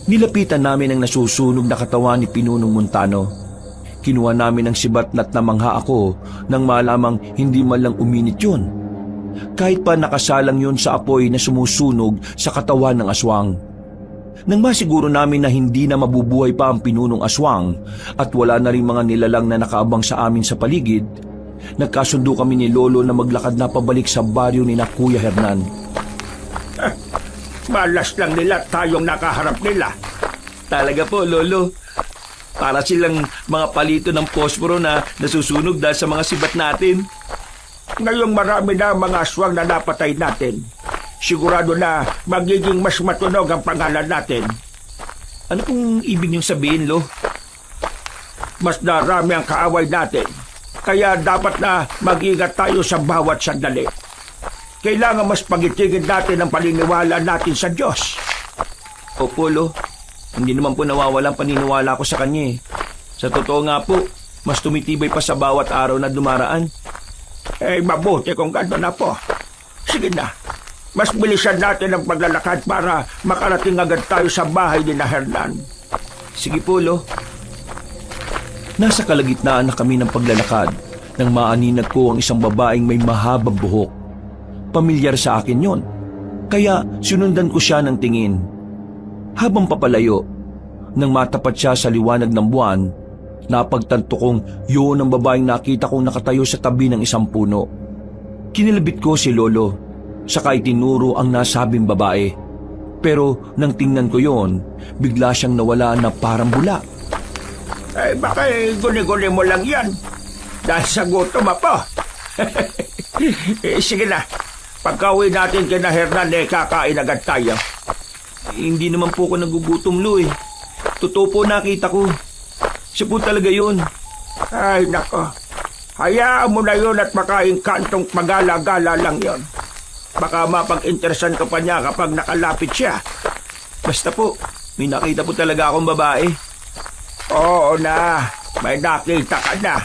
Nilapitan namin ang nasusunog na katawan ni Pinunong Montano. Kinuha namin ang sibat at namangha ako nang malamang hindi man lang uminit yun. Kahit pa nakasalang yun sa apoy na sumusunog sa katawan ng aswang. Nang masiguro namin na hindi na mabubuhay pa ang Pinunong Aswang at wala na rin mga nilalang na nakaabang sa amin sa paligid, nagkasundo kami ni Lolo na maglakad na pabalik sa baryo ni na Kuya Hernan. Malas lang nila tayong nakaharap nila. Talaga po, Lolo. Para silang mga palito ng posporo na nasusunog dahil sa mga sibat natin. Ngayong marami na mga aswang na napatay natin, sigurado na magiging mas matunog ang pangalan natin. Ano pong ibig niyong sabihin, Lo? Mas darami ang kaaway natin, kaya dapat na mag-ingat tayo sa bawat sandali. Kailangan mas pagitigin natin ang paniniwala natin sa Diyos. Opo, Lo. Hindi naman po nawawala ang paniniwala ko sa kanya eh. Sa totoo nga po, mas tumitibay pa sa bawat araw na dumaraan. Mabuti kung gano'n na po. Sige na, mas bilisan natin ang paglalakad para makarating agad tayo sa bahay ni na Hernan. Sige po, Lo. Nasa kalagitnaan na kami ng paglalakad nang maaninag ko ang isang babaeng may mahabang buhok. Pamilyar sa akin yon, kaya sinundan ko siya ng tingin. Habang papalayo, nang matapat siya sa liwanag ng buwan, napagtanto kong yun ang babaeng nakita kong nakatayo sa tabi ng isang puno. Kinilabit ko si Lolo, saka itinuro ang nasabing babae. Pero nang tingnan ko yon, bigla siyang nawala na parang bula. Baka guni-guni mo lang yan. Dahil sa gutom po. Sige na, pagka-uwi natin kina Hernan, kakain agad tayo. Hindi naman po ako nagugutom, Lo eh. Totoo po nakita ko. Siya po talaga yun. Ay, nako. Hayaan mo na yun at makain kantong pagala-gala lang yon. Baka mapag-interesan ka pa niya kapag nakalapit siya. Basta po, may nakita po talaga akong babae. Oo na, may nakita ka na.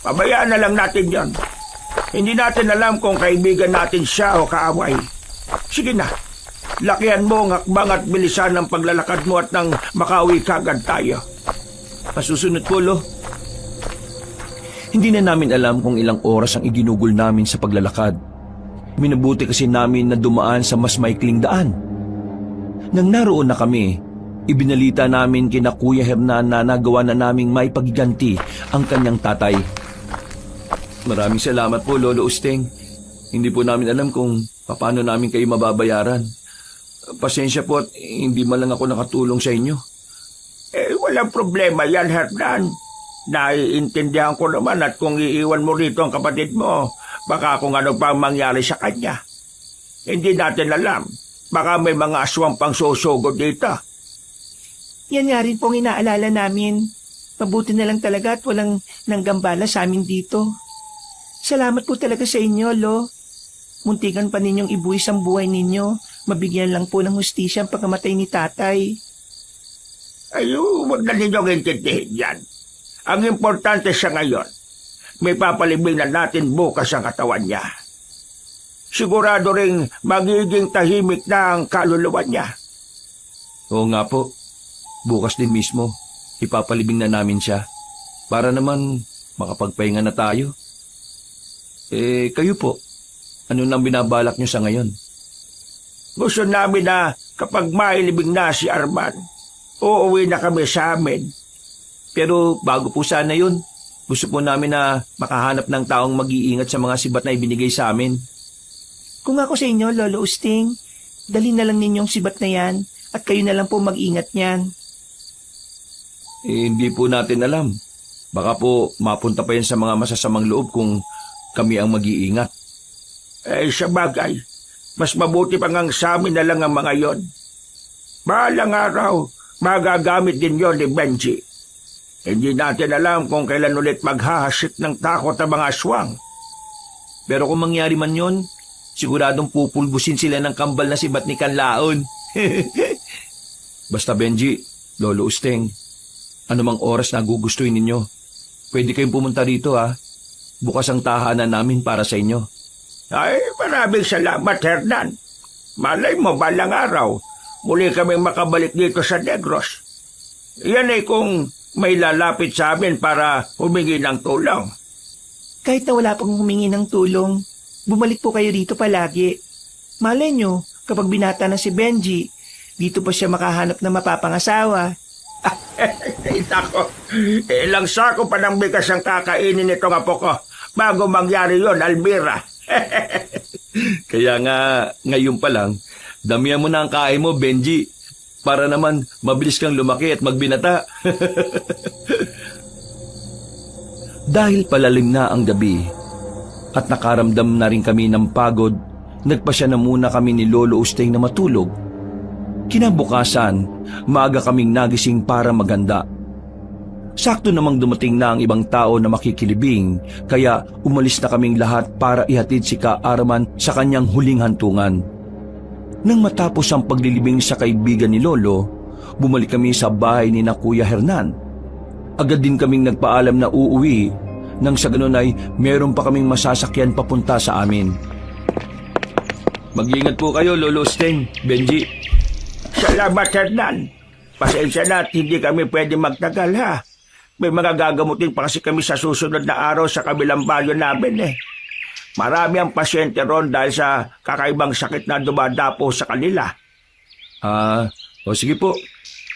Pabayaan na lang natin yon. Hindi natin alam kung kaibigan natin siya o kaaway. Sige na, lakihan mo ang hakbang at bilisan ng paglalakad mo at nang makauwi kagad tayo. Masusunod po, Lo. Hindi na namin alam kung ilang oras ang iginugol namin sa paglalakad. Minabuti kasi namin na dumaan sa mas maikling daan. Nang naroon na kami, ibinalita namin kina Kuya Hernan na nagawa na naming may pagiganti ang kanyang tatay. Maraming salamat po, Lolo Usteng. Hindi po namin alam kung paano namin kayo mababayaran. Pasensya po at hindi man lang ako nakatulong sa inyo. Walang problema yan, Hernan. Naiintindihan ko naman at kung iiwan mo rito ang kapatid mo, baka kung ano pa mangyari sa kanya. Hindi natin alam. Baka may mga aswang pang susugod dito. Yan nga rin pong inaalala namin. Mabuti na lang talaga at walang nanggambala sa amin dito. Salamat po talaga sa inyo, Lo. Muntikan pa ninyong ibuwis ang buhay ninyo. Mabigyan lang po ng hustisya ang pagkamatay ni tatay. Huwag na ninyong intindihin yan. Ang importante sa ngayon, may papalibing na natin bukas ang katawan niya. Sigurado ring magiging tahimik na ang kaluluwa niya. Oo nga po. Bukas din mismo, ipapalibing na namin siya. Para naman makapagpahinga na tayo. Kayo po, ano nang binabalak niyo sa ngayon? Gusto namin na kapag mailibing na si Arman, uuwi na kami sa amin. Pero bago po sana yun, gusto po namin na makahanap ng taong mag-iingat sa mga sibat na ibinigay sa amin. Kung ako sa inyo, Lolo Usting, dali na lang ninyong sibat na yan at kayo na lang po mag-ingat niyan. Hindi po natin alam. Baka po mapunta pa yan sa mga masasamang loob kung kami ang mag-iingat. Sa bagay, mas mabuti pang ang sa amin na lang ang mga yon. Bahalang araw, magagamit din yon ni Benji. Hindi natin alam kung kailan ulit maghahasik ng takot ang mga aswang. Pero kung mangyari man yon, siguradong pupulbusin sila ng kambal na sibat ni Kanlaon. Basta Benji, Lolo Usteng, anumang oras na gugustuhin ninyo, pwede kayong pumunta rito ha. Bukas ang tahanan namin para sa inyo. Maraming salamat, Hernan. Malay mo balang araw, muli kaming makabalik dito sa Negros. Yan ay kung may lalapit sa amin para humingi ng tulong. Kahit na wala pong humingi ng tulong, bumalik po kayo dito palagi. Malay nyo, kapag binata na si Benji, dito pa siya makahanap na mapapangasawa. Nako, ilang sako pa ng bigas ang kakainin nitong apo ko bago mangyari yon, Almira. Kaya nga, ngayon pa lang, damihan mo na ang kain mo, Benji. Para naman mabilis kang lumaki at magbinata. Dahil palalim na ang gabi at nakaramdam na rin kami ng pagod, nagpasya na muna kami ni Lolo Usteng na matulog. Kinabukasan, maaga kaming nagising para maganda. Sakto namang dumating na ang ibang tao na makikilibing, kaya umalis na kaming lahat para ihatid si Ka Arman sa kanyang huling hantungan. Nang matapos ang paglilibing sa kaibigan ni Lolo, bumalik kami sa bahay ni na Kuya Hernan. Agad din kaming nagpaalam na uuwi, nang sa ganun ay meron pa kaming masasakyan papunta sa amin. Mag-iingat po kayo, Lolo Usteng, Benji. Salamat, Hernan. Pasensya na at hindi kami pwede magtagal, ha? May mga gagamutin pa kasi kami sa susunod na araw sa kabilang baryo namin, eh. Marami ang pasyente ron dahil sa kakaibang sakit na dumadapo sa kanila. Sige po.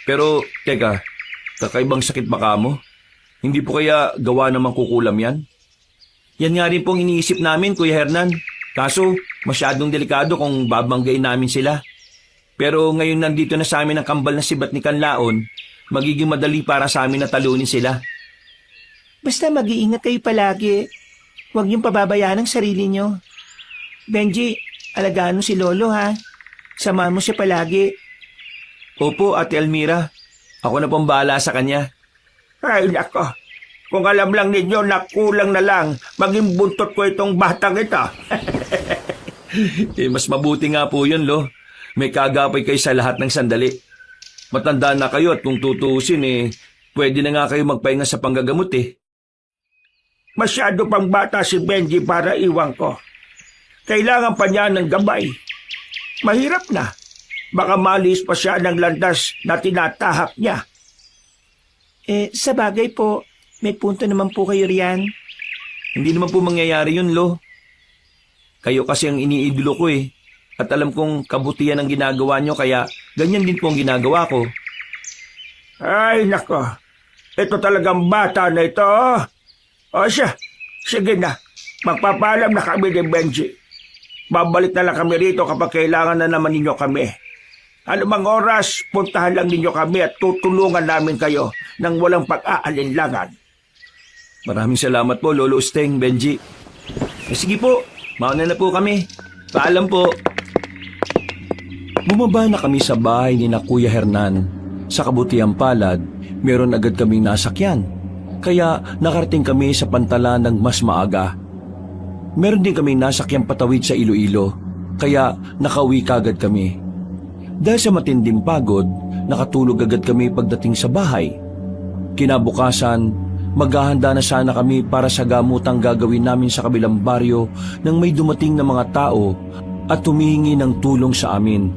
Pero, teka, kakaibang sakit ba kamo? Hindi po kaya gawa ng mangkukulam yan? Yan nga rin pong iniisip namin, Kuya Hernan. Kaso, masyadong delikado kung babanggain namin sila. Pero ngayon nandito na sa amin ang kambal na sibat ni Kanlaon, magiging madali para sa amin na talunin sila. Basta mag-iingat kayo palagi. Huwag niyong pababayaan ang sarili niyo. Benji, alagaan mo si Lolo ha. Samahan mo siya palagi. Opo, Ate Almira. Ako na pong bahala sa kanya. Ay, nako. Kung alam lang ninyo na kulang na lang, maging buntot ko itong batang ito. Mas mabuti nga po yun, Lo. May kagapay kayo sa lahat ng sandali. Matanda na kayo at kung tutuusin, pwede na nga kayo magpahinga sa panggagamot, eh. Masyado pang bata si Benji para iwan ko. Kailangan pa niya ng gabay. Mahirap na. Baka malis pa siya ng landas na tinatahak niya. Sa bagay po, may punto naman po kayo riyan. Hindi naman po mangyayari yun, Lo. Kayo kasi ang iniidolo ko eh. At alam kong kabutihan ang ginagawa nyo kaya ganyan din po ang ginagawa ko. Ay, nako. Ito talagang bata na ito. O siya, sige na. Magpapaalam na kami ni Benji. Babalik na lang kami rito kapag kailangan na naman ninyo kami. Anumang oras, puntahan lang ninyo kami at tutulungan namin kayo nang walang pag-aalinlangan. Maraming salamat po, Lolo Usteng, Benji. Sige po, mauna na po kami. Paalam po. Bumaba na kami sa bahay ni na Kuya Hernan. Sa kabutihang palad, meron agad kaming nasakyan. Kaya nakarating kami sa pantalan ng mas maaga. Meron din kaming nasakyang patawid sa Iloilo. Kaya nakauwi kagad kami. Dahil sa matinding pagod, nakatulog agad kami pagdating sa bahay. Kinabukasan, maghahanda na sana kami para sa gamutang gagawin namin sa kabilang baryo nang may dumating na mga tao at humihingi ng tulong sa amin.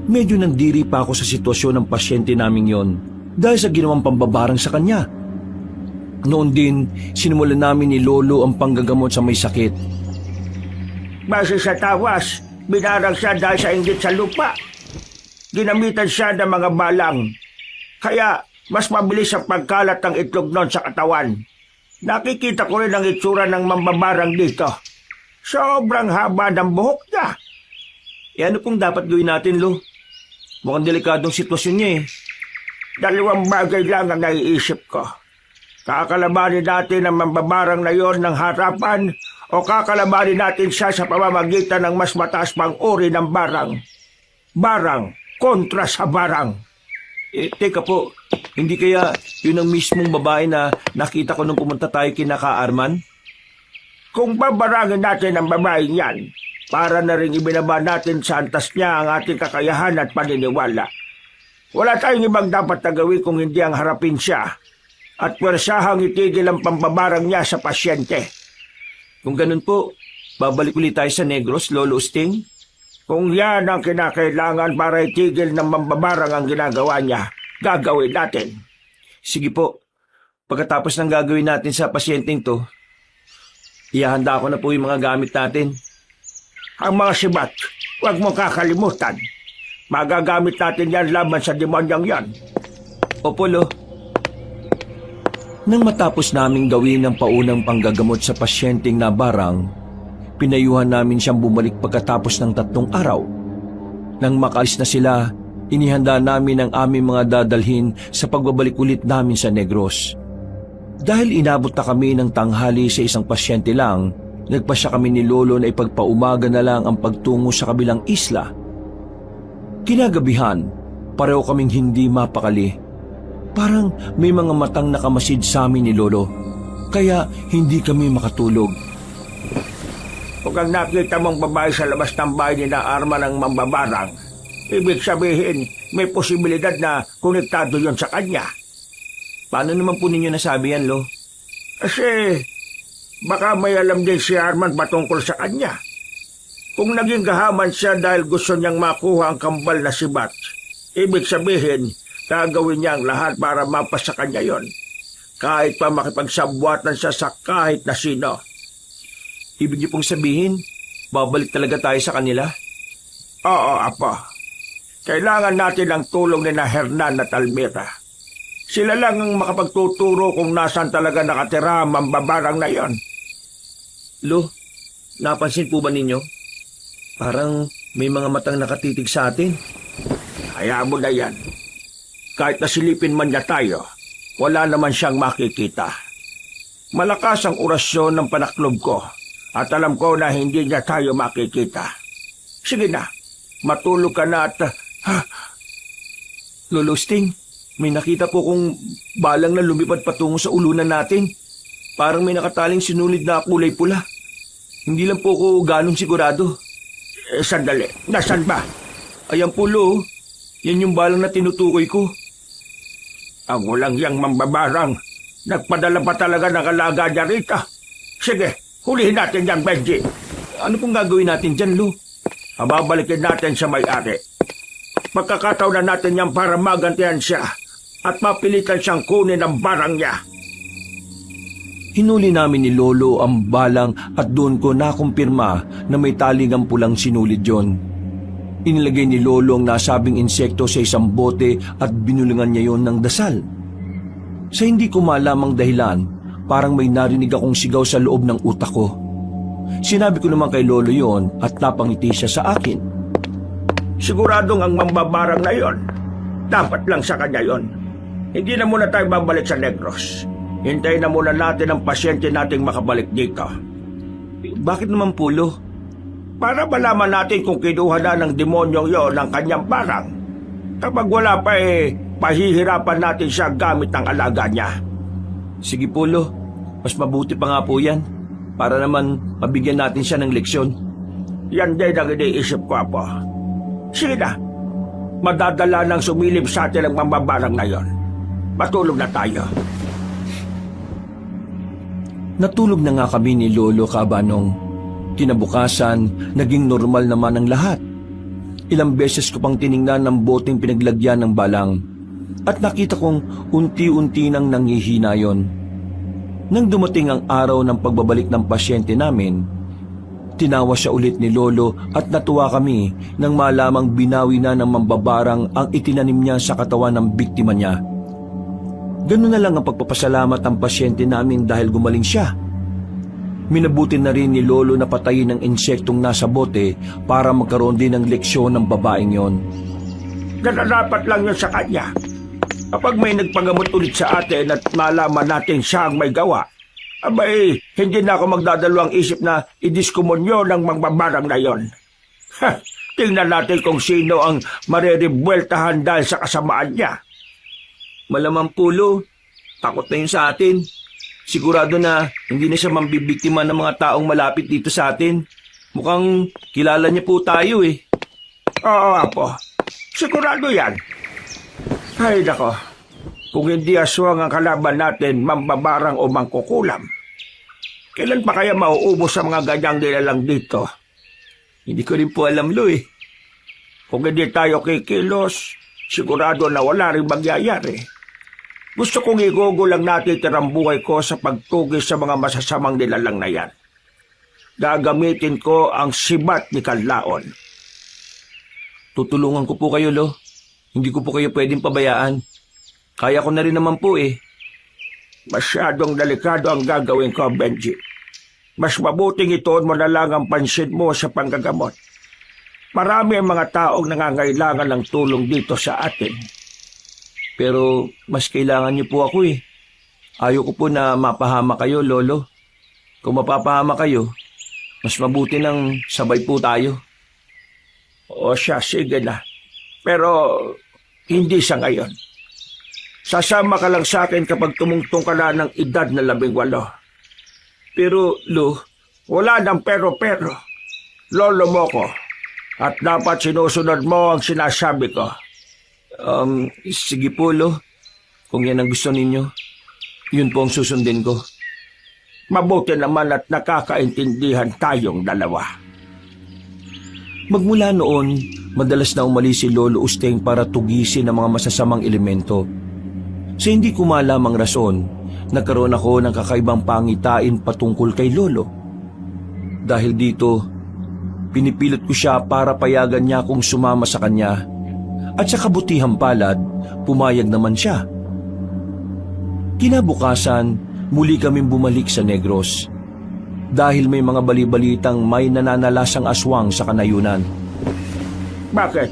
Medyo nandiri pa ako sa sitwasyon ng pasyente namin yon dahil sa ginawang pambabarang sa kanya. Noon din, sinimulan namin ni Lolo ang panggagamot sa may sakit. Base sa tawas, binarang siya dahil sa inggit sa lupa. Ginamitan siya ng mga balang. Kaya mas mabilis ang pagkalat ng itlog nun sa katawan. Nakikita ko rin ang itsura ng mambabarang dito. Sobrang haba ng buhok niya. Ano pong dapat gawin natin, Lo? Mukhang delikadong sitwasyon niya eh. 2 bagay lang ang naiisip ko. Kakalabanin natin ang mambabarang na yon ng harapan o kakalabanin natin siya sa pamamagitan ng mas mataas pang uri ng barang. Barang kontra sa barang. Teka po, hindi kaya yun ang mismong babae na nakita ko nung pumunta tayo kina Ka Arman? Kung babarangin natin ang babaeng yan, para na rin ibinaba natin sa antas niya ang ating kakayahan at paniniwala. Wala tayong ibang dapat na gawin kung hindi ang harapin siya at pwersahang itigil ang pambabarang niya sa pasyente. Kung ganun po, babalik ulit tayo sa Negros, Lolo Usting? Kung yan ang kinakailangan para itigil ng mambabarang ang ginagawa niya, gagawin natin. Sige po, pagkatapos ng gagawin natin sa pasyenteng to, ihahanda ko na po yung mga gamit natin. Ang mga sibat, huwag mo kakalimutan. Magagamit natin yan laban sa demonyang yan. Opo, Lo. Nang matapos naming gawin ang paunang panggagamot sa pasyenteng na barang, pinayuhan namin siyang bumalik pagkatapos ng 3 araw. Nang makaalis na sila, inihanda namin ang aming mga dadalhin sa pagbabalik ulit namin sa Negros. Dahil inabot na kami ng tanghali sa isang pasyente lang, nagpasya kami ni Lolo na ipagpaumaga na lang ang pagtungo sa kabilang isla. Kinagabihan, pareho kaming hindi mapakali. Parang may mga matang nakamasid sa amin ni Lolo, kaya hindi kami makatulog. Kung ang nakita mong babae sa labas ng bahay ni na Arman ng mambabarang, ibig sabihin may posibilidad na konektado yon sa kanya. Paano naman po ninyo nasabi yan, Lo? Kasi baka may alam din si Arman patungkol sa kanya. Kung naging gahaman siya dahil gusto niyang makuha ang kambal na si Bat, ibig sabihin gagawin niya ang lahat para mapas sa kanya yon. Kahit pa makipagsabwatan siya sa kahit na sino. Ibig niyo pong sabihin, babalik talaga tayo sa kanila? Oo, Apo. Kailangan natin ang tulong ni na Hernan at Almira. Sila lang ang makapagtuturo kung nasan talaga nakatira ang mambabarang na yon. Lo, napansin po ba ninyo? Parang may mga matang nakatitig sa atin. Hayaan mo na yan. Kahit nasilipin man niya tayo, wala naman siyang makikita. Malakas ang orasyon ng panaklob ko at alam ko na hindi niya tayo makikita. Sige na, matulog ka na at... Lolo Sting, may nakita po kong balang na lumipad patungo sa ulunan natin. Parang may nakataling sinulid na kulay pula. Hindi lang po ko ganong sigurado. Sandali, nasan ba? Ayan po, Lo. Yan yung balang na tinutukoy ko. Ang walang yang mambabarang. Nagpadala pa talaga ng alaga niya rito. Sige, hulihin natin yan, Benji. Ano pong gagawin natin dyan, Lo? Babalikin natin sa may-ari. Pagkakataon na natin yan para magantihan siya at mapilitan siyang kunin ang barang niya. Hinuli namin ni Lolo ang balang at doon ko nakumpirma na may taligang pulang sinulid yon. Inilagay ni Lolo ang nasabing insekto sa isang bote at binulungan niya yon ng dasal. Sa hindi ko malamang dahilan, parang may narinig akong sigaw sa loob ng utak ko. Sinabi ko naman kay Lolo yon at napangiti siya sa akin. Siguradong ang mambabarang na yon. Dapat lang sa kanya yon. Hindi na muna tayo babalik sa Negros. Hintayin na muna natin ang pasyente nating makabalik dito. Bakit naman po, Lo? Para malaman natin kung kinuha na ng demonyong yon ang kanyang barang. Kapag wala pa pahihirapan natin siya gamit ang alaga niya. Sige po, Lo. Mas mabuti pa nga po yan. Para naman mabigyan natin siya ng leksyon. Yan din ang iniisip ko, Apo. Sige na. Madadala ng sumilip sa atin ang mambabarang na yon. Matulog na tayo. Natulog na nga kami ni Lolo Kabanong. Kinabukasan, naging normal naman ang lahat. Ilang beses ko pang tiningnan ng boteng pinaglagyan ng balang at nakita kong unti-unti nang nanghihina yon. Nang dumating ang araw ng pagbabalik ng pasyente namin, tinawa siya ulit ni Lolo at natuwa kami nang malamang binawi na ng mambabarang ang itinanim niya sa katawan ng biktima niya. Ganun na lang ang pagpapasalamat ng pasyente namin dahil gumaling siya. Minabuti na rin ni Lolo na patayin ang insektong nasa bote para magkaroon din ng leksyon ng babaeng yon. Nararapat lang yun sa kanya. Kapag may nagpagamot ulit sa atin at malaman natin siya ang may gawa, abay, hindi na ako magdadalawang isip na idiskumonyo ng mambabarang na yon. Tingnan natin kung sino ang mariribueltahan dahil sa kasamaan niya. Malamang pulo, takot na yun sa atin. Sigurado na hindi na siya mambibiktima ng mga taong malapit dito sa atin. Mukhang kilala niya po tayo eh. Oo, Apo. Sigurado yan. Ay, nako. Kung hindi aswang ang kalaban natin, mambabarang o mangkukulam, kailan pa kaya mauubos sa mga ganyang nilalang dito? Hindi ko rin po alam, Lo eh. Kung hindi tayo kikilos, sigurado na wala rin mangyayari. Gusto kong igugol ang natitirang buhay ko sa pagtugis sa mga masasamang nilalang na yan. Gagamitin ko ang sibat ni Kanlaon. Tutulungan ko po kayo, Lo. Hindi ko po kayo pwedeng pabayaan. Kaya ko na rin naman po eh. Masyadong delikado ang gagawin ko, Benji. Mas mabuting ituon mo na lang ang pansin mo sa panggagamot. Marami ang mga taong nangangailangan ng tulong dito sa atin. Pero mas kailangan niyo po ako eh. Ayaw ko po na mapahama kayo, Lolo. Kung mapapahama kayo, mas mabuti nang sabay po tayo. O siya, sige na. Pero hindi sa ngayon. Sasama ka lang sa akin kapag tumungtong ka na ng edad na 18. Pero, Lo, wala nang pero-pero. Lolo mo ko. At dapat sinusunod mo ang sinasabi ko. Sige po, Lo. Kung yan ang gusto ninyo, yun po ang susundin ko. Mabuti naman at nakakaintindihan tayong dalawa. Magmula noon, madalas na umalis si Lolo Usteng para tugisin ang mga masasamang elemento. Sa hindi ko malamang rason, nagkaroon ako ng kakaibang pangitain patungkol kay Lolo. Dahil dito, pinipilit ko siya para payagan niya akong sumama sa kanya. At sa kabutihang palad, pumayag naman siya. Kinabukasan, muli kaming bumalik sa Negros. Dahil may mga balibalitang may nananalasang aswang sa kanayunan. Bakit?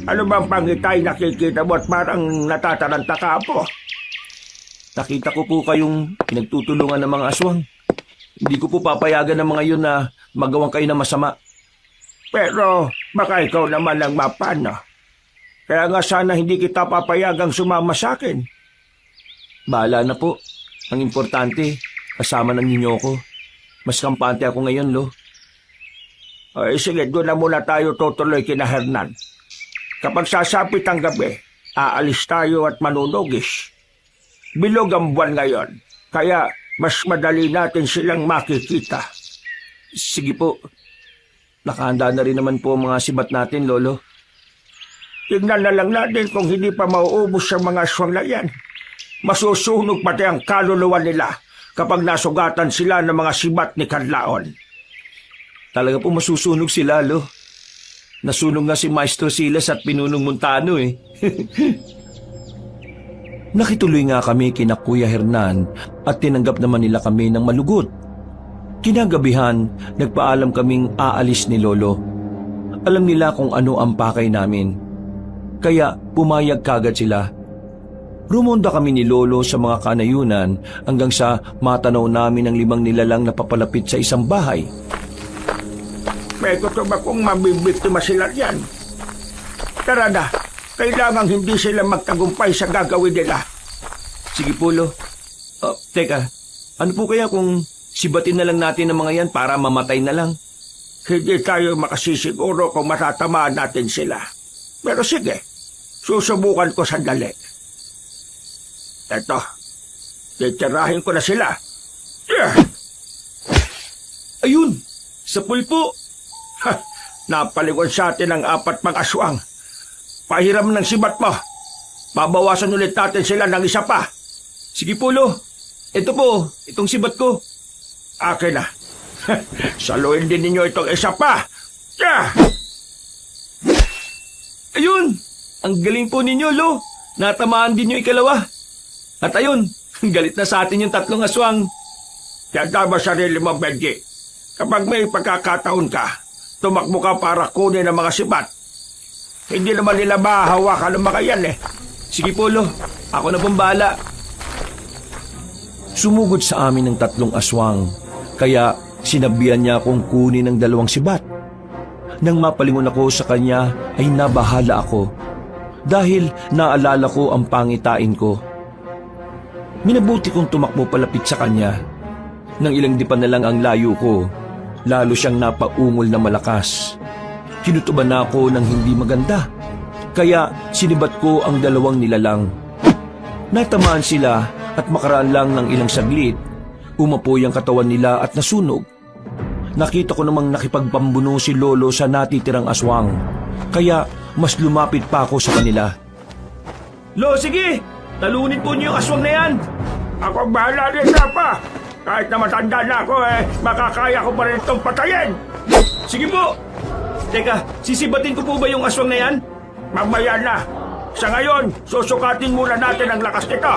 Ano bang pangitay nakikita mo at parang natataranta ka po? Nakita ko po kayong pinagtutulungan ng mga aswang. Hindi ko po papayagan ng mga yun na magawang kayo na masama. Pero baka ikaw naman ang mapano. Kaya nga sana hindi kita papayagang sumama sa akin. Bahala na po. Ang importante, kasama na ninyo ako. Mas kampante ako ngayon, Lo. Ay, sige, doon na muna tayo tutuloy kina Hernan. Kapag sasapit ang gabi, aalis tayo at manunugis. Bilog ang buwan ngayon, kaya mas madali natin silang makikita. Sige po. Nakahanda na rin naman po ang mga sibat natin, Lolo. Tingnan na lang natin kung hindi pa mauubos sa mga aswang na yan. Masusunog pati ang kaluluwa nila kapag nasugatan sila ng mga sibat ni Kanlaon. Talaga po masusunog sila, Lo. Nasunog nga si Maestro Silas at Pinunong Montano eh. Nakituloy nga kami kina Kuya Hernan at tinanggap naman nila kami ng malugod. Kinagabihan, nagpaalam kaming aalis ni Lolo. Alam nila kung ano ang pakay namin. Kaya pumayag kagad sila. Rumonda kami ni Lolo sa mga kanayunan hanggang sa matanaw namin ang 5 nilalang na papalapit sa isang bahay. May gusto ba kung mabibiktima sila yan? Tara na, kailangang hindi sila magtagumpay sa gagawin nila. Sige po, Lo. Teka, ano po kaya kung sibatin na lang natin ang mga yan para mamatay na lang? Hindi tayo makasisiguro kung matatamaan natin sila. Pero sige, susubukan ko sandali. Eto, titirahin ko na sila. Ayun! Sa pulpo! Ha, napalingon sa atin ang 4 pang aswang. Pahiram ng sibat mo. Babawasan ulit natin sila ng isa pa. Sige po, Lo. Ito po, itong sibat ko. Akin na. Saluhin din ninyo itong isa pa. Ayun! Ang galing po ninyo, Lo. Natamaan din yung ikalawa. At ayun, galit na sa atin yung 3 aswang. Tanda ba sarili mo, Benji? Kapag may pagkakataon ka, tumakbo ka para kunin ang mga sibat. Hindi naman nila mahahawakan ng mga yan eh. Sige po, Lo. Ako na pong bahala. Sumugod sa amin ng 3 aswang, kaya sinabihan niya akong kunin ang 2 sibat. Nang mapalingon ako sa kanya ay nabahala ako dahil naalala ko ang pangitain ko. Minabuti kong tumakbo palapit sa kanya. Nang ilang dipan na lang ang layo ko, lalo siyang napaungol na malakas. Kinutuban na ako ng hindi maganda, kaya sinibat ko ang 2 nilalang. Natamaan sila at makaraan lang ng ilang saglit, umapoy ang katawan nila at nasunog. Nakita ko namang nakipagpambuno si Lolo sa natitirang aswang, kaya mas lumapit pa ako sa kanila. Lo, sige! Talunin po niyo yung aswang na yan! Ako bahala rin pa. Kahit na matanda na ako makakaya ko pa rin itong patayin. Sige po! Teka, sisibatin ko po ba yung aswang na yan? Mamaya na. Sa ngayon, susukatin muna natin ang lakas nito.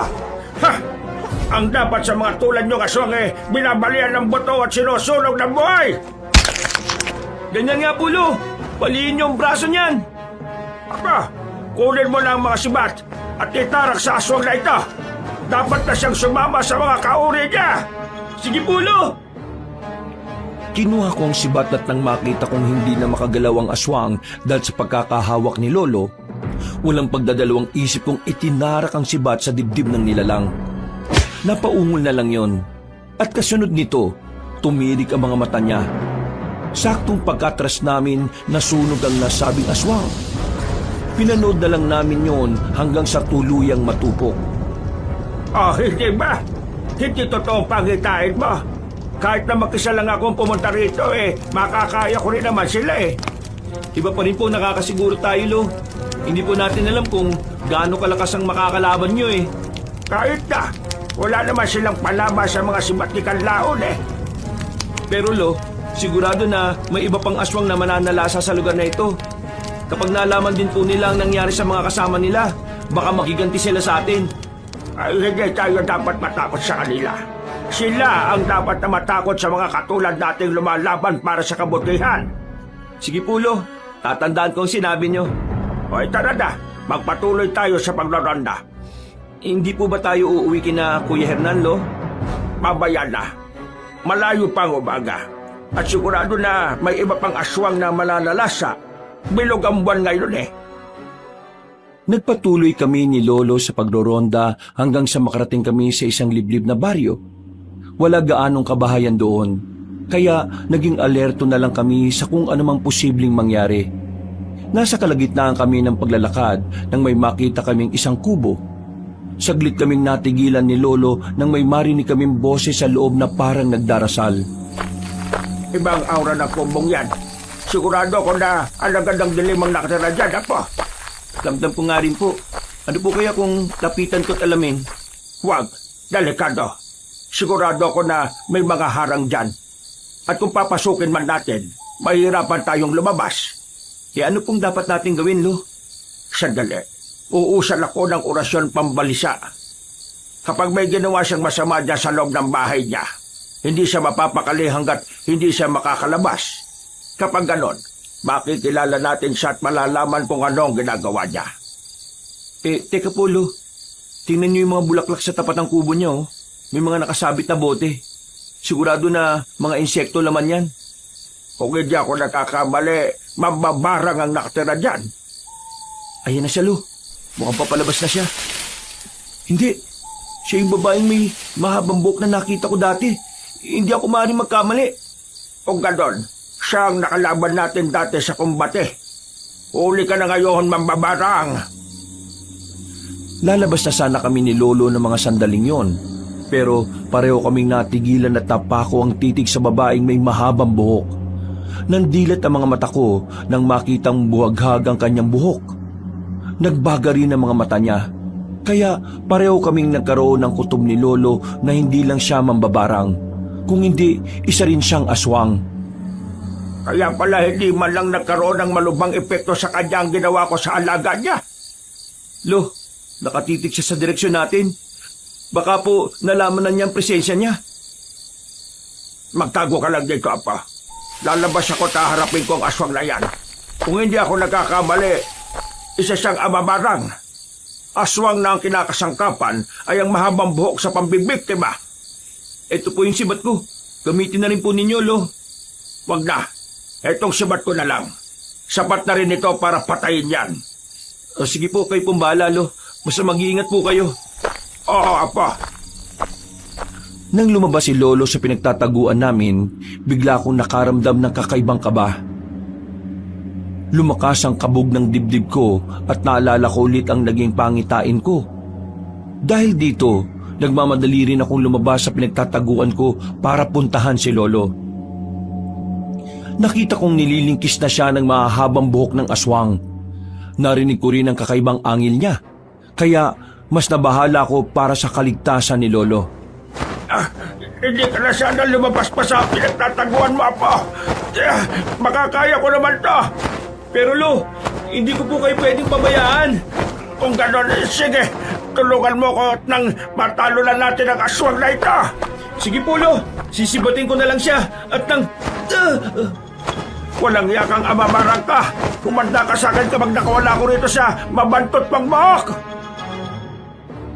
Ha! Ang dapat sa mga tulad niyong aswang binabalian ng buto at sinusunog ng buhay. Ganyan nga po, Lo. Paliin niyo ang braso niyan. Aba, kunin mo na ang mga sibat at itarak sa aswang na ito. Dapat na siyang sumama sa mga kauri niya. Sige po, Lo. Kinuha ko ang sibat at nang makita kong hindi na makagalaw ang aswang dahil sa pagkakahawak ni Lolo, walang pagdadalawang isip kong itinarak ang sibat sa dibdib ng nilalang. Napaungol na lang yon. At kasunod nito, tumirik ang mga mata niya. Saktong pagkatras namin, nasunog ang nasabing aswang. Pinanood na lang namin yon hanggang sa tuluyang matupok. Oh, hindi ba? Hindi totoo pangitain mo. Kahit na mag-isa lang akong pumunta rito makakaya ko rin naman sila Iba pa rin po nakakasiguro tayo, Lo. Hindi po natin alam kung gaano kalakas ang makakalaban nyo Kahit na, wala naman silang palaba sa mga sibat ni Kanlaon Pero, Lo, sigurado na may iba pang aswang na mananalasa sa lugar na ito. Kapag nalaman din po nila ang nangyari sa mga kasama nila, baka makiganti sila sa atin. Ay, hindi tayo dapat matakot sa kanila. Sila ang dapat na matakot sa mga katulad nating lumalaban para sa kabutihan. Sige po, Lo. Tatandaan ko ang sinabi nyo. Hoy, tara na. Magpatuloy tayo sa paglaronda. Hindi po ba tayo uuwi kina Kuya Hernan, Lo? Mamaya na. Malayo pang umaga. At sigurado na may iba pang aswang na mananalasa. Bilog ang buwan ngayon Nagpatuloy kami ni Lolo sa pagroronda hanggang sa makarating kami sa isang liblib na baryo. Wala gaanong kabahayan doon, kaya naging alerto na lang kami sa kung anumang posibleng mangyari. Nasa kalagitnaan kami ng paglalakad nang may makita kaming isang kubo. Saglit kaming natigilan ni Lolo nang may marinig kaming boses sa loob na parang nagdarasal. Ibang aura ng kumbong yan. Sigurado ko na alagad ng dilim ang nakatira dyan, apo. Damdam ko nga rin po. Ano po kaya kung lapitan ko't alamin? Huwag, delikado. Sigurado ako na may mga harang dyan. At kung papasukin man natin, mahirapan tayong lumabas. Ano pong dapat natin gawin, Lo? Sandali, uusal ako ng orasyon pambalisa. Kapag may ginawa siyang masama dyan sa loob ng bahay niya, hindi siya mapapakali hanggat hindi siya makakalabas. Kapag ganon, makikilala natin siya at malalaman kung ano ang ginagawa niya. Teka po, Lo. Tingnan niyo yung mga bulaklak sa tapat ng kubo niya, oh. May mga nakasabit na bote. Sigurado na mga insekto laman yan. Kung hindi ako nakakamali, mababarang ang nakatira dyan. Ayan na siya, Lo. Mukhang papalabas na siya. Hindi. Siya yung babaeng may mahabang buhok na nakita ko dati. Hindi ako maaaring magkamali. Kung ganon, siya ang nakalaban natin dati sa kumbate. Uli ka na ngayon, mambabarang. Lalabas na sana kami ni Lolo ng mga sandaling yon. Pero pareho kaming natigilan at napako ang titig sa babaeng may mahabang buhok. Nandilat ang mga mata ko nang makitang buhaghag ang kanyang buhok. Nagbaga rin ang mga mata niya. Kaya pareho kaming nagkaroon ng kutob ni Lolo na hindi lang siya mambabarang. Kung hindi, isa rin siyang aswang. Kaya pala hindi man lang nagkaroon ng malubhang epekto sa kanya ang ginawa ko sa alaga niya. Lo, nakatitig siya sa direksyon natin. Baka po nalaman na niya ang presensya niya. Magtago ka lang dito, Apa. Lalabas ako at haharapin ko ang aswang na yan. Kung hindi ako nagkakamali, isa siyang amabarang. Aswang na ang kinakasangkapan ay ang mahabang buhok sa pambibiktima. Ito po yung sibat ko. Gamitin na rin po ninyo, Lo. Wag na. Etong sibat ko na lang. Sapat na rin ito para patayin yan. Sige po, kayo pong bahala, Lo. Basta mag-iingat po kayo. Oo, Apa. Nang lumabas si Lolo sa pinagtataguan namin, bigla akong nakaramdam ng kakaibang kaba. Lumakas ang kabog ng dibdib ko at naalala ko ulit ang naging pangitain ko. Dahil dito, nagmamadali rin akong lumabas sa pinagtataguan ko para puntahan si Lolo. Nakita kong nililingkis na siya ng mahahabang buhok ng aswang. Narinig ko rin ang kakaibang angil niya, kaya mas nabahala ko para sa kaligtasan ni Lolo. Hindi ka na sana lumabas pa sa pinagtataguan mo, Apa. Makakaya ko naman to. Pero Lo, hindi ko po kayo pwedeng pabayaan. Kung ganon, sige, tulungan mo ko at nang matalo na natin ang aswang na ito. Sige po, Lo. Sisibatin ko na lang siya at nang... Walang yakang amamarang ka. Kumanda ka sa akin kapag nakawala ko rito sa mabantot pang buhok.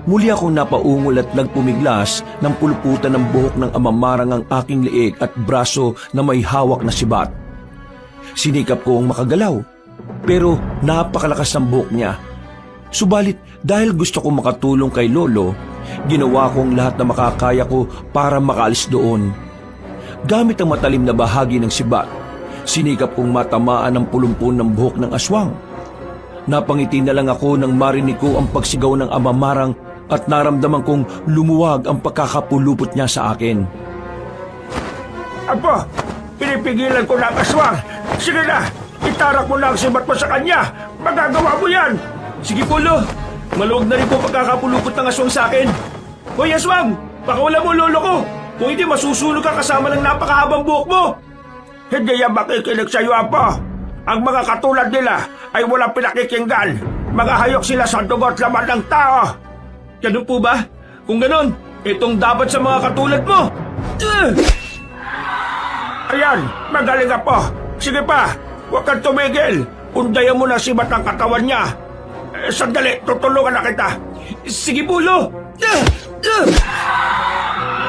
Muli akong napaungol at nagpumiglas ng puluputan ng buhok ng amamarang ang aking liig at braso na may hawak na sibat. Sinikap ko ang makagalaw, pero napakalakas ng buhok niya. Subalit dahil gusto ko makatulong kay Lolo, ginawa ko ang lahat na makakaya ko para makaalis doon. Gamit ang matalim na bahagi ng sibat, sinikap kong matamaan ang pulumpon ng buhok ng aswang. Napangiti na lang ako nang marinig ko ang pagsigaw ng amamarang at naramdaman kong lumuwag ang pagkakapulupot niya sa akin. Apo, pinipigilan ko na ang aswang. Sige na, itarak mo na ang sibat mo sa kanya. Magagawa mo yan. Sige po, Lo. Maluwag na rin po pagkakapulupot ng aswang sa akin. Hoy, aswang! Pakawala mo Lolo ko! Kung hindi, masusunog ka kasama ng napakahabang buhok mo! Hindi yan makikinig sa'yo, Apo. Ang mga katulad nila ay walang pinakikinggan. Mga hayok sila sa dugot laman ng tao. Ganun po ba? Kung ganun, itong dapat sa mga katulad mo! Ayan, magaling, Apo. Sige pa, huwag kang tumigil. Undayan mo na sibat ang katawan niya. Sandali, tutulungan na kita. Sige po, Lo!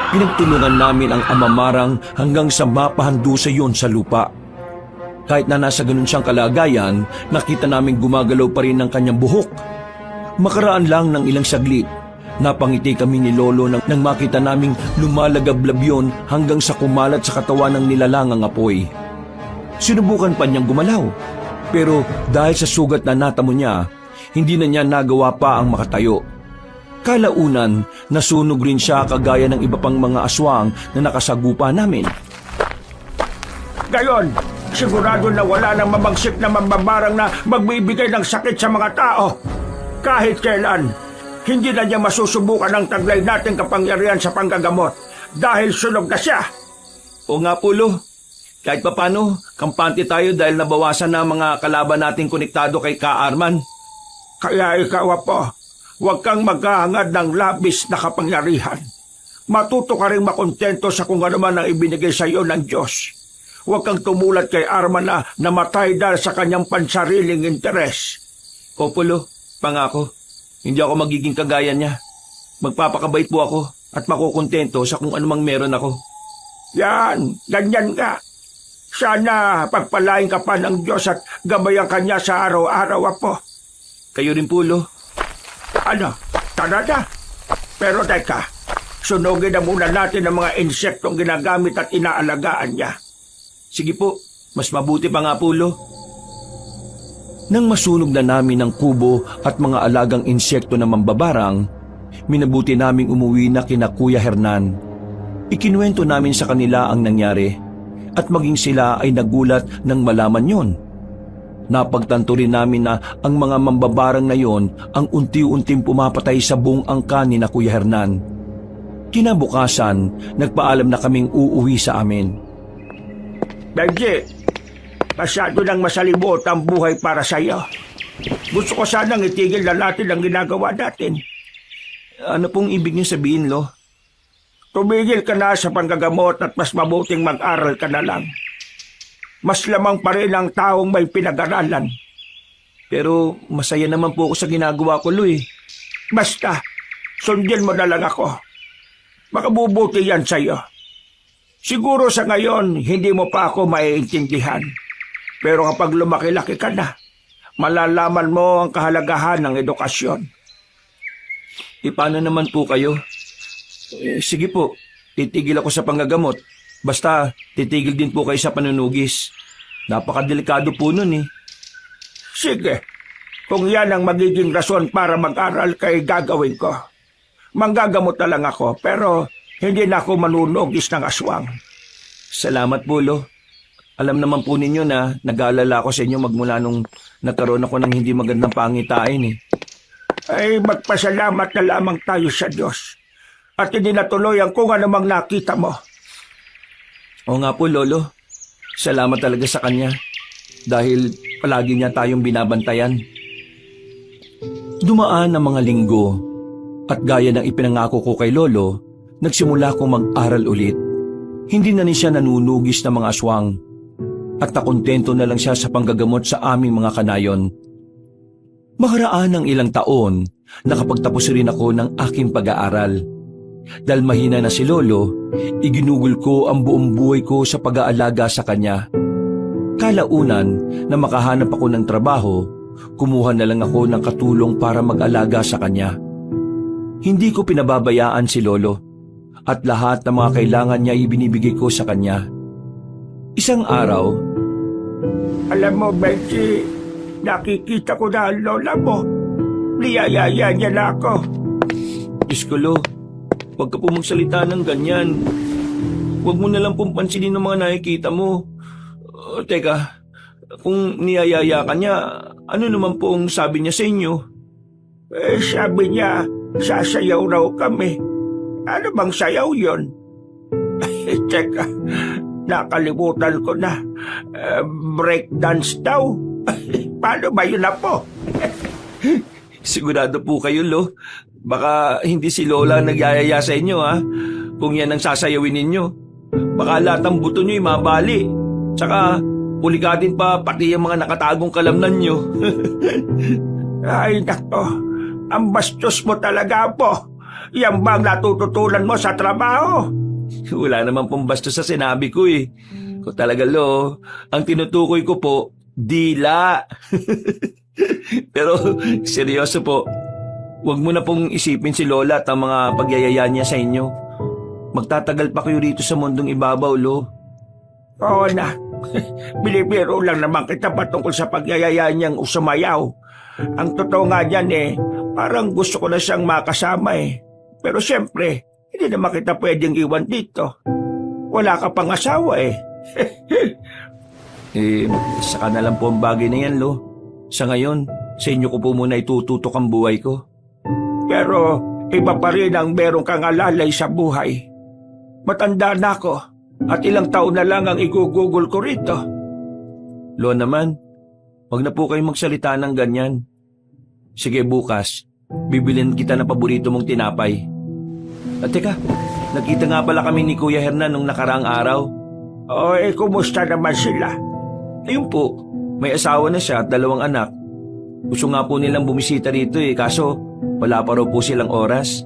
Pinagtulungan namin ang amamarang hanggang sa mapahandusa yon sa lupa. Kahit na nasa ganun siyang kalagayan, nakita namin gumagalaw pa rin ang kanyang buhok. Makaraan lang ng ilang saglit, napangiti kami ni Lolo nang makita naming lumalagablab yon hanggang sa kumalat sa katawan ng nilalangang apoy. Sinubukan pa niyang gumalaw, pero dahil sa sugat na natamo niya, hindi na niya nagawa pa ang makatayo. Kalaunan, nasunog rin siya kagaya ng iba pang mga aswang na nakasagupa namin. Gayon, Sigurado na wala nang mabagsik na mambabarang na magbibigay ng sakit sa mga tao. Kahit kailan, hindi na niya masusubukan ang taglay nating kapangyarihan sa panggagamot dahil sunog na siya. O nga po, Lo. Kahit papano, kampante tayo dahil nabawasan na mga kalaban nating konektado kay Ka Arman. Kaya ikaw, Apo, huwag kang maghahangad ng labis na kapangyarihan. Matuto ka rin makontento sa kung ano man ang ibinigay sa iyo ng Diyos. Huwag kang tumulad kay Arman na namatay dahil sa kanyang pansariling interes. Opo, Lo. Pangako. Hindi ako magiging kagaya niya. Magpapakabait po ako at makukontento sa kung anumang meron ako. Yan, ganyan ka. Sana pagpalain ka pa ng Diyos at gabayan ka niya sa araw-araw, Apo. Kayo rin po, Lo. Ano, tara na. Pero teka, sunugin na muna natin ang mga insektong ginagamit at inaalagaan niya. Sige po, mas mabuti pa nga po, Lo. Nang masunog na namin ang kubo at mga alagang insekto na mambabarang, minabuti naming umuwi na kina Kuya Hernan. Ikinuwento namin sa kanila ang nangyari at maging sila ay nagulat nang malaman yon. Napagtanto rin namin na ang mga mambabarang na yon ang unti-unting pumapatay sa buong angka ni na Kuya Hernan. Kinabukasan, nagpaalam na kaming uuwi sa amin. Benji, masyado nang masalibot ang buhay para sa iyo. Gusto ko sanang itigil na natin ang ginagawa natin. Ano pong ibig niyo sabihin, Lo? Tumigil ka na sa panggagamot at mas mabuting mag-aral ka na lang. Mas lamang pa rin ang taong may pinag-aralan. Pero masaya naman po ako sa ginagawa ko, Lo eh. Basta, sundin mo na lang ako. Makabubuti yan sa iyo. Siguro sa ngayon, hindi mo pa ako maiintindihan. Pero kapag lumaki-laki ka na, malalaman mo ang kahalagahan ng edukasyon. Paano naman po kayo? Sige po, titigil ako sa panggagamot. Basta titigil din po kayo sa panunugis. Napakadelikado po nun eh. Sige, kung yan ang magiging rason para mag-aral kay gagawin ko. Manggagamot na lang ako, pero hindi na ako manunugis ng aswang. Salamat po, Lo. Alam naman po ninyo na nag-aalala ako sa inyo magmula nung nagkaroon ako ng hindi magandang pangitain eh. Ay magpasalamat na lamang tayo sa Diyos. At hindi natuloy ang kung anumang nakita mo. Oo nga po, Lolo. Salamat talaga sa kanya. Dahil palagi niya tayong binabantayan. Dumaan ang mga linggo. At gaya ng ipinangako ko kay Lolo, nagsimula akong mag-aral ulit. Hindi na siya nanunugis ng mga aswang. At nakontento na lang siya sa panggagamot sa aming mga kanayon. Makaraan ng ilang taon, nakapagtapos rin ako ng aking pag-aaral. Dahil mahina na si Lolo, iginugol ko ang buong buhay ko sa pag-aalaga sa kanya. Kalaunan na makahanap ako ng trabaho, kumuha na lang ako ng katulong para mag-alaga sa kanya. Hindi ko pinababayaan si Lolo at lahat ng mga kailangan niya ibinibigay ko sa kanya. Isang araw, Alam mo, Benji, nakikita ko na ang lola mo. Niyayaya niya na ako. Diyos ko, Lo, huwag ka po magsalita ng ganyan. Huwag mo na lang pong pansinin ng mga nakikita mo. Teka, kung niyayaya ka niya, ano naman po ang sabi niya sa inyo? Sabi niya, sasayaw raw kami. Ano bang sayaw yon? Teka, nakalimutan ko na. Breakdance daw. Paano ba yun na po? Sigurado po kayo, Lo. Baka hindi si Lola nagyayaya sa inyo, ha? Kung yan ang sasayawin ninyo. Baka lahat ng buto nyo'y mabali. Tsaka, pulikatin pa pati yung mga nakatagong kalamnan nyo. Ay, nako. Ang bastos mo talaga po. Yan bang natututunan mo sa trabaho? Wala naman pong bastos sa sinabi ko, eh. Kung talaga, Lo, ang tinutukoy ko po, dila. Pero, seryoso po. Huwag mo na pong isipin si Lola at ang mga pagyayaya niya sa inyo. Magtatagal pa kayo rito sa mundong ibabaw, Lo. Oo na. Binibiro lang naman kita patungkol sa pagyayaya niyang sumayaw. Ang totoo nga niyan parang gusto ko na siyang makasama eh. Pero siyempre, hindi naman kita pwedeng iwan dito. Wala ka pang asawa eh. Saka na lang po ang bagay na yan, Lo. Sa ngayon, sa inyo ko po muna itututok ang buhay ko. Pero iba pa rin ang meron kang alalay sa buhay. Matanda na ako at ilang taon na lang ang igugugol ko rito. Lo naman, wag na po kayong magsalita ng ganyan. Sige, bukas, bibilin kita ng paborito mong tinapay. At teka, nakita nga pala kami ni Kuya Hernan nung nakaraang araw. O kumusta naman sila? Ayun po, may asawa na siya at 2 anak. Gusto nga po nilang bumisita rito kaso wala pa raw po silang oras.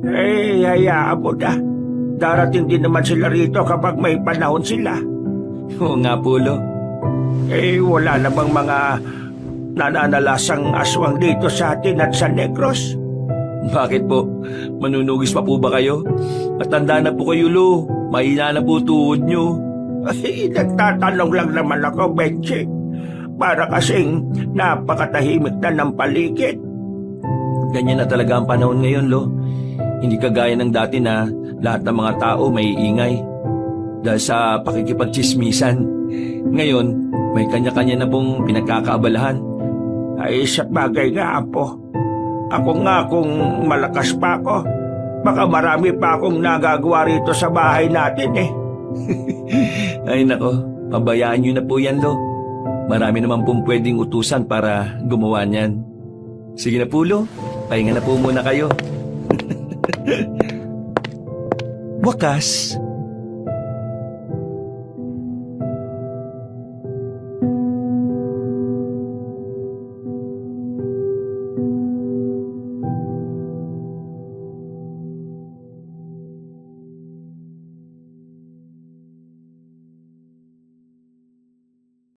Hayaan mo na. Darating din naman sila rito kapag may panahon sila. Oo nga po, Lo. Wala namang mga nananalasang aswang dito sa atin at sa Negros. Bakit po? Manunugis pa po ba kayo? Matanda na po kayo, Lo. Mahina na po tuhod nyo. Nagtatanong lang naman ako, Benji. Para kasing napakatahimik na ng paligid. Ganyan na talaga ang panahon ngayon, Lo. Hindi kagaya ng dati na lahat ng mga tao may ingay. Dahil sa pakikipagtsismisan. Ngayon, may kanya-kanya na pong pinagkakaabalahan. Ay, sa bagay nga, Apo. Ako nga kung malakas pa ako, baka marami pa akong nagagawa rito sa bahay natin Ay nako, pabayaan nyo na po yan, Lo. Marami naman pong pwedeng utusan para gumawa niyan. Sige na po, Lo. Pahinga na po muna kayo. Wakas,